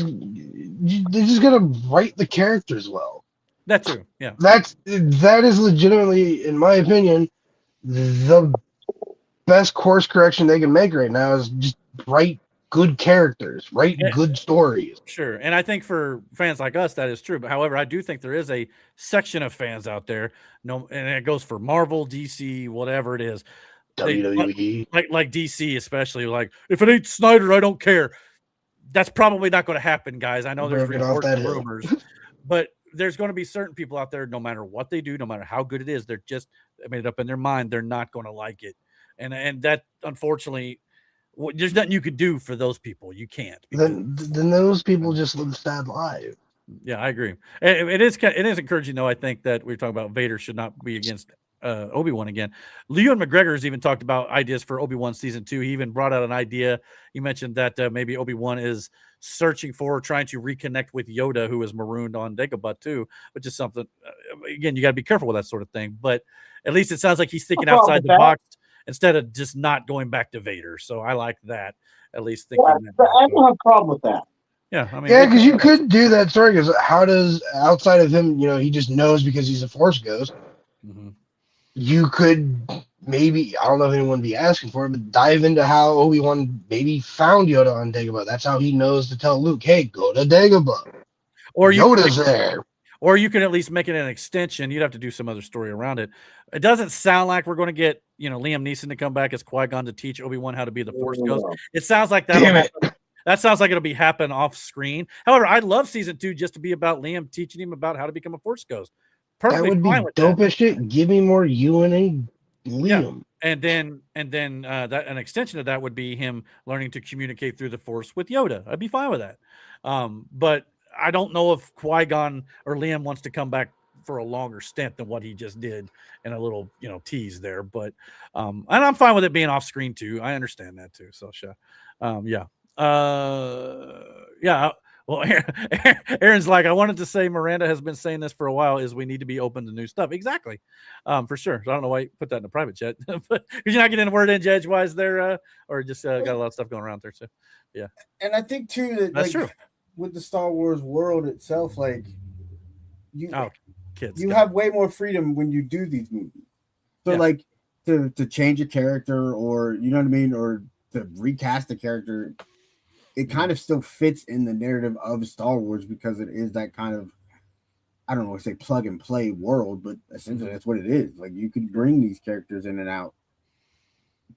they're just going to write the characters well. That too, yeah. That is legitimately, in my opinion, the best course correction they can make right now is just write good characters, write good stories. Sure. And I think for fans like us, that is true. But however, I do think there is a section of fans out there, and it goes for Marvel, DC, whatever it is. WWE. Like DC, especially. Like, if it ain't Snyder, I don't care. That's probably not going to happen, guys. I know there's reports and rumors. But there's going to be certain people out there, no matter what they do, no matter how good it is, they're just made it up in their mind. They're not going to like it. And that, unfortunately, there's nothing you could do for those people. You can't. Then those people just live sad lives. Yeah, I agree. It is encouraging, though. I think that we're talking about Vader should not be against Obi-Wan again. Ewan McGregor has even talked about ideas for Obi-Wan season 2. He even brought out an idea. He mentioned that maybe Obi-Wan is searching for, trying to reconnect with Yoda, who is marooned on Dagobah too, which is something. Again, you got to be careful with that sort of thing. But at least it sounds like he's thinking outside the box. Instead of just not going back to Vader. So I like that, at least thinking that. I don't have a problem with that. Yeah, I mean, because you could do that story, because how does, outside of him, he just knows because he's a Force ghost, you could maybe, I don't know if anyone would be asking for it, but dive into how Obi-Wan maybe found Yoda on Dagobah. That's how he knows to tell Luke, hey, go to Dagobah. Or Yoda's there. Or you can at least make it an extension. You'd have to do some other story around it. It doesn't sound like we're going to get, Liam Neeson to come back as Qui-Gon to teach Obi-Wan how to be the Force ghost. It sounds like that. That sounds like it'll be happen off screen. However, I'd love season 2 just to be about Liam teaching him about how to become a Force ghost. Perfectly that would be dope as shit. Give me more Ewan and Liam. And then that an extension of that would be him learning to communicate through the Force with Yoda. I'd be fine with that. But I don't know if Qui-Gon or Liam wants to come back for a longer stint than what he just did in a little, tease there. But and I'm fine with it being off screen too. I understand that too. So yeah. Yeah. Well, Aaron's like, I wanted to say Miranda has been saying this for a while, is we need to be open to new stuff. Exactly. For sure. So I don't know why you put that in a private chat, but because you're not getting a word in edgewise there, or just got a lot of stuff going around there. So yeah. And I think too that that's true. With the Star Wars world itself, like you kids, have way more freedom when you do these movies. So like to change a character, or you know what I mean, or to recast a character, it kind of still fits in the narrative of Star Wars because it is that kind of, I don't know, say plug and play world, but essentially that's what it is. Like you could bring these characters in and out.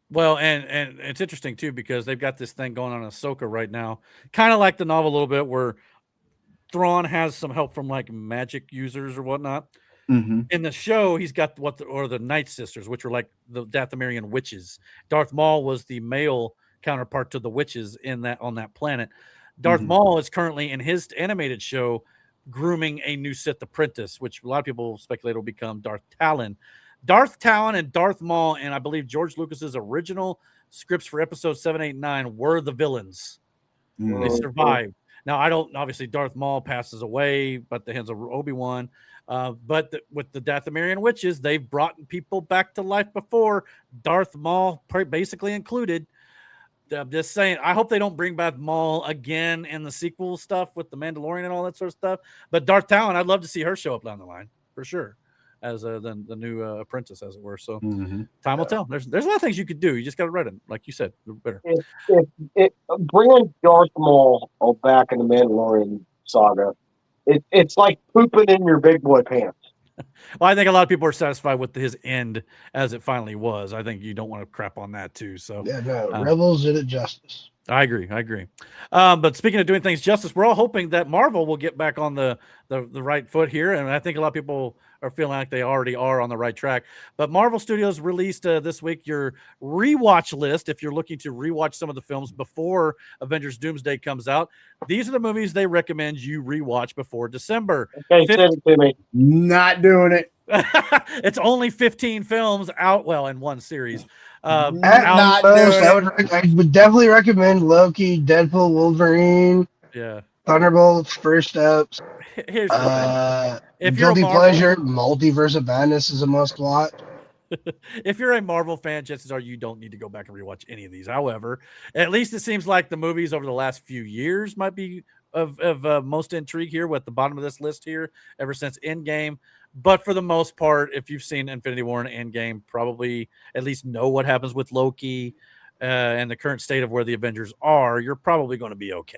Well, and it's interesting too because they've got this thing going on in Ahsoka right now, kind of like the novel a little bit, where Thrawn has some help from like magic users or whatnot. Mm-hmm. In the show, he's got the Night Sisters, which were like the Dathomirian witches. Darth Maul was the male counterpart to the witches on that planet. Darth Maul is currently in his animated show grooming a new Sith apprentice, which a lot of people speculate will become Darth Talon. Darth Talon and Darth Maul, and I believe George Lucas's original scripts for episodes 7, 8, and 9 were the villains. They survived. Now, obviously Darth Maul passes away, but the hands of Obi-Wan. But with the Dathomirian witches, they've brought people back to life before, Darth Maul basically included. I'm just saying, I hope they don't bring back Maul again in the sequel stuff with the Mandalorian and all that sort of stuff. But Darth Talon, I'd love to see her show up down the line for sure, as the new apprentice, as it were. So time will tell. There's a lot of things you could do. You just got to write it, like you said. Better. Bringing Darth Maul back in the Mandalorian saga, it's like pooping in your big boy pants. Well, I think a lot of people are satisfied with his end as it finally was. I think you don't want to crap on that too. So yeah, no, Rebels did it justice. I agree. But speaking of doing things justice, we're all hoping that Marvel will get back on the right foot here, and I think a lot of people are feeling like they already are on the right track. But Marvel Studios released this week your rewatch list. If you're looking to rewatch some of the films before Avengers Doomsday comes out, these are the movies they recommend you rewatch before December. Okay, send it to me. Not doing it. It's only 15 films out, in one series. I would definitely recommend Loki, Deadpool, Wolverine, Thunderbolts, First Steps. Here's the thing. If Guilty Pleasure, Multiverse of Madness is a must watch. If you're a Marvel fan, chances are you don't need to go back and rewatch any of these. However, at least it seems like the movies over the last few years might be of most intrigue here with the bottom of this list here ever since Endgame. But for the most part, if you've seen Infinity War and Endgame, probably at least know what happens with Loki and the current state of where the Avengers are, you're probably going to be okay.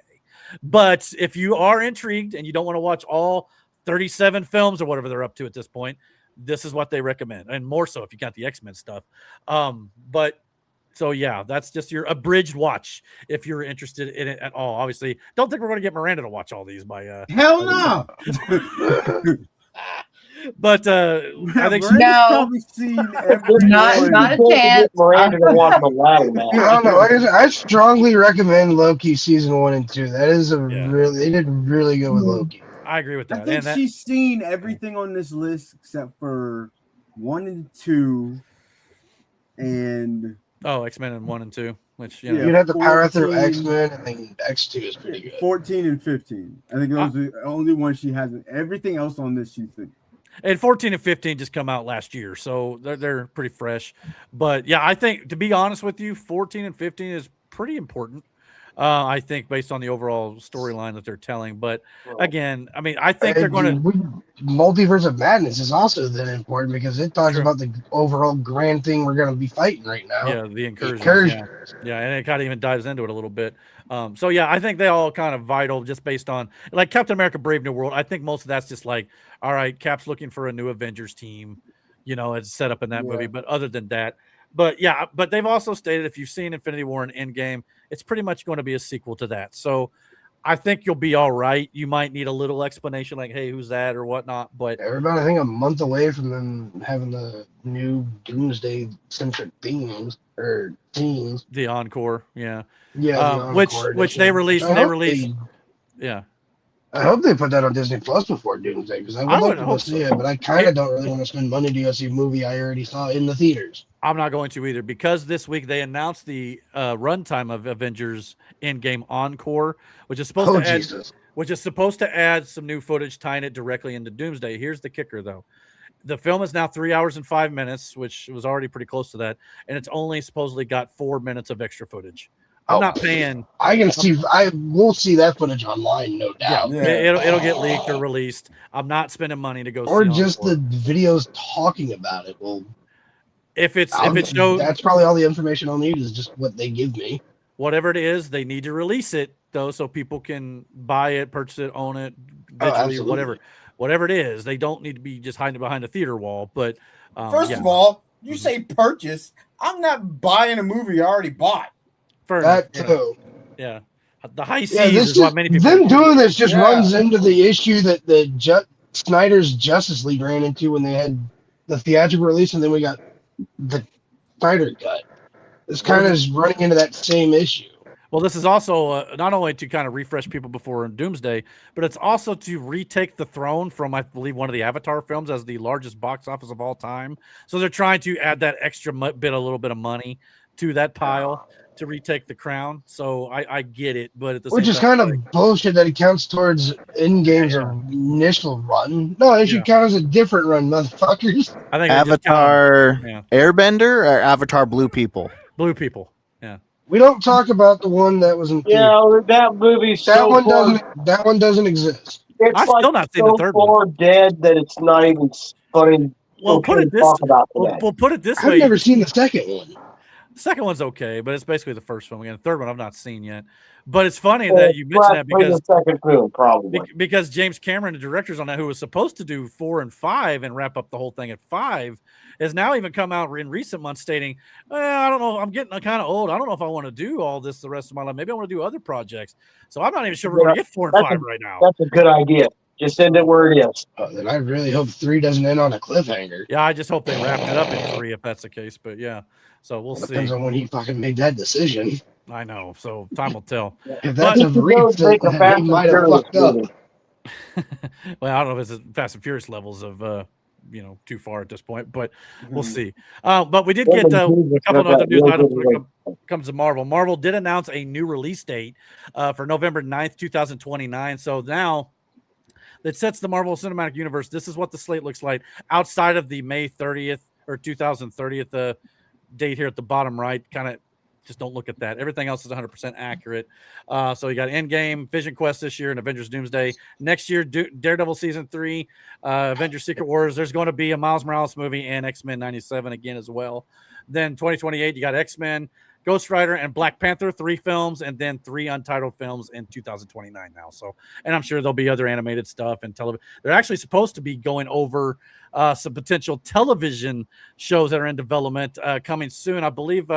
But if you are intrigued and you don't want to watch all 37 films or whatever they're up to at this point, this is what they recommend. And more so if you got the X-Men stuff. So yeah, that's just your abridged watch if you're interested in it at all. Obviously, don't think we're going to get Miranda to watch all these by hell no. But I think no, not a chance. Miranda to watch the latter match. I don't know. I strongly recommend Loki season 1 and 2. That is they did really good with Loki. I agree with that. I think she's seen everything on this list except for 1 and 2, and X-Men and 1 and 2. Which you'd have to power through X-Men, and then X2 is pretty good. 14 and 15. I think those are the only ones she hasn't. Everything else on this she's seen. And 14 and 15 just come out last year, so they're pretty fresh. But yeah, I think, to be honest with you, 14 and 15 is pretty important. I think based on the overall storyline that they're telling. But again, I mean, I think they're going to Multiverse of Madness is also then important because it talks about the overall grand thing we're going to be fighting right now. Yeah, the incursion. Yeah, and it kind of even dives into it a little bit. So yeah, I think they all kind of vital just based on like Captain America: Brave New World. I think most of that's just like, all right, Cap's looking for a new Avengers team. It's set up in that movie. But other than that. But they've also stated if you've seen Infinity War and Endgame, it's pretty much going to be a sequel to that. So I think you'll be all right. You might need a little explanation, like, "Hey, who's that?" or whatnot. But We're about, I think, a month away from them having the new Doomsday centric themes or scenes. The encore, yeah, Yeah, the encore which they released. Yeah. I hope they put that on Disney Plus before Doomsday, because I would like to go see it, but I kind of don't really want to spend money to go see a movie I already saw in the theaters. I'm not going to either, because this week they announced the runtime of Avengers Endgame Encore, which is supposed to add some new footage tying it directly into Doomsday. Here's the kicker, though. The film is now 3 hours and 5 minutes, which was already pretty close to that, and it's only supposedly got 4 minutes of extra footage. I'm not paying. I will see that footage online, no doubt. Yeah, it'll get leaked or released. I'm not spending money to go see or just the videos talking about it. Well, if it shows, that's probably all the information I'll need is just what they give me. Whatever it is, they need to release it though, so people can buy it, purchase it, own it digitally, or whatever it is. They don't need to be just hiding behind a theater wall. But first of all, you say purchase. I'm not buying a movie I already bought. That too. Yeah. The high seas is what many people. Them doing this just runs into the issue that the Snyder's Justice League ran into when they had the theatrical release, and then we got the Snyder cut. It's kind of running into that same issue. Well, this is also not only to kind of refresh people before Doomsday, but it's also to retake the throne from, I believe, one of the Avatar films as the largest box office of all time. So they're trying to add that extra little bit of money to that pile to retake the crown. So I get it, but at the same time, which is kind of bullshit that it counts towards Endgame's initial run. No, it should count as a different run, motherfuckers. I think Avatar Airbender or Avatar Blue People. Blue People. Yeah. We don't talk about the one that was in that movie. That one doesn't exist. It's I've still not seen the third one. Dead that it's not even funny. Well, put it this way. I've never seen the second one. The second one's okay, but it's basically the first film again. The third one I've not seen yet. But it's funny that you mentioned that because the second film, probably because James Cameron, the director's on that, who was supposed to do 4 and 5 and wrap up the whole thing at 5, has now even come out in recent months stating, I don't know, I'm getting kind of old. I don't know if I want to do all this the rest of my life. Maybe I want to do other projects. So I'm not even sure we're going to get 4 and 5 right now. That's a good idea. Just end it where it is. Then I really hope 3 doesn't end on a cliffhanger. Yeah, I just hope they wrap it up in 3 if that's the case. But yeah, so we'll see. Depends on when he fucking made that decision. I know, so time will tell. If that's a brief, he might have fucked up. Well, I don't know if it's Fast and Furious levels of too far at this point, but we'll see. But we did get a couple of other news items when it comes to Marvel. Marvel did announce a new release date for November 9th, 2029. So now that sets the Marvel Cinematic Universe. This is what the slate looks like outside of the May 30th or 2030th date here at the bottom right. Kind of just don't look at that. Everything else is 100% accurate. So you got Endgame, Vision Quest this year, and Avengers Doomsday. Next year, Daredevil Season 3, Avengers Secret Wars. There's going to be a Miles Morales movie and X-Men 97 again as well. Then 2028, you got X-Men, Ghost Rider, and Black Panther, 3 films, and then 3 untitled films in 2029 now. So, and I'm sure there'll be other animated stuff and television. They're actually supposed to be going over some potential television shows that are in development coming soon. I believe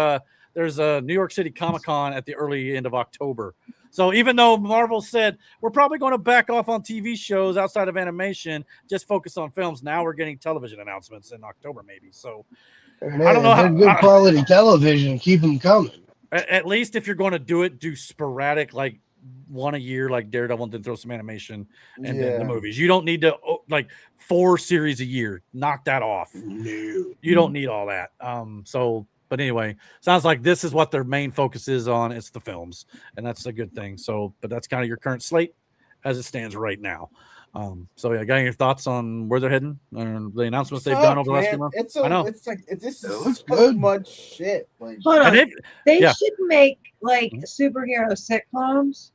there's a New York City Comic-Con at the early end of October. So even though Marvel said we're probably going to back off on TV shows outside of animation, just focus on films, now we're getting television announcements in October maybe. So I don't know how good quality television. Keep them coming. At least if you're going to do it, do sporadic, like one a year, like Daredevil, and then throw some animation and then the movies. You don't need to like 4 series a year. Knock that off. No. You don't need all that. But anyway, sounds like this is what their main focus is on. It's the films, and that's a good thing. So, but that's kind of your current slate as it stands right now. So yeah, got any thoughts on where they're heading or the announcements they've done over the last few months? I know it's like this is so much shit. Like, they should make like superhero sitcoms,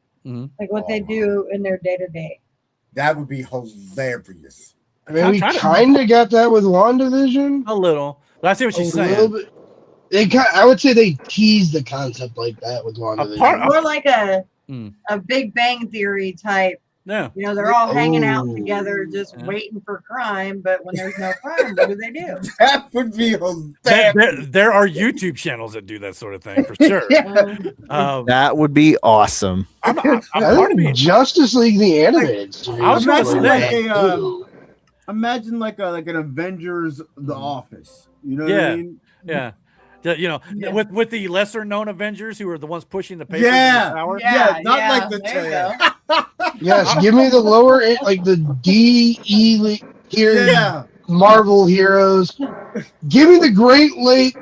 like what they do in their day to day. That would be hilarious. I mean, we kind of got that with WandaVision. A little, but I see what she's saying. I would say they teased the concept like that with WandaVision. More like a Big Bang Theory type Yeah. You know, they're all hanging out Oh. together, just waiting for crime. But when there's no crime, what do? That would be There are YouTube channels that do that sort of thing for sure. That would be awesome. I'm I part of think me. Justice League the animated series. I was gonna Imagine say. like imagine like an Avengers The Office. You know what I mean? Yeah. You know, with the lesser known Avengers who are the ones pushing the papers in Yeah. the power. Yeah, not like the there you go. Yes, give me the lower end, like the DE here, Yeah. Marvel heroes. Give me the Great Lake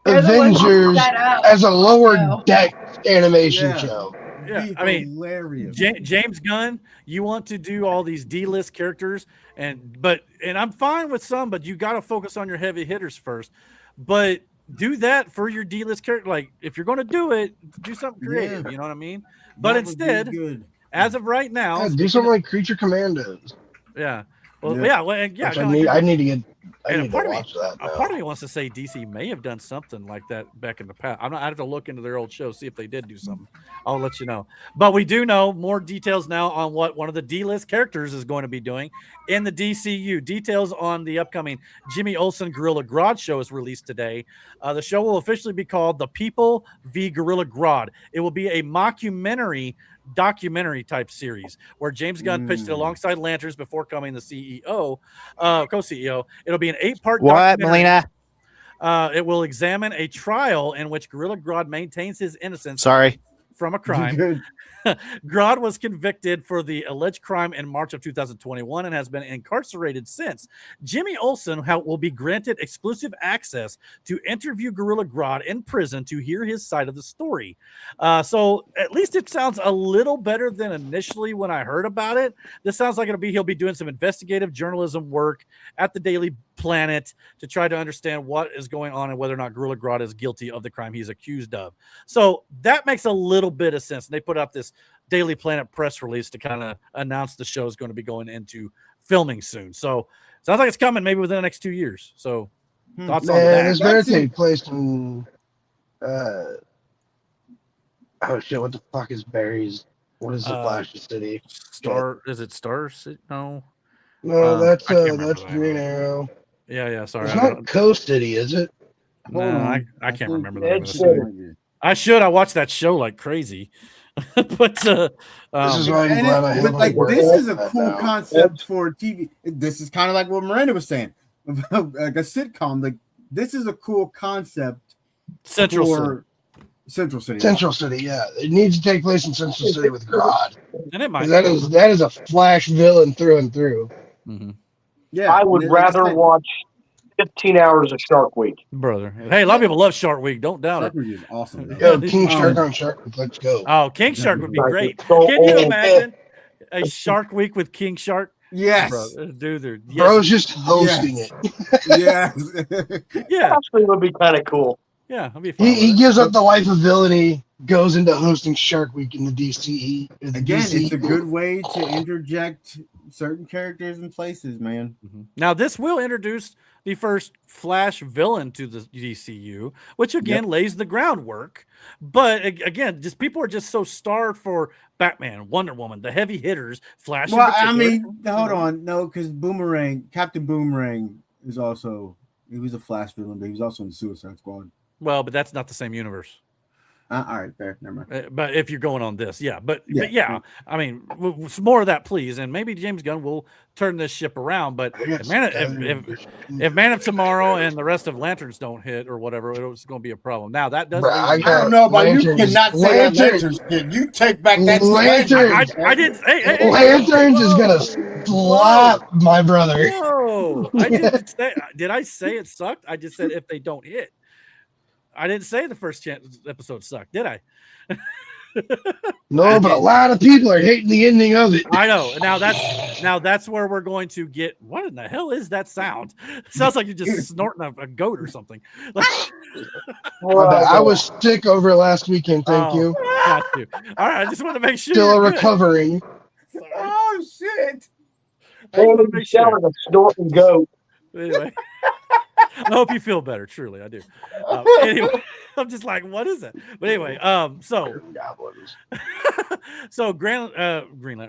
They're the ones who Avengers set up. as a lower No. deck animation Yeah. show. Yeah, Be I mean, hilarious. James Gunn, you want to do all these D-list characters, and I'm fine with some, but you got to focus on your heavy hitters first. But do that for your D-list character. Like, if you're going to do it, do something creative. Yeah. You know what I mean? But That would be instead, good. as of right now, Yeah, do something like Creature Commandos. yeah. Well, Yeah. yeah. Which I need to And a watch that a now. part of me wants to say DC may have done something like that back in the past. I have to look into their old show, see if they did do something. I'll let you know. But we do know more details now on what one of the D-list characters is going to be doing in the DCU. Details on the upcoming Jimmy Olsen Gorilla Grodd show is released today. The show will officially be called The People v. Gorilla Grodd. It will be a documentary type series where James Gunn pitched it alongside Lanterns before becoming the co-CEO. It'll be an 8-part What, documentary. Melina? It will examine a trial in which Gorilla Grodd maintains his innocence Sorry. from a crime. Grodd was convicted for the alleged crime in March of 2021 and has been incarcerated since. Jimmy Olsen will be granted exclusive access to interview Gorilla Grodd in prison to hear his side of the story. So at least it sounds a little better than initially when I heard about it. This sounds like he'll be doing some investigative journalism work at the Daily Planet to try to understand what is going on and whether or not Gorilla Grodd is guilty of the crime he's accused of. So that makes a little bit of sense. And they put out this Daily Planet press release to kind of announce the show is going to be going into filming soon. So sounds like it's coming maybe within the next 2 years. So thoughts on that? This better take place in oh shit, what the fuck is Barry's? What is the Flash City? Is it Star City? No. No, I can't remember that's that. Green Arrow. Yeah, sorry. It's not Coast City, is it? No, I can't remember the name of the It's city. I should. I watched that show like crazy. But This is why I'm glad I but have like work this like is a that cool now. concept for TV. This is kind of like what Miranda was saying, about like a sitcom. Like this is a cool concept Central for Central City. Central City, yeah. It needs to take place in Central City with Grodd. And it might. That is a Flash villain through and through. Mm-hmm. Yeah, I would rather watch 15 hours of Shark Week. Brother. Hey, a lot of people love Shark Week. Don't doubt Shark it. Week is awesome. Yo, King Shark on Shark Week, let's go. Oh, King Shark would be Shark great. is so Can you old. imagine a Shark Week with King Shark? Yes. Dude, yes. Bro's just hosting Yes. it. Yes. Yeah, Actually, would be kind of cool. yeah, that'd be fun. He gives up the life of villainy, goes into hosting Shark Week in the DCE. Again, it's a good way to interject certain characters and places, man. Now, this will introduce the first Flash villain to the DCU, which again lays the groundwork. But again, just people are just so starved for Batman, Wonder Woman, the heavy hitters, Flash. Well, I mean, hold on, no, because Captain Boomerang is also he was a Flash villain, but he was also in the Suicide Squad. Well, but that's not the same universe. All right, fair, never mind. But if you're going on this, but I mean, some more of that, please. And maybe James Gunn will turn this ship around. But if Man of Tomorrow and the rest of Lanterns don't hit or whatever, it's going to be a problem. Now that does. I don't know, but you cannot say that Lanterns shit. You take back that. Lanterns. I didn't. Hey, Lanterns is gonna slap my brother. No, I didn't say. Did I say it sucked? I just said if they don't hit. I didn't say the first episode sucked, did I? No, but a lot of people are hating the ending of it. I know. Now that's where we're going to get. What in the hell is that sound? It sounds like you're just snorting a goat or something. I was sick over last weekend. Thank you. Got you. All right, I just want to make sure. Still you're good. recovering. Oh shit! You sound like a snorting goat. Anyway, I hope you feel better. Truly, I do. Anyway, I'm just like, what is it? But anyway, so Green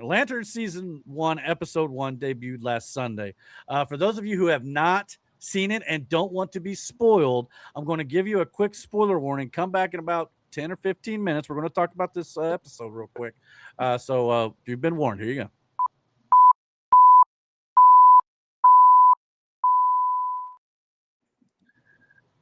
Lantern season 1, episode 1 debuted last Sunday. For those of you who have not seen it and don't want to be spoiled, I'm going to give you a quick spoiler warning. Come back in about 10 or 15 minutes. We're going to talk about this episode real quick. So you've been warned. Here you go.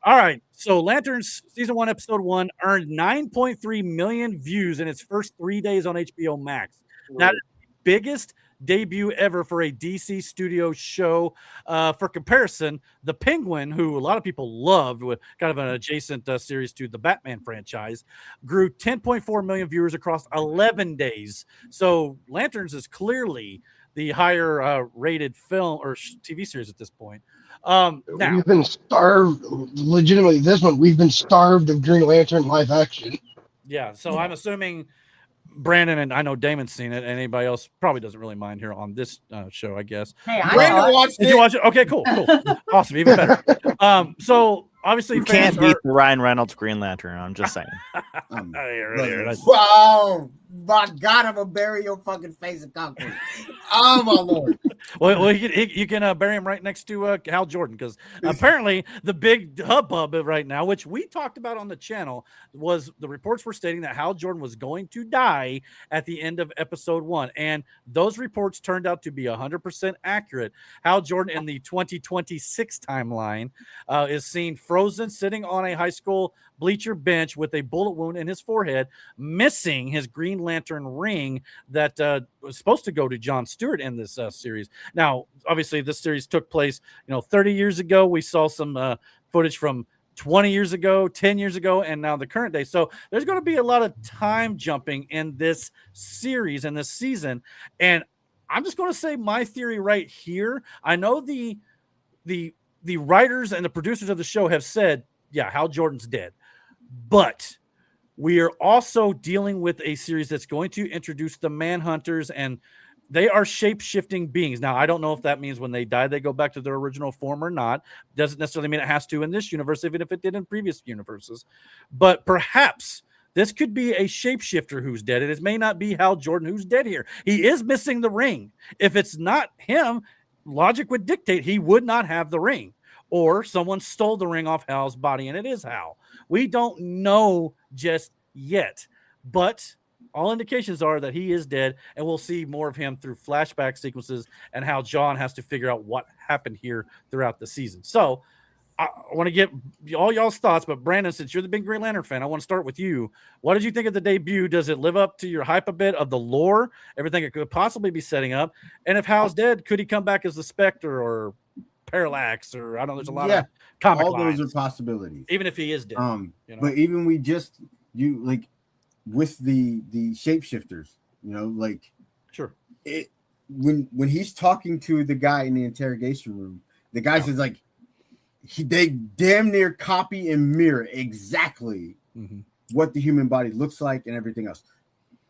All right. So Lanterns season 1, episode 1 earned 9.3 million views in its first 3 days on HBO Max. That is the biggest debut ever for a DC studio show. For comparison, The Penguin, who a lot of people loved, with kind of an adjacent series to the Batman franchise, grew 10.4 million viewers across 11 days. So Lanterns is clearly the higher rated film or TV series at this point. Now, we've been starved. Legitimately, this one we've been starved of Green Lantern live action. Yeah, so I'm assuming Brandon and I know Damon's seen it, and anybody else probably doesn't really mind here on this show, I guess. Hey, Brandon watched it. Did you watch it? Okay, cool. Awesome, even better. So obviously, You can't beat the Ryan Reynolds Green Lantern. I'm just saying. Wow, my God, I'm gonna bury your fucking face in concrete. Oh my Lord. Well, you can bury him right next to Hal Jordan, because apparently the big hubbub right now, which we talked about on the channel, was the reports were stating that Hal Jordan was going to die at the end of episode 1, and those reports turned out to be 100% accurate. Hal Jordan in the 2026 timeline is seen frozen, sitting on a high school bleacher bench with a bullet wound in his forehead, missing his Green Lantern ring that was supposed to go to John Stewart in this series. Now, obviously, this series took place, 30 years ago. We saw some footage from 20 years ago, 10 years ago, and now the current day. So there's going to be a lot of time jumping in this series and this season. And I'm just going to say my theory right here. I know the writers and the producers of the show have said, yeah, Hal Jordan's dead. But we are also dealing with a series that's going to introduce the Manhunters, and they are shape-shifting beings. Now, I don't know if that means when they die, they go back to their original form or not. Doesn't necessarily mean it has to in this universe, even if it did in previous universes. But perhaps this could be a shapeshifter who's dead. And it may not be Hal Jordan who's dead here. He is missing the ring. If it's not him, logic would dictate he would not have the ring. Or someone stole the ring off Hal's body, and it is Hal. We don't know just yet, but all indications are that he is dead, and we'll see more of him through flashback sequences and how John has to figure out what happened here throughout the season. So I want to get all y'all's thoughts, but Brandon, since you're the big Green Lantern fan, I want to start with you. What did you think of the debut? Does it live up to your hype a bit of the lore, everything it could possibly be setting up? And if Hal's dead, could he come back as the Spectre or Parallax, or I don't know, there's a lot of comic all lines. Those are possibilities, even if he is dead. But even with the shapeshifters, sure, it when he's talking to the guy in the interrogation room, the guy says they damn near copy and mirror exactly what the human body looks like and everything else.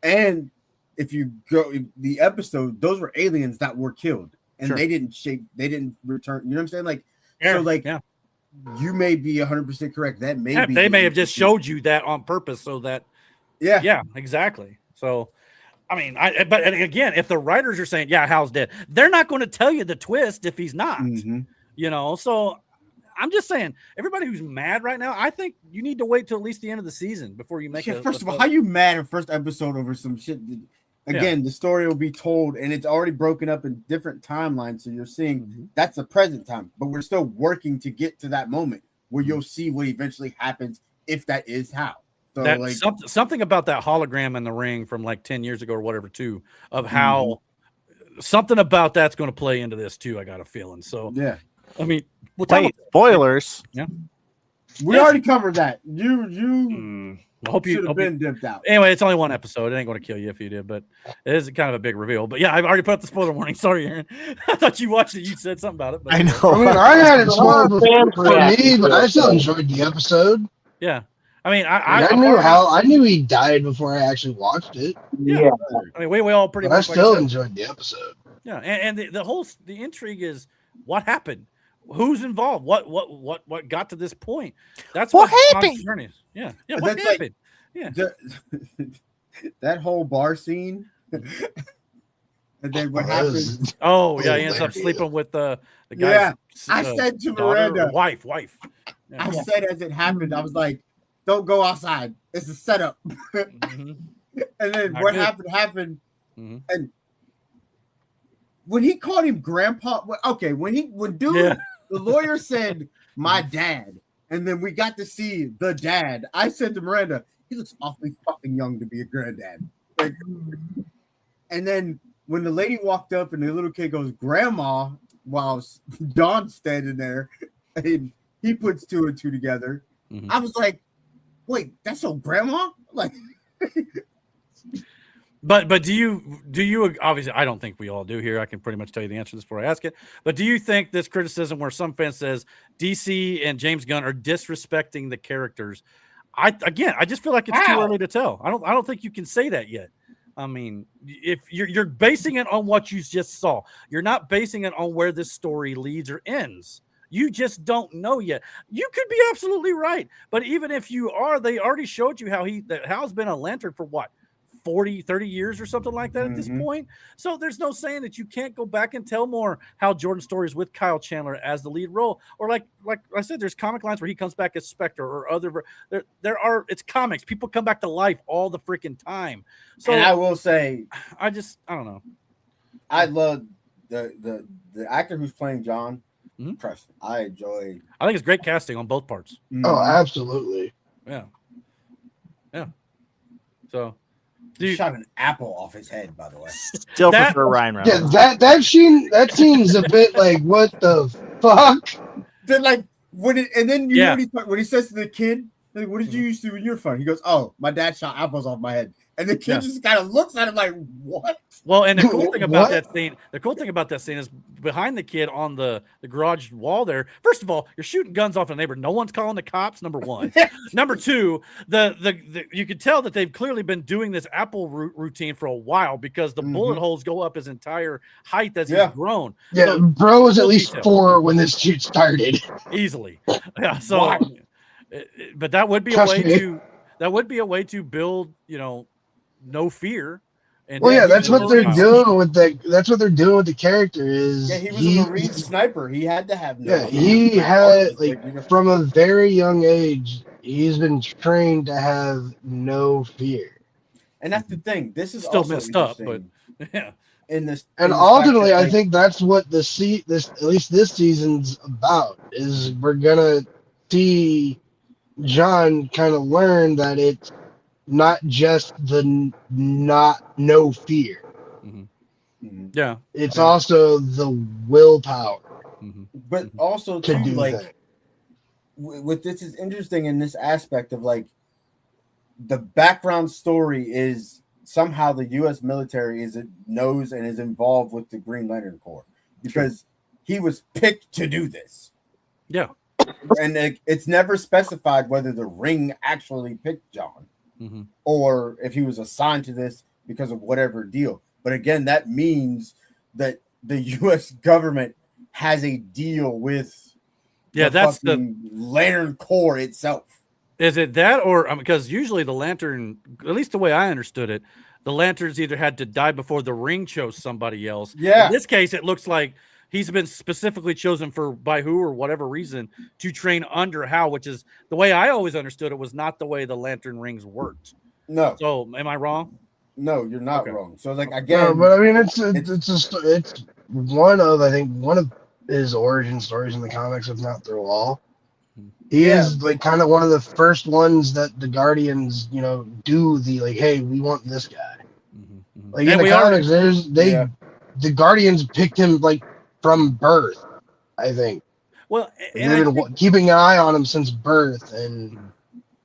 And if you go the episode, those were aliens that were killed. And they didn't return. You know what I'm saying? You may be 100% correct. That may be. They may have just showed you that on purpose so that. Yeah, exactly. So, I mean, but again, if the writers are saying, yeah, Hal's dead, they're not going to tell you the twist if he's not. So I'm just saying, everybody who's mad right now, I think you need to wait till at least the end of the season before you make it. First of all, how you mad in first episode over some shit? Again, the story will be told, and it's already broken up in different timelines. So you're seeing that's the present time, but we're still working to get to that moment where you'll see what eventually happens if that is how. So something about that hologram in the ring from like 10 years ago or whatever, too, of how something about that's going to play into this too. I got a feeling. So I mean, spoilers. Yeah, we already covered that. I hope you should have been dipped out. Anyway, it's only one episode. It ain't going to kill you if you did, but it is kind of a big reveal. But yeah, I've already put up the spoiler warning. Sorry, Aaron. I thought you watched it. You said something about it. But I know. I mean, I had it spoiled for me, but I still enjoyed the episode. Yeah. I mean, I knew he died before I actually watched it. Yeah. I mean, we all pretty but much. I still enjoyed the episode. Yeah, and the intrigue is what happened. who's involved? What got to this point? That's what John's happened. journey is. Yeah. What That's happened? Yeah. That whole bar scene. And then what happens? Oh yeah, he ends up sleeping with the guy's. Yeah, I said to Miranda, wife. Yeah. I said as it happened, I was like, "Don't go outside. It's a setup." Mm-hmm. And then Not what good. happened, Mm-hmm. and when he called him grandpa, when the lawyer said my dad, and then we got to see the dad, I said to Miranda, he looks awfully fucking young to be a granddad. Like, and then when the lady walked up and the little kid goes, "Grandma," while Don's standing there, and he puts 2 and 2 together, I was like, "Wait, that's your grandma?" Like, but do you obviously? I don't think we all do here. I can pretty much tell you the answer to this before I ask it. But do you think this criticism, where some fans says DC and James Gunn are disrespecting the characters? I just feel like it's too early to tell. I don't think you can say that yet. I mean, if you're basing it on what you just saw, you're not basing it on where this story leads or ends. You just don't know yet. You could be absolutely right, but even if you are, they already showed you how Hal's been a Lantern for what, 40, 30 years or something like that at this point. So there's no saying that you can't go back and tell more Hal Jordan stories with Kyle Chandler as the lead role. Or like I said, there's comic lines where he comes back as Spectre or other. It's comics. People come back to life all the freaking time. So and I will say, I don't know. I love the actor who's playing John. Preston. I think it's great casting on both parts. Oh, absolutely. Yeah. So he shot an apple off his head, by the way. Still prefer Ryan Reynolds. Yeah, that scene's a bit like, what the fuck? Then like when he says to the kid, like, "What did you used to do when you were fun?" He goes, "Oh, my dad shot apples off my head." And the kid just kind of looks at him like, "What?" Well, and the cool thing about that scene is behind the kid on the garage wall there. First of all, you're shooting guns off a neighbor. No one's calling the cops. Number one. Number two, the you could tell that they've clearly been doing this apple routine for a while, because the bullet holes go up his entire height as he's grown. Yeah, so, bro was at least 4 when this shoot started. Easily. Yeah. So, but that would be a way to build, no fear. And that's what they're doing with that's what they're doing with the character. Is he was a Marine sniper. He had to have no fear. He had from a very young age, he's been trained to have no fear. And that's the thing. This is still also messed up, but yeah. And ultimately, I think that's what at least this season's about. Is we're gonna see John kind of learn that it's not just the no fear. Yeah, it's also the willpower. But also to too, do like that. with this is interesting in this aspect of like the background story is somehow the U.S. military knows and is involved with the Green Lantern Corps because he was picked to do this. Yeah, and it's never specified whether the Ring actually picked John. Or if he was assigned to this because of whatever deal. But again, that means that the U.S. government has a deal with that's the Lantern Corps itself. Is it that, or because usually the Lantern, at least the way I understood it, the Lanterns either had to die before the Ring chose somebody else. Yeah. In this case, it looks like he's been specifically chosen by who or whatever reason to train under Hal, which is the way I always understood it was not the way the Lantern rings worked. No. So am I wrong? No, you're not wrong. So like again, but I mean it's one of his origin stories in the comics, if not through all. He is like kind of one of the first ones that the Guardians, do the like, hey, we want this guy. Like in the comics, the Guardians picked him like from birth, I think. Well, they've been keeping an eye on him since birth, and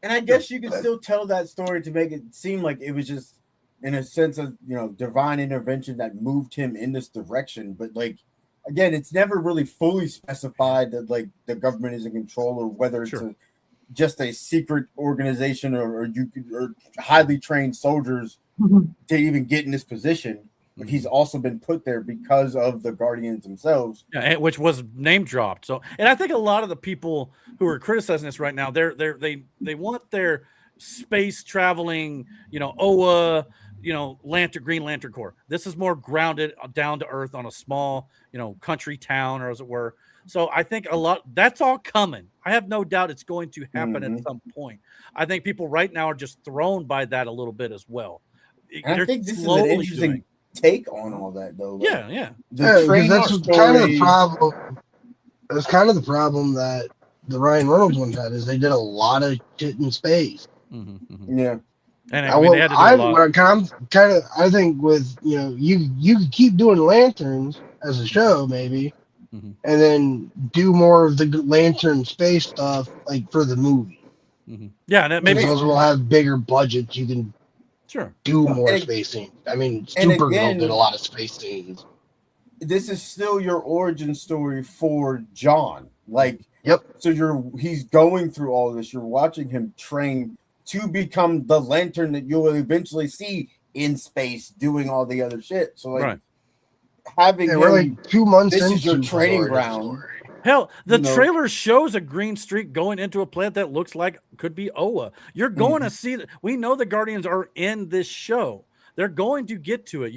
I guess you can still tell that story to make it seem like it was just in a sense of divine intervention that moved him in this direction. But like again, it's never really fully specified that like the government is in control or whether it's just a secret organization or highly trained soldiers to even get in this position. but he's also been put there because of the Guardians themselves. Yeah, which was name dropped. So, and I think a lot of the people who are criticizing this right now, they want their space traveling, OA, Green Lantern Corps. This is more grounded down to earth on a small, country town, or as it were. So I think that's all coming. I have no doubt it's going to happen at some point. I think people right now are just thrown by that a little bit as well. And I think this is an interesting take on all that, though. Yeah. That's kind of the problem. That's kind of the problem that the Ryan Reynolds one had, is they did a lot of shit in space. Yeah. And they had to do a lot. I think with you could keep doing Lanterns as a show maybe, and then do more of the Lantern space stuff like for the movie. Yeah, and maybe those will have bigger budgets. You can do more space scenes. I mean, Supergirl did a lot of space scenes. This is still your origin story for John. So he's going through all this. You're watching him train to become the Lantern that you will eventually see in space doing all the other shit. So having him, we're 2 months this into is your training ground. Hell, the trailer shows a green streak going into a planet that looks like could be Oa. You're going to see that. We know the Guardians are in this show. They're going to get to it.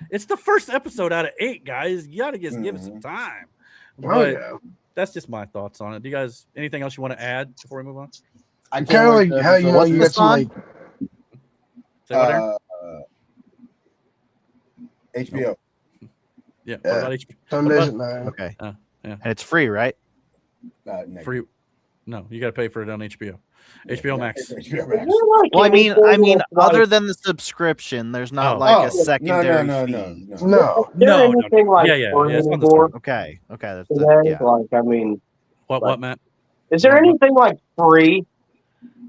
It's the first episode out of 8, guys. You got to just give it some time. But that's just my thoughts on it. Do you guys, anything else you want to add before we move on? I kind of like how you got some HBO. Yeah. What about HBO? Sundays at 9. Okay. Yeah. And it's free, right? Free. No, you got to pay for it on HBO. HBO Max. Well, I mean, other than the subscription, there's not a secondary fee. No. Okay. That's What, Matt? Is there anything like free?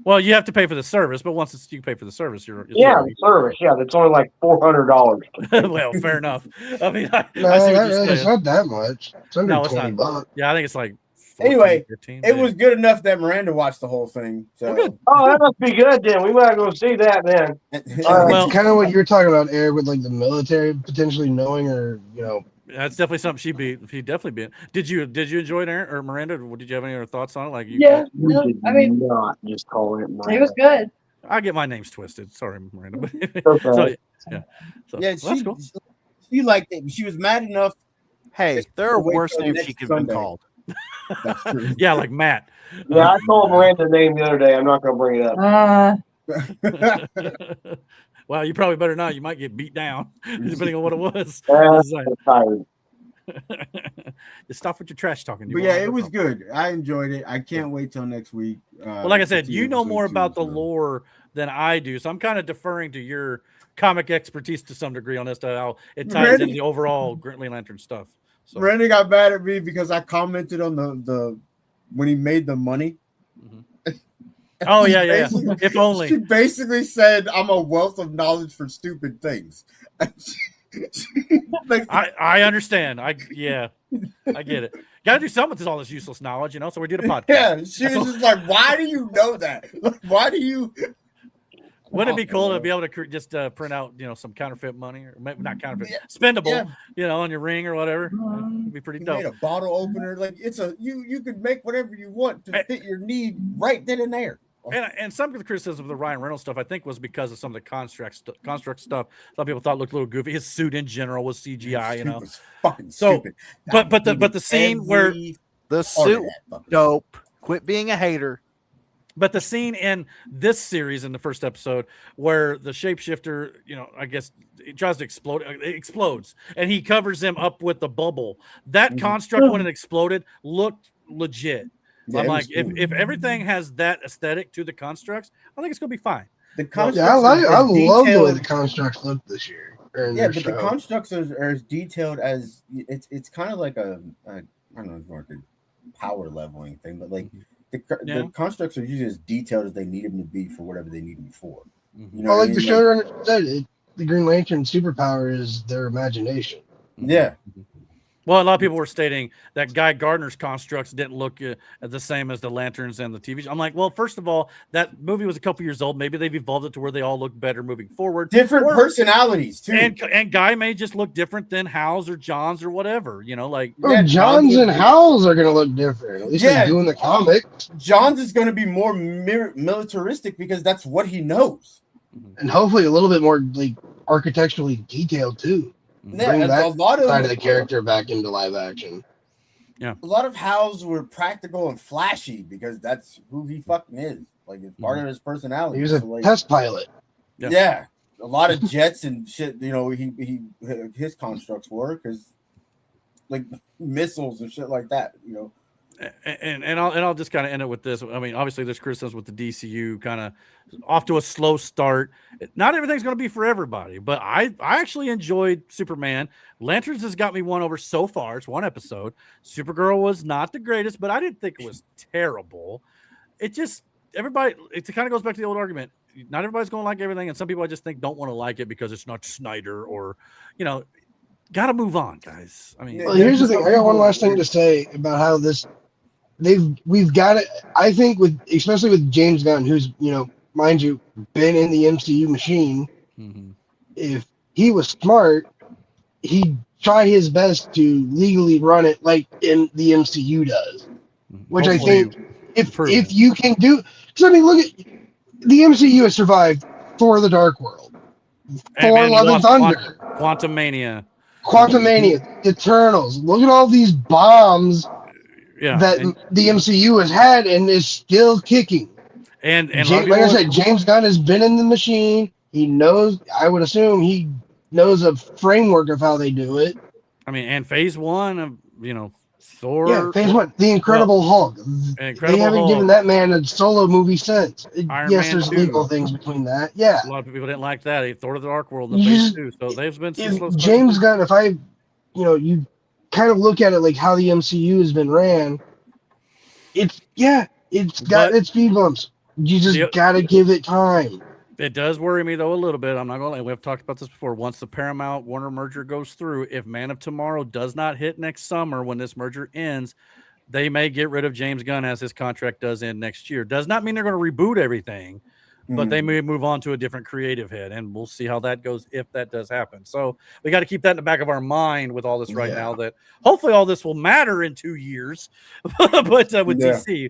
Well, you have to pay for the service, but once you pay for the service, the service. Yeah, that's only like $400. Well, fair enough. I mean, it's not that much. It's under $20. Yeah, I think it's like 14, anyway. 15, it was good enough that Miranda watched the whole thing. So. Oh, that must be good then. We might go see that then. It's kind of what you're talking about, Eric, with like the military potentially knowing, or That's definitely something she'd definitely be in. Did you enjoy it, Aaron or Miranda? Did you have any other thoughts on it? Not just call it Miranda. It was good. I get my names twisted. Sorry, Miranda. Okay. That's cool. She liked it. She was mad enough. Hey, there are worse names she could have been called. Yeah, like Matt. Yeah, I called Miranda's name the other day. I'm not going to bring it up. Well, you probably better not. You might get beat down, depending on what it was. Tired. Just stop with your trash talking. But yeah, it was good. I enjoyed it. I can't wait till next week. Well, like I said, you know more about the lore than I do, so I'm kind of deferring to your comic expertise to some degree on this, to how it ties in the overall Green Lantern stuff. So. Randy got mad at me because I commented on the when he made the money. Oh yeah. If only. She basically said, "I'm a wealth of knowledge for stupid things." I understand. I get it. Got to do something with all this useless knowledge, So we did a podcast. Yeah, she was just like, "Why do you know that? Why do you?" Wouldn't it be cool to be able to just print out, some counterfeit money, or maybe not counterfeit, spendable, on your ring or whatever? It'd be pretty dope. Made a bottle opener, like you could make whatever you want to fit your need right then and there. And some of the criticism of the Ryan Reynolds stuff, I think, was because of some of the construct stuff. Some people thought it looked a little goofy. His suit in general was CGI, It was fucking stupid. But the scene where the suit dope. Quit being a hater. But the scene in this series, in the first episode, where the shapeshifter, I guess it tries to explode, it explodes, and he covers him up with the bubble. That construct, when it exploded, looked legit. Yeah, I'm like, if everything has that aesthetic to the constructs, I think it's gonna be fine. The constructs, I love the way the constructs look this year. The constructs are as detailed as it's kind of like a I don't know, it's more like a power leveling thing, but like. The constructs are usually as detailed as they need them to be for whatever they need them for. Like the showrunner said, the Green Lantern superpower is their imagination. Yeah. Well, a lot of people were stating that Guy Gardner's constructs didn't look the same as the Lanterns and the TV show. I'm like, well, first of all, that movie was a couple years old. Maybe they've evolved it to where they all look better moving forward. Different personalities too, and Guy may just look different than Hal's or John's or whatever. Like John's and Hal's are going to look different. At least they're doing the comics. John's is going to be more militaristic because that's what he knows, and hopefully a little bit more like architecturally detailed too. Bring that a lot of side of the character back into live action. Yeah, a lot of Hal's were practical and flashy because that's who he fucking is. Like it's part of his personality. He was a test pilot. Yeah, a lot of jets and shit. His constructs were because like missiles and shit like that. And I'll just kind of end it with this. I mean, obviously, there's criticisms with the DCU kind of off to a slow start. Not everything's going to be for everybody, but I actually enjoyed Superman. Lanterns has got me won over so far. It's one episode. Supergirl was not the greatest, but I didn't think it was terrible. It just everybody. It kind of goes back to the old argument. Not everybody's going to like everything, and some people I just think don't want to like it because it's not Snyder or got to move on, guys. I mean, well, here's the thing. I got one last thing to say about how this. We've got it. I think especially with James Gunn, who's mind you, been in the MCU machine. Mm-hmm. If he was smart, he'd try his best to legally run it like in the MCU does. Which hopefully, I think if you can do, because I mean, look at the MCU has survived Thor: The Dark World, Thor: Love and Thunder, Quantum Mania, Eternals. Look at all these bombs. That the MCU has had and is still kicking. And like I said, James Gunn has been in the machine. He knows. I would assume he knows a framework of how they do it. I mean, and Phase 1 of Thor. Yeah, Phase 1, the Incredible Hulk. They haven't given that man a solo movie since. Yes, there's legal things between that. Yeah, a lot of people didn't like that. Thor: The Dark World, and Phase 2. So they've been slow. James Gunn, if I, you kind of look at it like how the MCU has been ran, it's got its speed bumps. You just got to give it time. It does worry me though a little bit. I'm not gonna lie. We've talked about this before. Once the Paramount Warner merger goes through, if Man of Tomorrow does not hit next summer when this merger ends, they may get rid of James Gunn as his contract does end next year. Does not mean they're going to reboot everything, but they may move on to a different creative head, and we'll see how that goes if that does happen. So we got to keep that in the back of our mind with all this now, that hopefully all this will matter in 2 years, but with DC,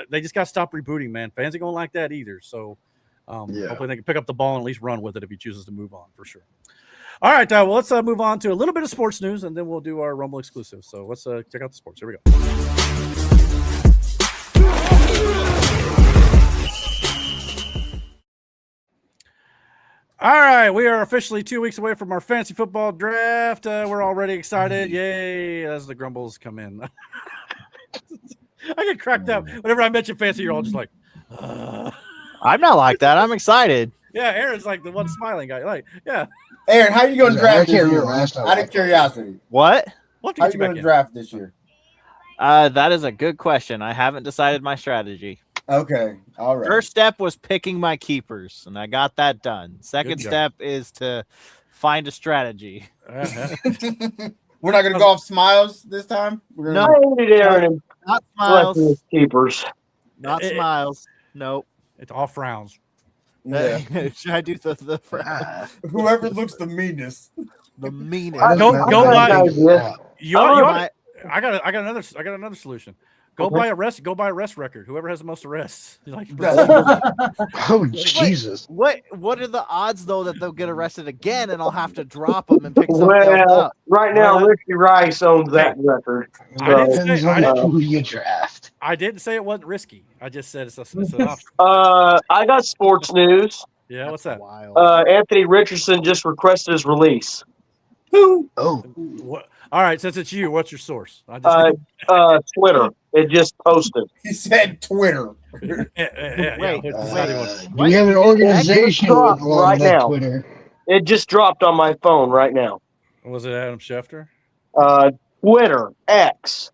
they just got to stop rebooting, man. Fans ain't going to like that either. So hopefully they can pick up the ball and at least run with it if he chooses to move on, for sure. All right, well, let's move on to a little bit of sports news, and then we'll do our Rumble exclusive. So let's check out the sports. Here we go. All right, we are officially 2 weeks away from our fantasy football draft. We're already excited. Yay, as the grumbles come in. I get cracked up. Whenever I mention fantasy, you're all just like, I'm not like that. I'm excited. Yeah, Aaron's like the one smiling guy. Like, yeah. Aaron, how are you going to draft this year? Out of curiosity. What? How are you going to draft this year? That is a good question. I haven't decided my strategy. Okay. All right. First step was picking my keepers, and I got that done. Second step is to find a strategy. We're not going to go off Smiles this time? No, Aaron. Not Smiles. Keepers. Not Smiles. Nope. It's all frowns. Yeah. Should I do the frown? Whoever looks the meanest. The meanest. Go by. I got another solution. Go buy a rest record. Whoever has the most arrests. Oh Jesus! What are the odds though that they'll get arrested again and I'll have to drop them and pick something else up? Right now, Ricky Rice owns that record. I didn't say it wasn't risky. I just said it's an option. I got sports news. Yeah, what's that? Anthony Richardson just requested his release. What? All right, since it's you, what's your source? Twitter. It just posted. He said Twitter. Do we have an organization right now? Twitter? It just dropped on my phone right now. Was it Adam Schefter? Twitter, X.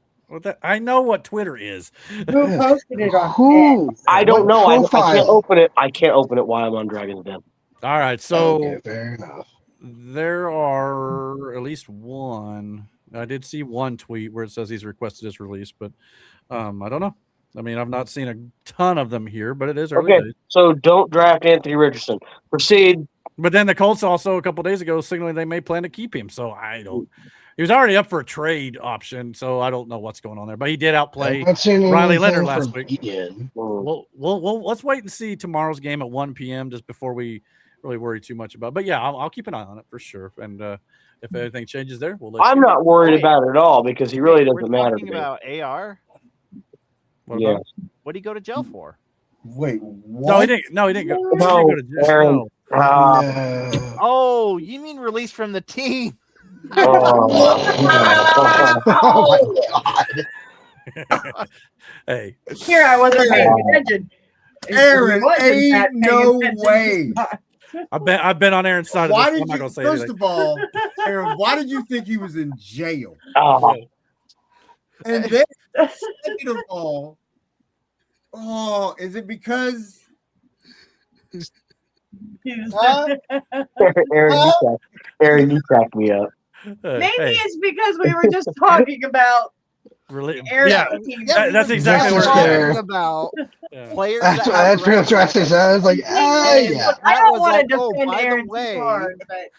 I know what Twitter is. Who posted it on X? I don't know. I can't open it. I can't open it while I'm on Dragon's Den. All right, so fair enough. There are at least one. I did see one tweet where it says he's requested his release, but I don't know. I mean, I've not seen a ton of them here, but it is early days. So don't draft Anthony Richardson. Proceed. But then the Colts also a couple days ago signaling they may plan to keep him. So I don't. He was already up for a trade option, so I don't know what's going on there. But he did outplay Riley Leonard last week. Well, let's wait and see tomorrow's game at 1 p.m. just before we really worry too much about it. But yeah, I'll keep an eye on it for sure. And if anything changes there, we'll let I'm you know. not worried about it at all because he really doesn't matter to Talking me. about AR. Yeah. What did he go to jail for? Wait, what? No, he didn't go. No, he didn't go to jail. Aaron. No. Oh, you mean released from the team? Hey, Here I wasn't paying attention. Aaron, ain't no way. I've been on Aaron's side Why of this. did I'm not you? gonna say First anything. of all, Aaron, why did you think he was in jail? And then, second of all, is it because? Huh? Aaron, you cracked me up. Maybe it's because we were just talking about Aaron. That's exactly what what we're talking about. Players. That's what I was like, yeah. I don't want to like, defend by the Aaron way, too hard, but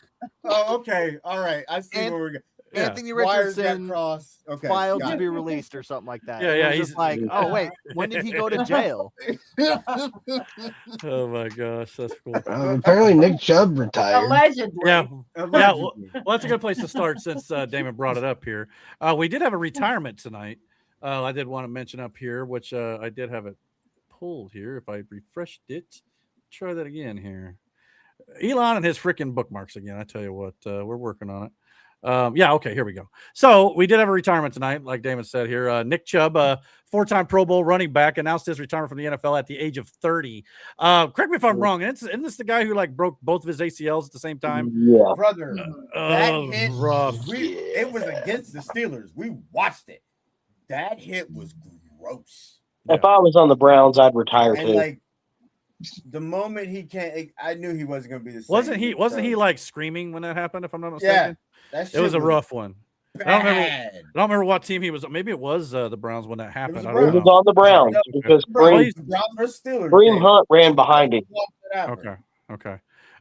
Okay, all right. I see where we're going. Anthony Wires got Richardson crossed. Okay, filed got to it. be released or something like that. Yeah, It was he's just like, oh wait, when did he go to jail? Oh my gosh, that's cool. Apparently, Nick Chubb retired. allegedly. Yeah, Allegedly. well, that's a good place to start since Damon brought it up here. We did have a retirement tonight. I did want to mention up here, which I did have it pulled here. If I refreshed it, try that again here. Elon and his freaking bookmarks again. I tell you what, we're working on it. Okay, here we go. So we did have a retirement tonight, like Damon said here. Nick Chubb, four-time Pro Bowl running back, announced his retirement from the NFL at the age of 30. Correct me if I'm wrong. Isn't this the guy who like broke both of his ACLs at the same time? Yeah, Brother, that hit, rough. it was against the Steelers. We watched it. That hit was gross. if I was on the Browns, I'd retire And too. like the moment he can't, I knew he wasn't going to be the same. Wasn't he like screaming when that happened? If I'm not mistaken, that it was a rough one. I bad. don't remember what team he was. Maybe it was the Browns when that happened. was I the It don't was know. on the Browns because Browns versus Steelers. Kareem Hunt ran behind him. Okay.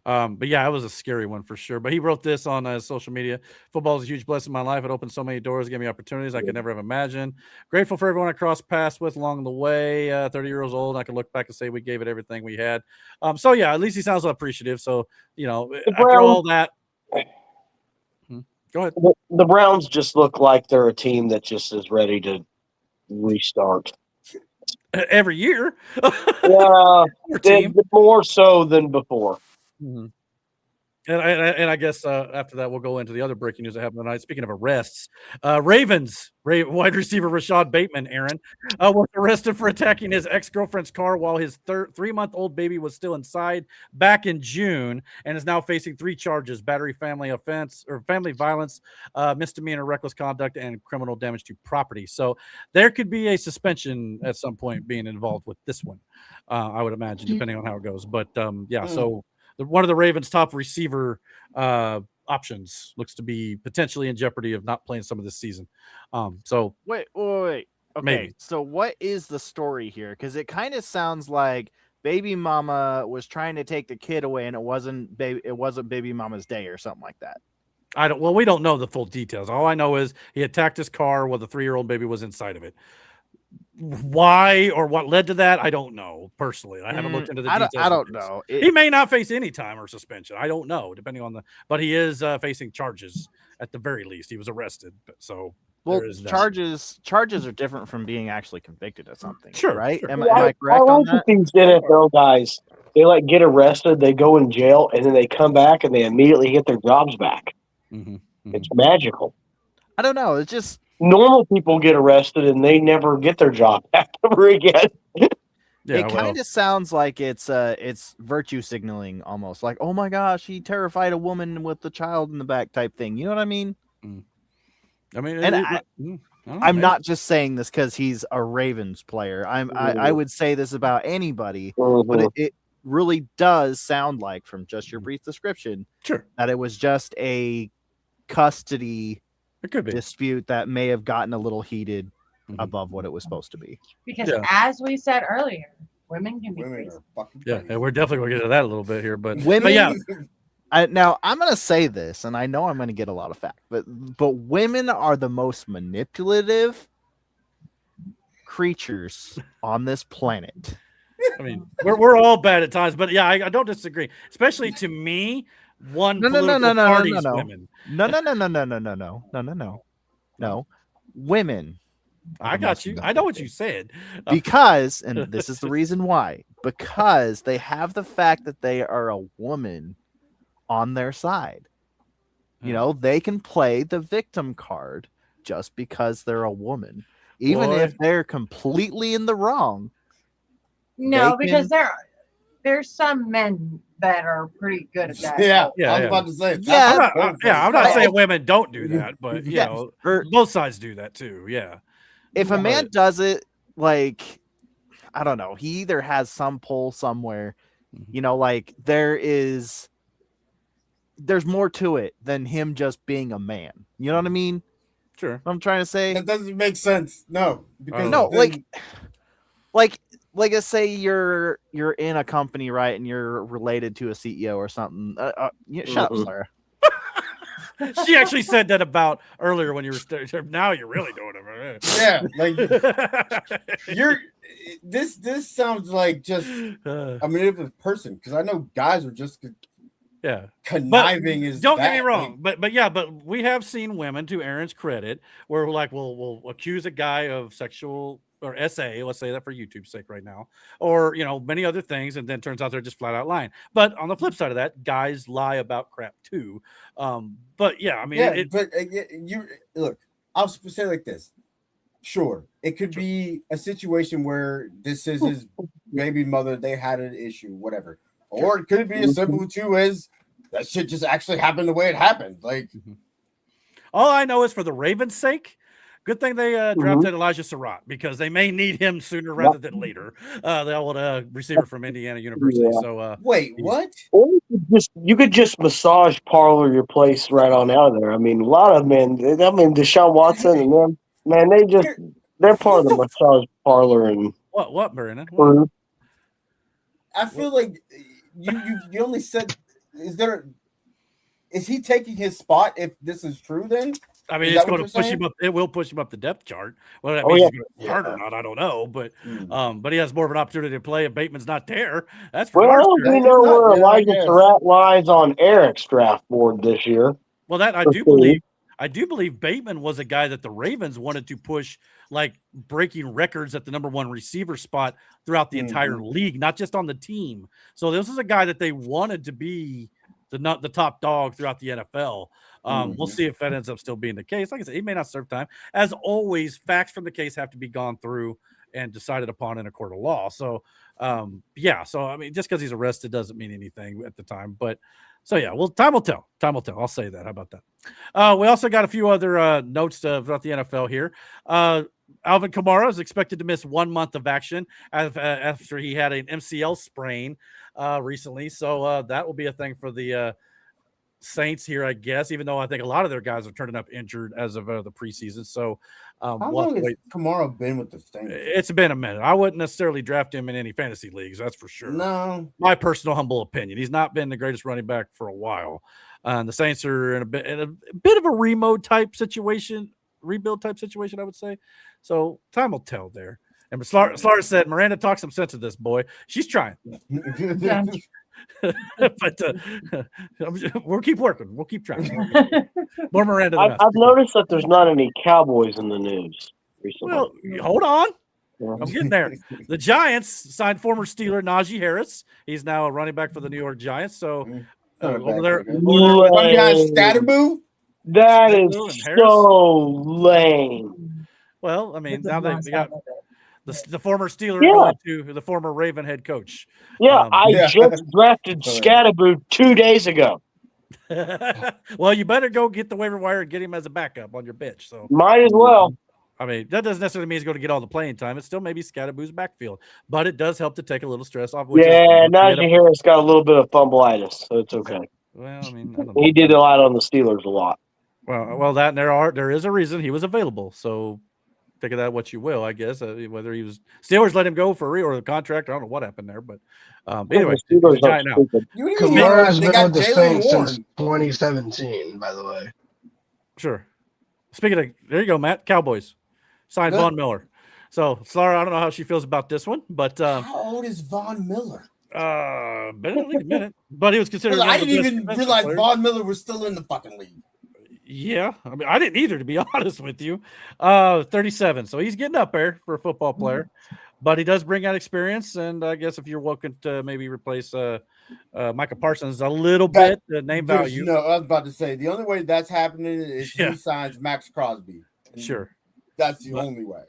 But yeah, it was a scary one for sure. But he wrote this on his social media. Football is a huge blessing in my life. It opened so many doors, gave me opportunities I could never have imagined. Grateful for everyone I crossed paths with along the way. 30 years old, I can look back and say we gave it everything we had. So yeah, at least he sounds appreciative. So after all that, go ahead. The Browns just look like they're a team that just is ready to restart. Every year. Yeah, more so than before. Mm-hmm. And I guess after that, we'll go into the other breaking news that happened tonight. Speaking of arrests, Ravens wide receiver Rashad Bateman, Aaron, was arrested for attacking his ex-girlfriend's car while his 3-month-old baby was still inside back in June, and is now facing 3 charges: battery, family offense, or family violence, misdemeanor, reckless conduct, and criminal damage to property. So there could be a suspension at some point being involved with this one, I would imagine, depending on how it goes. But so one of the Ravens' top receiver options looks to be potentially in jeopardy of not playing some of this season. So Wait. Okay, maybe. So what is the story here? Because it kind of sounds like baby mama was trying to take the kid away, and it wasn't baby mama's day or something like that. We don't know the full details. All I know is he attacked his car while the 3-year-old baby was inside of it. Why or what led to that, I don't know personally. I haven't looked into the details. I don't know. He may not face any time or suspension. I don't know, depending on but he is facing charges at the very least. He was arrested. So charges are different from being actually convicted of something. Sure, right? Sure. Am I correct on that? These NFL guys, they like get arrested, they go in jail, and then they come back and they immediately get their jobs back. Mm-hmm. It's magical. I don't know. It's just normal people get arrested and they never get their job back ever again. It kind of sounds like it's virtue signaling almost, like, oh my gosh, he terrified a woman with the child in the back type thing. You know what I mean? I mean, I'm not just saying this because he's a Ravens player. I would say this about anybody, but it really does sound like, from just your brief description, sure, that it was just a custody It could be dispute that may have gotten a little heated above what it was supposed to be. Because as we said earlier, women can be crazy. And we're definitely going to get to that a little bit here, but Women, but yeah. Now I'm going to say this, and I know I'm going to get a lot of fact, but women are the most manipulative creatures on this planet. I mean, we're all bad at times, but yeah, I don't disagree. Especially to me, political party's women. No. Women. I got you. I know what you said. Because, and this is the reason why, because they have the fact that they are a woman on their side. You know, they can play the victim card just because they're a woman, even if they're completely in the wrong. No, because there's some men that are pretty good at that. Yeah, I was about to say. I'm not saying women don't do that, but you know, both sides do that too. Yeah. If a man does it, like, I don't know, he either has some pull somewhere, you know, like there's more to it than him just being a man. You know what I mean? Sure. What I'm trying to say. That doesn't make sense. No, because like let's say you're in a company, right, and you're related to a CEO or something. Shut up, Sarah. She actually said that about earlier when you were. Now you're really doing it. Yeah, like This sounds like just a manipulative person, because I know guys are just conniving. Don't get me wrong, but we have seen women, to Aaron's credit, where we'll accuse a guy of sexual or SA, let's say that for YouTube's sake right now, or you know, many other things, and then turns out they're just flat out lying. But on the flip side of that, guys lie about crap too. But yeah, I mean, you look, I'll say it like this. Sure, it could be a situation where this is his baby mother, they had an issue, whatever. Or it could be as simple too as that shit just actually happened the way it happened. Like, all I know is for the Ravens' sake, good thing they drafted Elijah Surratt, because they may need him sooner rather than later. The old receiver from Indiana University. Yeah. So wait, what? Or you could just massage parlor your place right on out of there. I mean, a lot of men. I mean, Deshaun Watson and them, man, they're part of the massage parlor. And what, Brandon? I feel like you only said, is he taking his spot if this is true then? I mean, it's going to push him up. It will push him up the depth chart. Whether that means he's going to start or not, I don't know. But but he has more of an opportunity to play if Bateman's not there. That's for well, you know where Elijah Surratt lies on Eric's draft board this year. Well, that I do believe. I do believe Bateman was a guy that the Ravens wanted to push, like breaking records at the number one receiver spot throughout the entire league, not just on the team. So this is a guy that they wanted to be the top dog throughout the NFL. We'll see if that ends up still being the case. Like I said, he may not serve time. As always, facts from the case have to be gone through and decided upon in a court of law. So, So, I mean, just because he's arrested doesn't mean anything at the time. But, so, yeah, well, time will tell. Time will tell. I'll say that. How about that? We also got a few other notes throughout the NFL here. Alvin Kamara is expected to miss 1 month of action after he had an MCL sprain recently. So that will be a thing for the Saints here, I guess, even though I think a lot of their guys are turning up injured as of the preseason. So how long has Kamara been with the Saints? It's been a minute. I wouldn't necessarily draft him in any fantasy leagues, that's for sure. No. My personal humble opinion. He's not been the greatest running back for a while. The Saints are in a bit of a rebuild type situation, I would say. So time will tell there. And Slara said, Miranda talk some sense of this, boy. She's trying. But we'll keep working. We'll keep trying. More Miranda. I've noticed that there's not any Cowboys in the news recently. Well, hold on. I'm getting there. The Giants signed former Steeler Najee Harris. He's now a running back for the New York Giants. So over there, Scatterboo. That is so lame. Well, I mean, now they got the former Steeler going to the former Raven head coach. Yeah, I just drafted Scatterboo 2 days ago. Well, you better go get the waiver wire and get him as a backup on your bench. So might as well. I mean, that doesn't necessarily mean he's going to get all the playing time. It still may be Scatterboo's backfield, but it does help to take a little stress off. Najee Harris got a little bit of fumbleitis, so it's okay. Well, I mean, I don't know. He did a lot on the Steelers a lot. Well, that and there is a reason he was available. So think of that what you will, I guess. Whether he was Steelers let him go for real or the contract, I don't know what happened there, but anyway, he's a Giant now. Kamara's been with the Jalen Saints Warren. since 2017, by the way. Sure. Speaking of, there you go, Matt. Cowboys signed Von Miller. So, Sarah, I don't know how she feels about this one, but how old is Von Miller? Been in the league a minute, but he was considered. I didn't even realize Von Miller was still in the fucking league. Yeah, I mean, I didn't either, to be honest with you. 37, so he's getting up there for a football player, but he does bring out experience, and I guess if you're looking to maybe replace Micah Parsons a little bit, the name value. No, I was about to say the only way that's happening is he signs Max Crosby. Sure, that's the only way.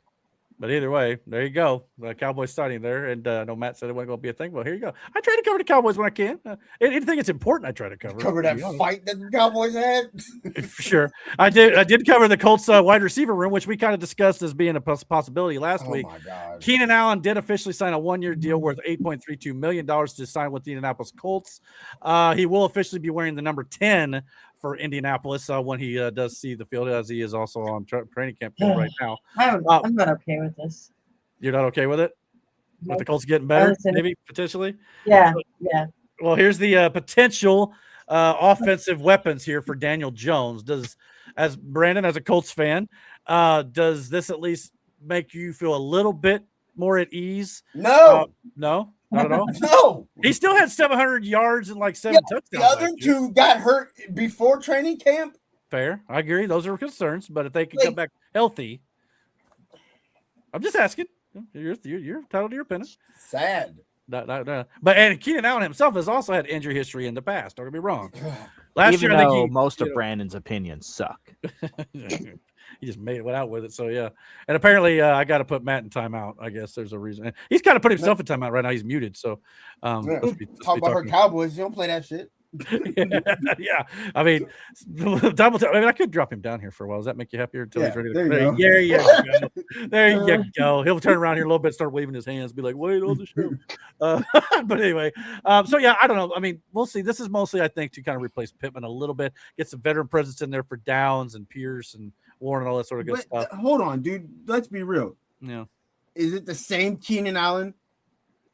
But either way, there you go. The Cowboys starting there, and I know Matt said it wasn't going to be a thing. Well, here you go. I try to cover the Cowboys when I can. Anything it's important, I try to cover. Cover that fight that the Cowboys had. Sure, I did cover the Colts wide receiver room, which we kind of discussed as being a possibility last week. My God. Keenan Allen did officially sign a 1-year deal worth $8.32 million to sign with the Indianapolis Colts. He will officially be wearing the number 10 for Indianapolis when he does see the field, as he is also on training camp field right now. I'm not okay with this. You're not okay with it? With the Colts getting better, maybe, potentially? Yeah. Well, here's the potential offensive weapons here for Daniel Jones. As Brandon, as a Colts fan, does this at least make you feel a little bit more at ease? No. No? Not at all? No. He still had 700 yards and like 7 touchdowns. The other two got hurt before training camp. Fair. I agree. Those are concerns, but if they can come back healthy, I'm just asking. You're entitled to your opinion. Sad. No. But Keenan Allen himself has also had injury history in the past. Don't get me wrong. Last Even year, I though think most of Brandon's opinions suck. He just went out with it. So yeah, and apparently I got to put Matt in timeout. I guess there's a reason. And he's kind of put himself in timeout right now. He's muted. So talk about her Cowboys. You don't play that shit. Yeah. I mean, I could drop him down here for a while. Does that make you happier until he's ready to? There you go. There you go. He'll turn around here a little bit, start waving his hands, be like, "Wait on the show." But anyway, so yeah, I don't know. I mean, we'll see. This is mostly, I think, to kind of replace Pittman a little bit, get some veteran presence in there for Downs and Pierce and Warren and all that sort of good stuff. Hold on, dude. Let's be real. Yeah. Is it the same Keenan Allen?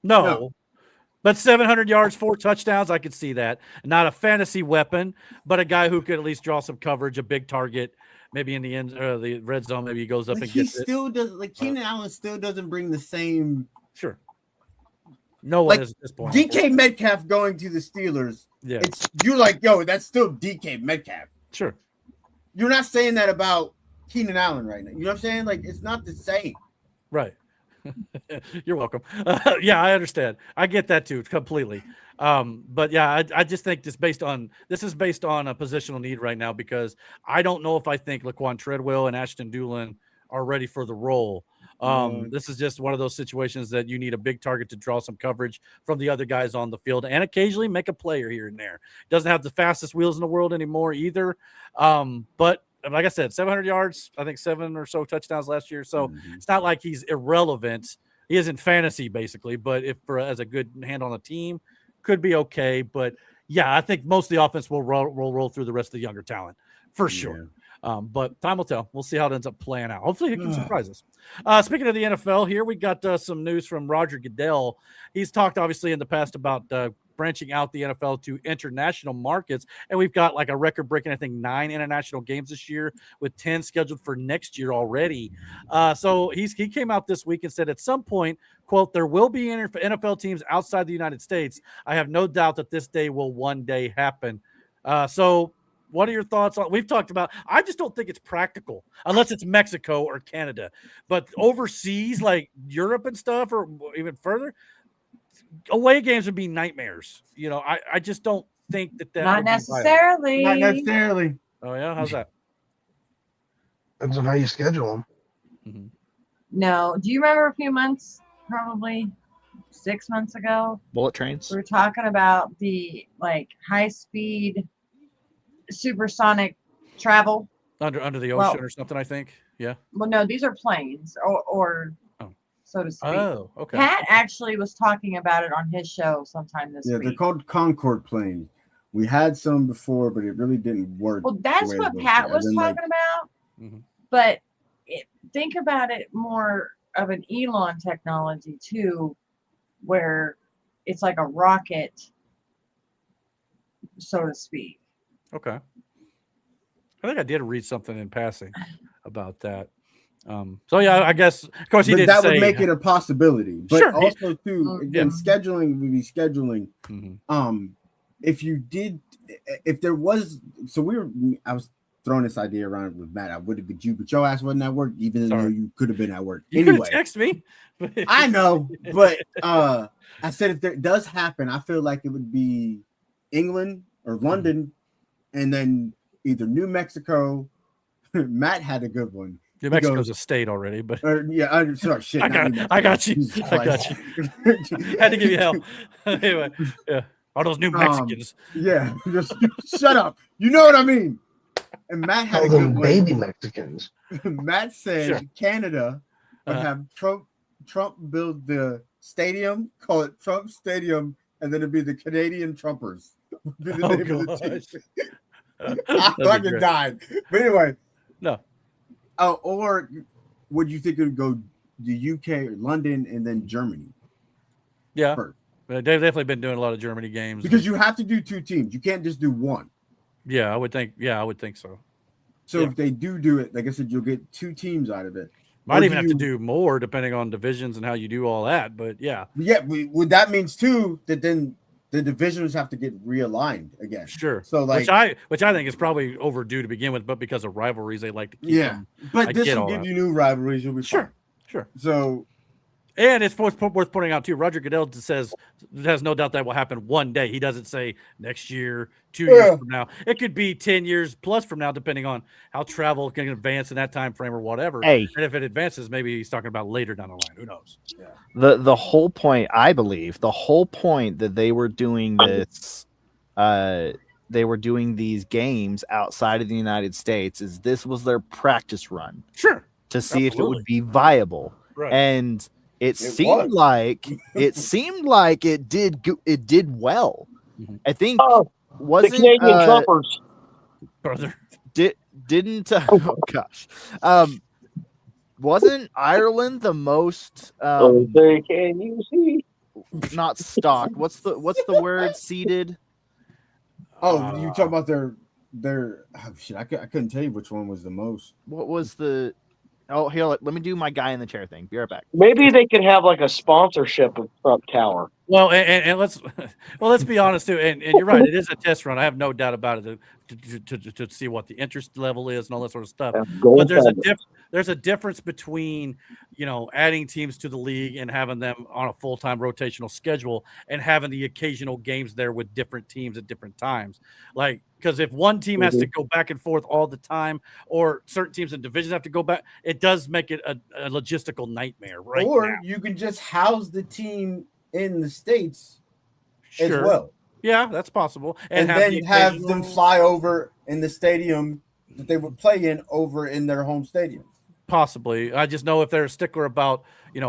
No. But 700 yards, 4 touchdowns, I could see that. Not a fantasy weapon, but a guy who could at least draw some coverage, a big target, maybe in the end, the red zone. Maybe he goes up and gets it. Still does Keenan Allen still doesn't bring the same. Sure. No one is at this point. DK Metcalf going to the Steelers. Yeah. You're like, yo, that's still DK Metcalf. Sure. You're not saying that about Keenan Allen right now. You know what I'm saying? Like, it's not the same. Right. You're welcome. Yeah, I understand. I get that too, completely. But yeah, I just think this is based on a positional need right now, because I don't know if I think Laquan Treadwell and Ashton Doolin are ready for the role. This is just one of those situations that you need a big target to draw some coverage from the other guys on the field and occasionally make a player here and there. Doesn't have the fastest wheels in the world anymore either. But like I said, 700 yards, I think 7 or so touchdowns last year. So it's not like he's irrelevant. He is in fantasy basically, but as a good hand on the team, could be okay. But yeah, I think most of the offense will roll through the rest of the younger talent for sure. But time will tell. We'll see how it ends up playing out. Hopefully, it can surprise us. Speaking of the NFL, here we got some news from Roger Goodell. He's talked obviously in the past about branching out the NFL to international markets, and we've got like a record-breaking, I think, 9 international games this year, with 10 scheduled for next year already. So he came out this week and said at some point, quote, "There will be NFL teams outside the United States. I have no doubt that this day will one day happen." So what are your thoughts on? We've talked about. I just don't think it's practical unless it's Mexico or Canada, but overseas like Europe and stuff, or even further, away games would be nightmares. You know, I just don't think that not necessarily. Not necessarily. Oh yeah, how's that? Depends on how you schedule them. Mm-hmm. No, do you remember a few months, probably 6 months ago? Bullet trains. We were talking about the like high speed supersonic travel under the ocean or something, I think. Yeah. Well, no, these are planes or so to speak. Oh, okay. Pat actually was talking about it on his show sometime this week. Yeah, they're called Concorde planes. We had some before, but it really didn't work. Well, that's what Pat was talking about. Mhm. But think about it more of an Elon technology too, where it's like a rocket, so to speak. Okay. I think I did read something in passing about that. So yeah, I guess of course he didn't that say would make it a possibility. But Sure, also too, again, scheduling would be scheduling. Mhm. If there was, I was throwing this idea around with Matt. I would have, but your ass wasn't at work, even though you could have been at work. You Anyway, could text me. I know, but I said if it does happen, I feel like it would be England or London, and then either New Mexico. Matt had a good one. New Mexico's a state already, but sorry, shit. I got you. I got you. Had to give you hell. Anyway, yeah. All those New Mexicans. Yeah, just shut up. You know what I mean. And Matt had a good one. Baby Mexicans. Matt said Canada would have Trump build the stadium, call it Trump Stadium, and then it'd be the Canadian Trumpers. Be the name of the team. I fucking died. But anyway. No. Or would you think it would go the UK or London and then Germany? Yeah. First? They've definitely been doing a lot of Germany games. Because you have to do 2 teams. You can't just do 1. Yeah, I would think so. So if they do it, like I said, you'll get 2 teams out of it. Might even have to do more depending on divisions and how you do all that, but yeah. Yeah, that means too that then the divisions have to get realigned again. Sure. So like which I think is probably overdue to begin with, but because of rivalries, they like to keep them. But this will give you new rivalries. You'll be fine. Sure. So, and it's worth pointing out too, Roger Goodell says has no doubt that will happen one day. He doesn't say next year, 2 years from now. It could be 10 years plus from now, depending on how travel can advance in that time frame or whatever. Hey. And if it advances, maybe he's talking about later down the line. Who knows? Yeah. The whole point, I believe, that they were doing this, they were doing these games outside of the United States, is this was their practice run. Sure. To see if it would be viable. Right. And it seemed like it did well. Mm-hmm. I think the Canadian Trumpers, brother, didn't oh gosh, wasn't Ireland the most? Can you see? Not stock. What's the word? Seeded. Oh, you talk about their oh shit. I couldn't tell you which one was the most. What was the? Oh, here, let me do my guy in the chair thing. Be right back. Maybe they could have like a sponsorship of Trump Tower. Well, and let's be honest too. And you're right, it is a test run. I have no doubt about it to see what the interest level is and all that sort of stuff. But there's a difference between adding teams to the league and having them on a full-time rotational schedule and having the occasional games there with different teams at different times. Like, because if one team has to go back and forth all the time, or certain teams and divisions have to go back, it does make it a logistical nightmare. Right? Or you can just house the team in the States as well. Yeah, that's possible. And then have them fly over in the stadium that they would play in over in their home stadium. Possibly. I just know if they're a stickler about,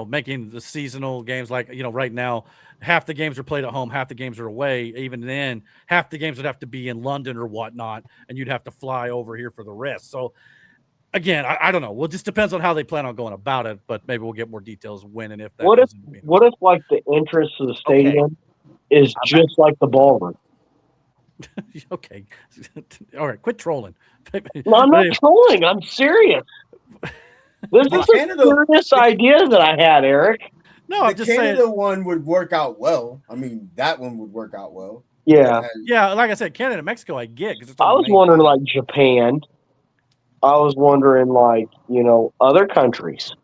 making the seasonal games, like, right now, half the games are played at home, half the games are away. Even then, half the games would have to be in London or whatnot, and you'd have to fly over here for the rest. So, again, I don't know. Well, it just depends on how they plan on going about it, but maybe we'll get more details when and if that. What if like the entrance to the stadium is just like the ballroom? Okay. All right. Quit trolling. No, I'm not trolling. I'm serious. This is a serious idea that I had, Eric. No, I'm just saying. The Canada one would work out well. I mean, that one would work out well. Yeah. Yeah, like I said, Canada and Mexico, I get. I was wondering, like, Japan. I was wondering, like, other countries.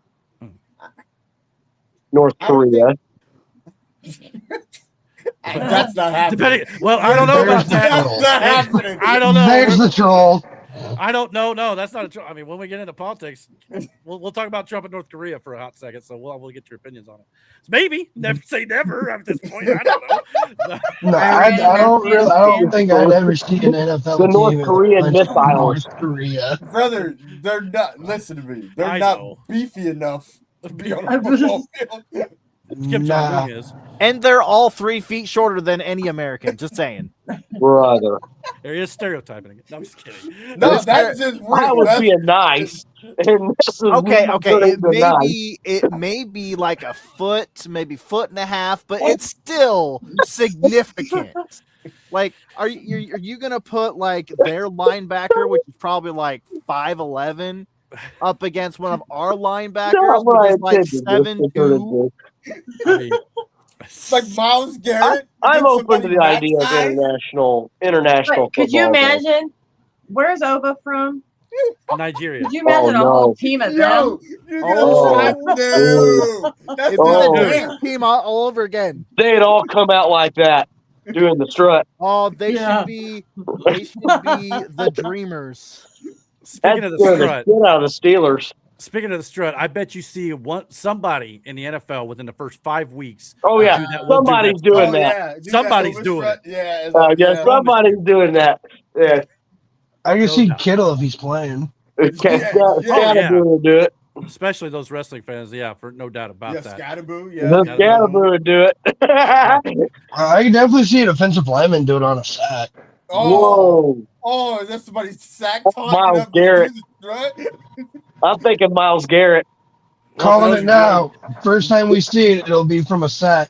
North Korea. That's not happening. I don't know about that. That's not happening. I don't know. There's the troll. I don't know. No, that's not a troll. I mean, when we get into politics, we'll talk about Trump and North Korea for a hot second. So we'll get your opinions on it. So maybe never say never at this point. I don't know. No, I don't think I'd ever see an NFL the North Korean missiles. North Korea, brother, they're not. Listen to me. They're not beefy enough to be on a football field. Kim Jong-un is. And they're all 3 feet shorter than any American. Just saying. Brother. There is stereotyping again. No, I'm just kidding. No, that's just I was being nice. And this is Okay. nice. It may be like a foot, maybe foot and a half, but it's still significant. Like, are you gonna put like their linebacker, which is probably like 5'11", up against one of our linebackers, which is like 7'2"? It's like Myles Garrett. I'm open to the idea of international. Could you football, imagine? Where's Ova from? Nigeria. Could you imagine a whole team of them? That's the team all over again. They'd all come out like that, doing the strut. Oh, they should be the Dreamers. Speaking of the strut, get out of the Steelers. Speaking of the strut, I bet you see somebody in the NFL within the first 5 weeks. Oh yeah, somebody's doing that. Somebody's doing it. Yeah, somebody's doing that. Yeah, I can see Kittle if he's playing. Scatterboo do it. Especially those wrestling fans, for no doubt about that. Scatterboo, Scatterboo would do it. I can definitely see an offensive lineman do it on a sack. Whoa! Oh, is that somebody's sack? Miles Garrett. I'm thinking Miles Garrett. Calling it now. First time we see it, it'll be from a sack.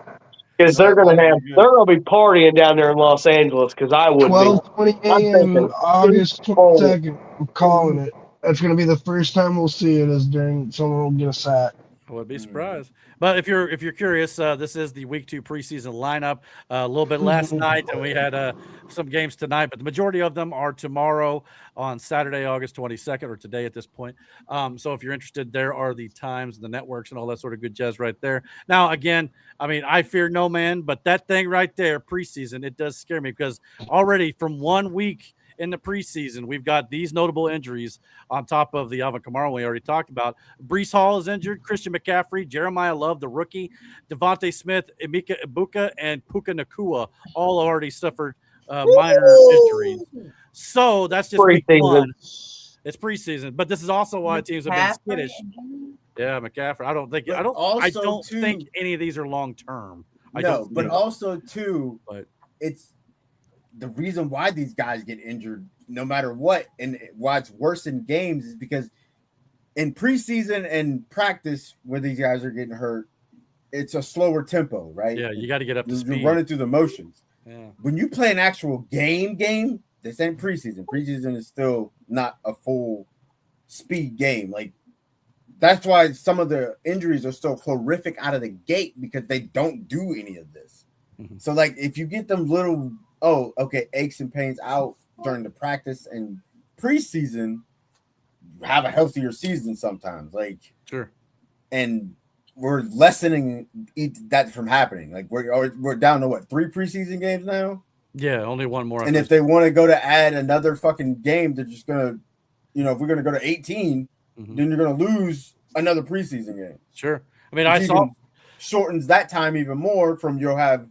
Because they're gonna be partying down there in Los Angeles. Because I would 12:20 a.m. August 22nd. I'm calling it. That's gonna be the first time we'll see it. Is during someone will get a sack. I would be surprised. But if you're curious, this is the week 2 preseason lineup. A little bit last night, and we had some games tonight, but the majority of them are tomorrow on Saturday, August 22nd, or today at this point. So if you're interested, there are the times, the networks, and all that sort of good jazz right there. Now, again, I mean, I fear no man, but that thing right there, preseason, it does scare me because already from 1 week in the preseason, we've got these notable injuries on top of the Alvin Kamara we already talked about. Breece Hall is injured, Christian McCaffrey, Jeremiah Love, the rookie, Devontae Smith, Emeka Ibuka, and Puka Nakua all already suffered minor injuries. So that's just week 1. It's preseason, but this is also why teams have been skittish. Yeah, McCaffrey. I don't think any of these are long term. It's the reason why these guys get injured no matter what, and why it's worse in games is because in preseason and practice where these guys are getting hurt, it's a slower tempo, right? Yeah, you got to get up to speed. You're running through the motions. Yeah. When you play an actual game, this ain't preseason. Preseason is still not a full speed game. Like, that's why some of the injuries are so horrific out of the gate because they don't do any of this. Mm-hmm. So, like, if you get them little aches and pains out during the practice and preseason, have a healthier season sometimes. Like, sure. And we're lessening that from happening. Like, we're down to 3 preseason games now? Yeah, only one more. And if they want to go to add another fucking game, they're just gonna, if we're gonna go to 18, then you're gonna lose another preseason game. Sure. I mean, I saw shortens that time even more. You'll have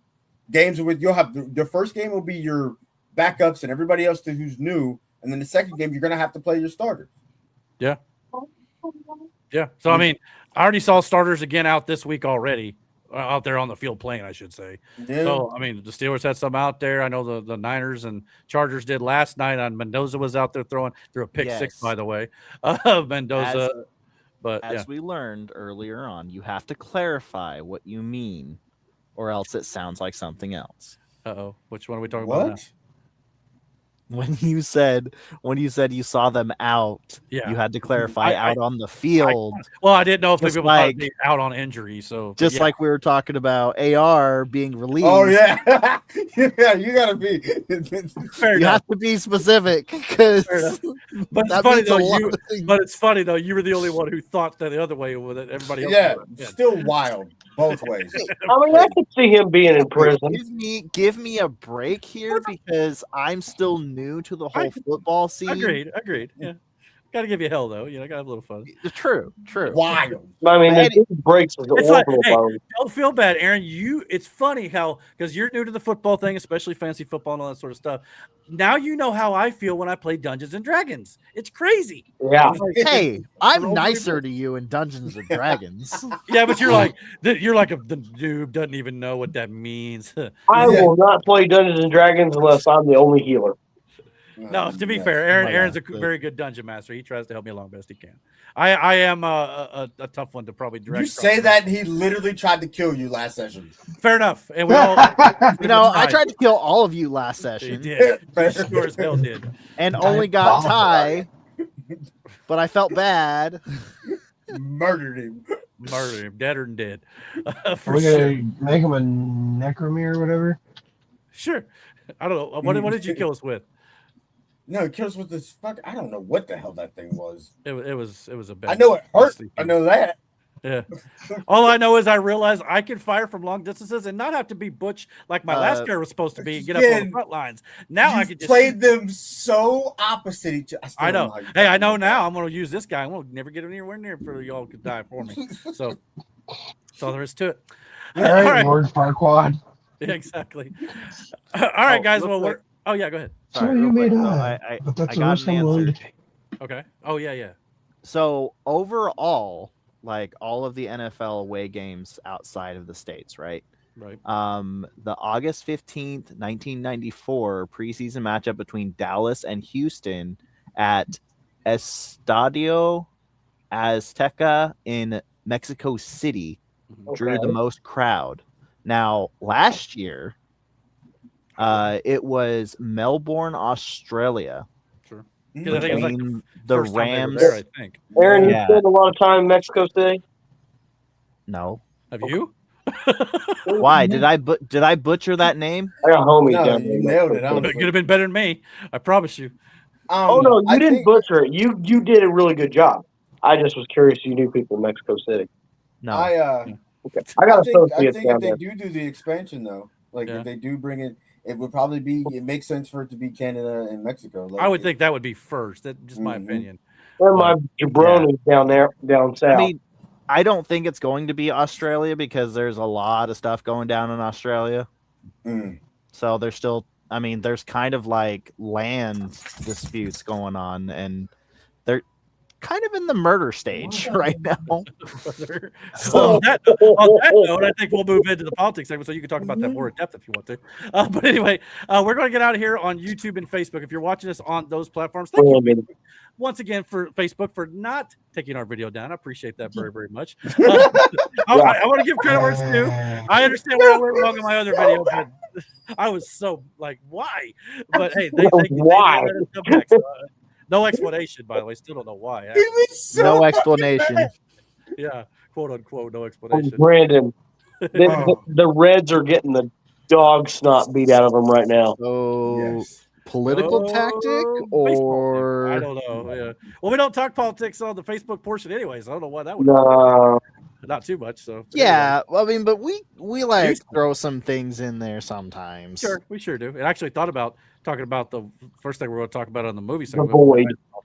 games you'll have the first game will be your backups and everybody else who's new, and then the second game you're gonna have to play your starters. Yeah. Yeah. So I mean, I already saw starters again out this week already. Out there on the field playing, I should say. Yeah. So, I mean, the Steelers had some out there. I know the Niners and Chargers did last night. On Mendoza was out there threw a pick 6, by the way. Mendoza. As we learned earlier on, you have to clarify what you mean, or else it sounds like something else. Uh-oh. Which one are we talking about now? When you said you saw them out, you had to clarify out on the field. I didn't know if the people thought be out on injury. So like we were talking about AR being released. Oh yeah, yeah. You gotta be. You have to be specific because. But it's funny though. You were the only one who thought that the other way with it. Everybody else. Yeah, still wild both ways. I mean, I could see him being in prison. Give me a break here because I'm still new to the whole football scene. Agreed. Yeah. Gotta give you hell though. Gotta have a little fun. True. Wild. I mean, the dude breaks his orbital bone. Don't feel bad, Aaron. It's funny how, because you're new to the football thing, especially fantasy football and all that sort of stuff. Now you know how I feel when I play Dungeons and Dragons. It's crazy. Yeah. Hey, I'm nicer to you in Dungeons and Dragons. Yeah, but you're like the noob doesn't even know what that means. I will not play Dungeons and Dragons unless I'm the only healer. No, to be fair, Aaron's a very good dungeon master. He tries to help me along best he can. I am a tough one to probably direct. You say that he literally tried to kill you last session. Fair enough. And we all, I tried to kill all of you last session. He did. He sure as hell did. And only got Ty, but I felt bad. Murdered him, deader than dead. Are we gonna make him a necromere or whatever? Sure. I don't know. What did you kill us with? No, it kills with this fuck. I don't know what the hell that thing was. It was a bad. I know it hurt. I know that. Yeah. All I know is I realized I can fire from long distances and not have to be butch like my last character was supposed to be and get up on the front lines. Now I can just played them so opposite each other. I know. Hey, I know now. I'm going to use this guy. I won't never get anywhere near for y'all could die for me. So that's all there is to it. All right, Lord Farquaad. Yeah, exactly. All right, guys. Well, go ahead. Sorry, you made but that's the risk I'm willing to take. Okay. Oh yeah. So overall, like all of the NFL away games outside of the States, right? Right. The August 15th, 1994 preseason matchup between Dallas and Houston at Estadio Azteca in Mexico City drew the most crowd. Now, last year, it was Melbourne, Australia. Sure. I think it was like the Rams. There, I think. Aaron, you spent a lot of time in Mexico City? No. Have you? Why did I butcher that name? I got homies down there. You nailed it. It could have been better than me. I promise you. Oh no, you didn't butcher it. You did a really good job. I just was curious. You knew people in Mexico City. No. Okay. I got associates down there. I think if they do the expansion though, like if they do bring it, it would probably be. It makes sense for it to be Canada and Mexico. Like, I would think that would be first. That's just my opinion. Or my jabronis down south. I mean, I don't think it's going to be Australia because there's a lot of stuff going down in Australia. So there's still, there's kind of like land disputes going on, and they're kind of in the murder stage right now. So on that note, I think we'll move into the politics segment so you can talk about that more in depth if you want to. But anyway, we're going to get out of here on YouTube and Facebook. If you're watching us on those platforms, thank you once again for Facebook for not taking our video down. I appreciate that very, very much. I want to give credit where it's due. I understand where I went wrong in my other video, but I was so like, why? But hey, why? No explanation, by the way. Still don't know why. No explanation. Yeah, quote unquote, no explanation. Brandon, the Reds are getting the dog snot beat out of them right now. Oh, political tactic or I don't know. Yeah. Well, we don't talk politics on the Facebook portion, anyways. I don't know why that would. No. Not too much. So yeah, well, but we like throw some things in there sometimes. Sure, we sure do. And actually thought about talking about the first thing we're going to talk about on the movie segment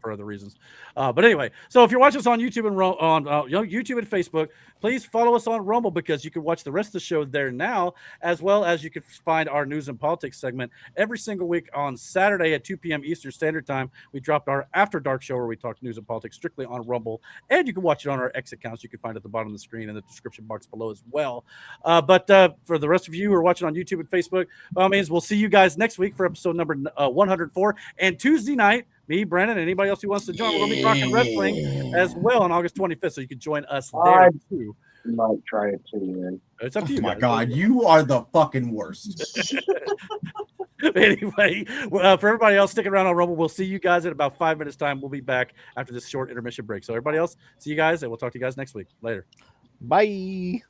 for other reasons. But anyway, so if you're watching us on YouTube and on YouTube and Facebook, please follow us on Rumble because you can watch the rest of the show there now, as well as you can find our news and politics segment every single week on Saturday at 2 p.m. Eastern Standard Time. We dropped our After Dark show where we talk news and politics strictly on Rumble, and you can watch it on our X accounts. You can find it at the bottom of the screen in the description box below as well. But for the rest of you who are watching on YouTube and Facebook, means we'll see you guys next week for episode number 104. And Tuesday night, me, Brandon, and anybody else who wants to join, we're going to be talking wrestling as well on August 25th, so you can join us there too. Might try it too, man. It's up to you. Oh my God, you are the fucking worst. Anyway, for everybody else sticking around on Rumble, we'll see you guys in about 5 minutes time. We'll be back after this short intermission break. So everybody else, see you guys, and we'll talk to you guys next week. Later. Bye.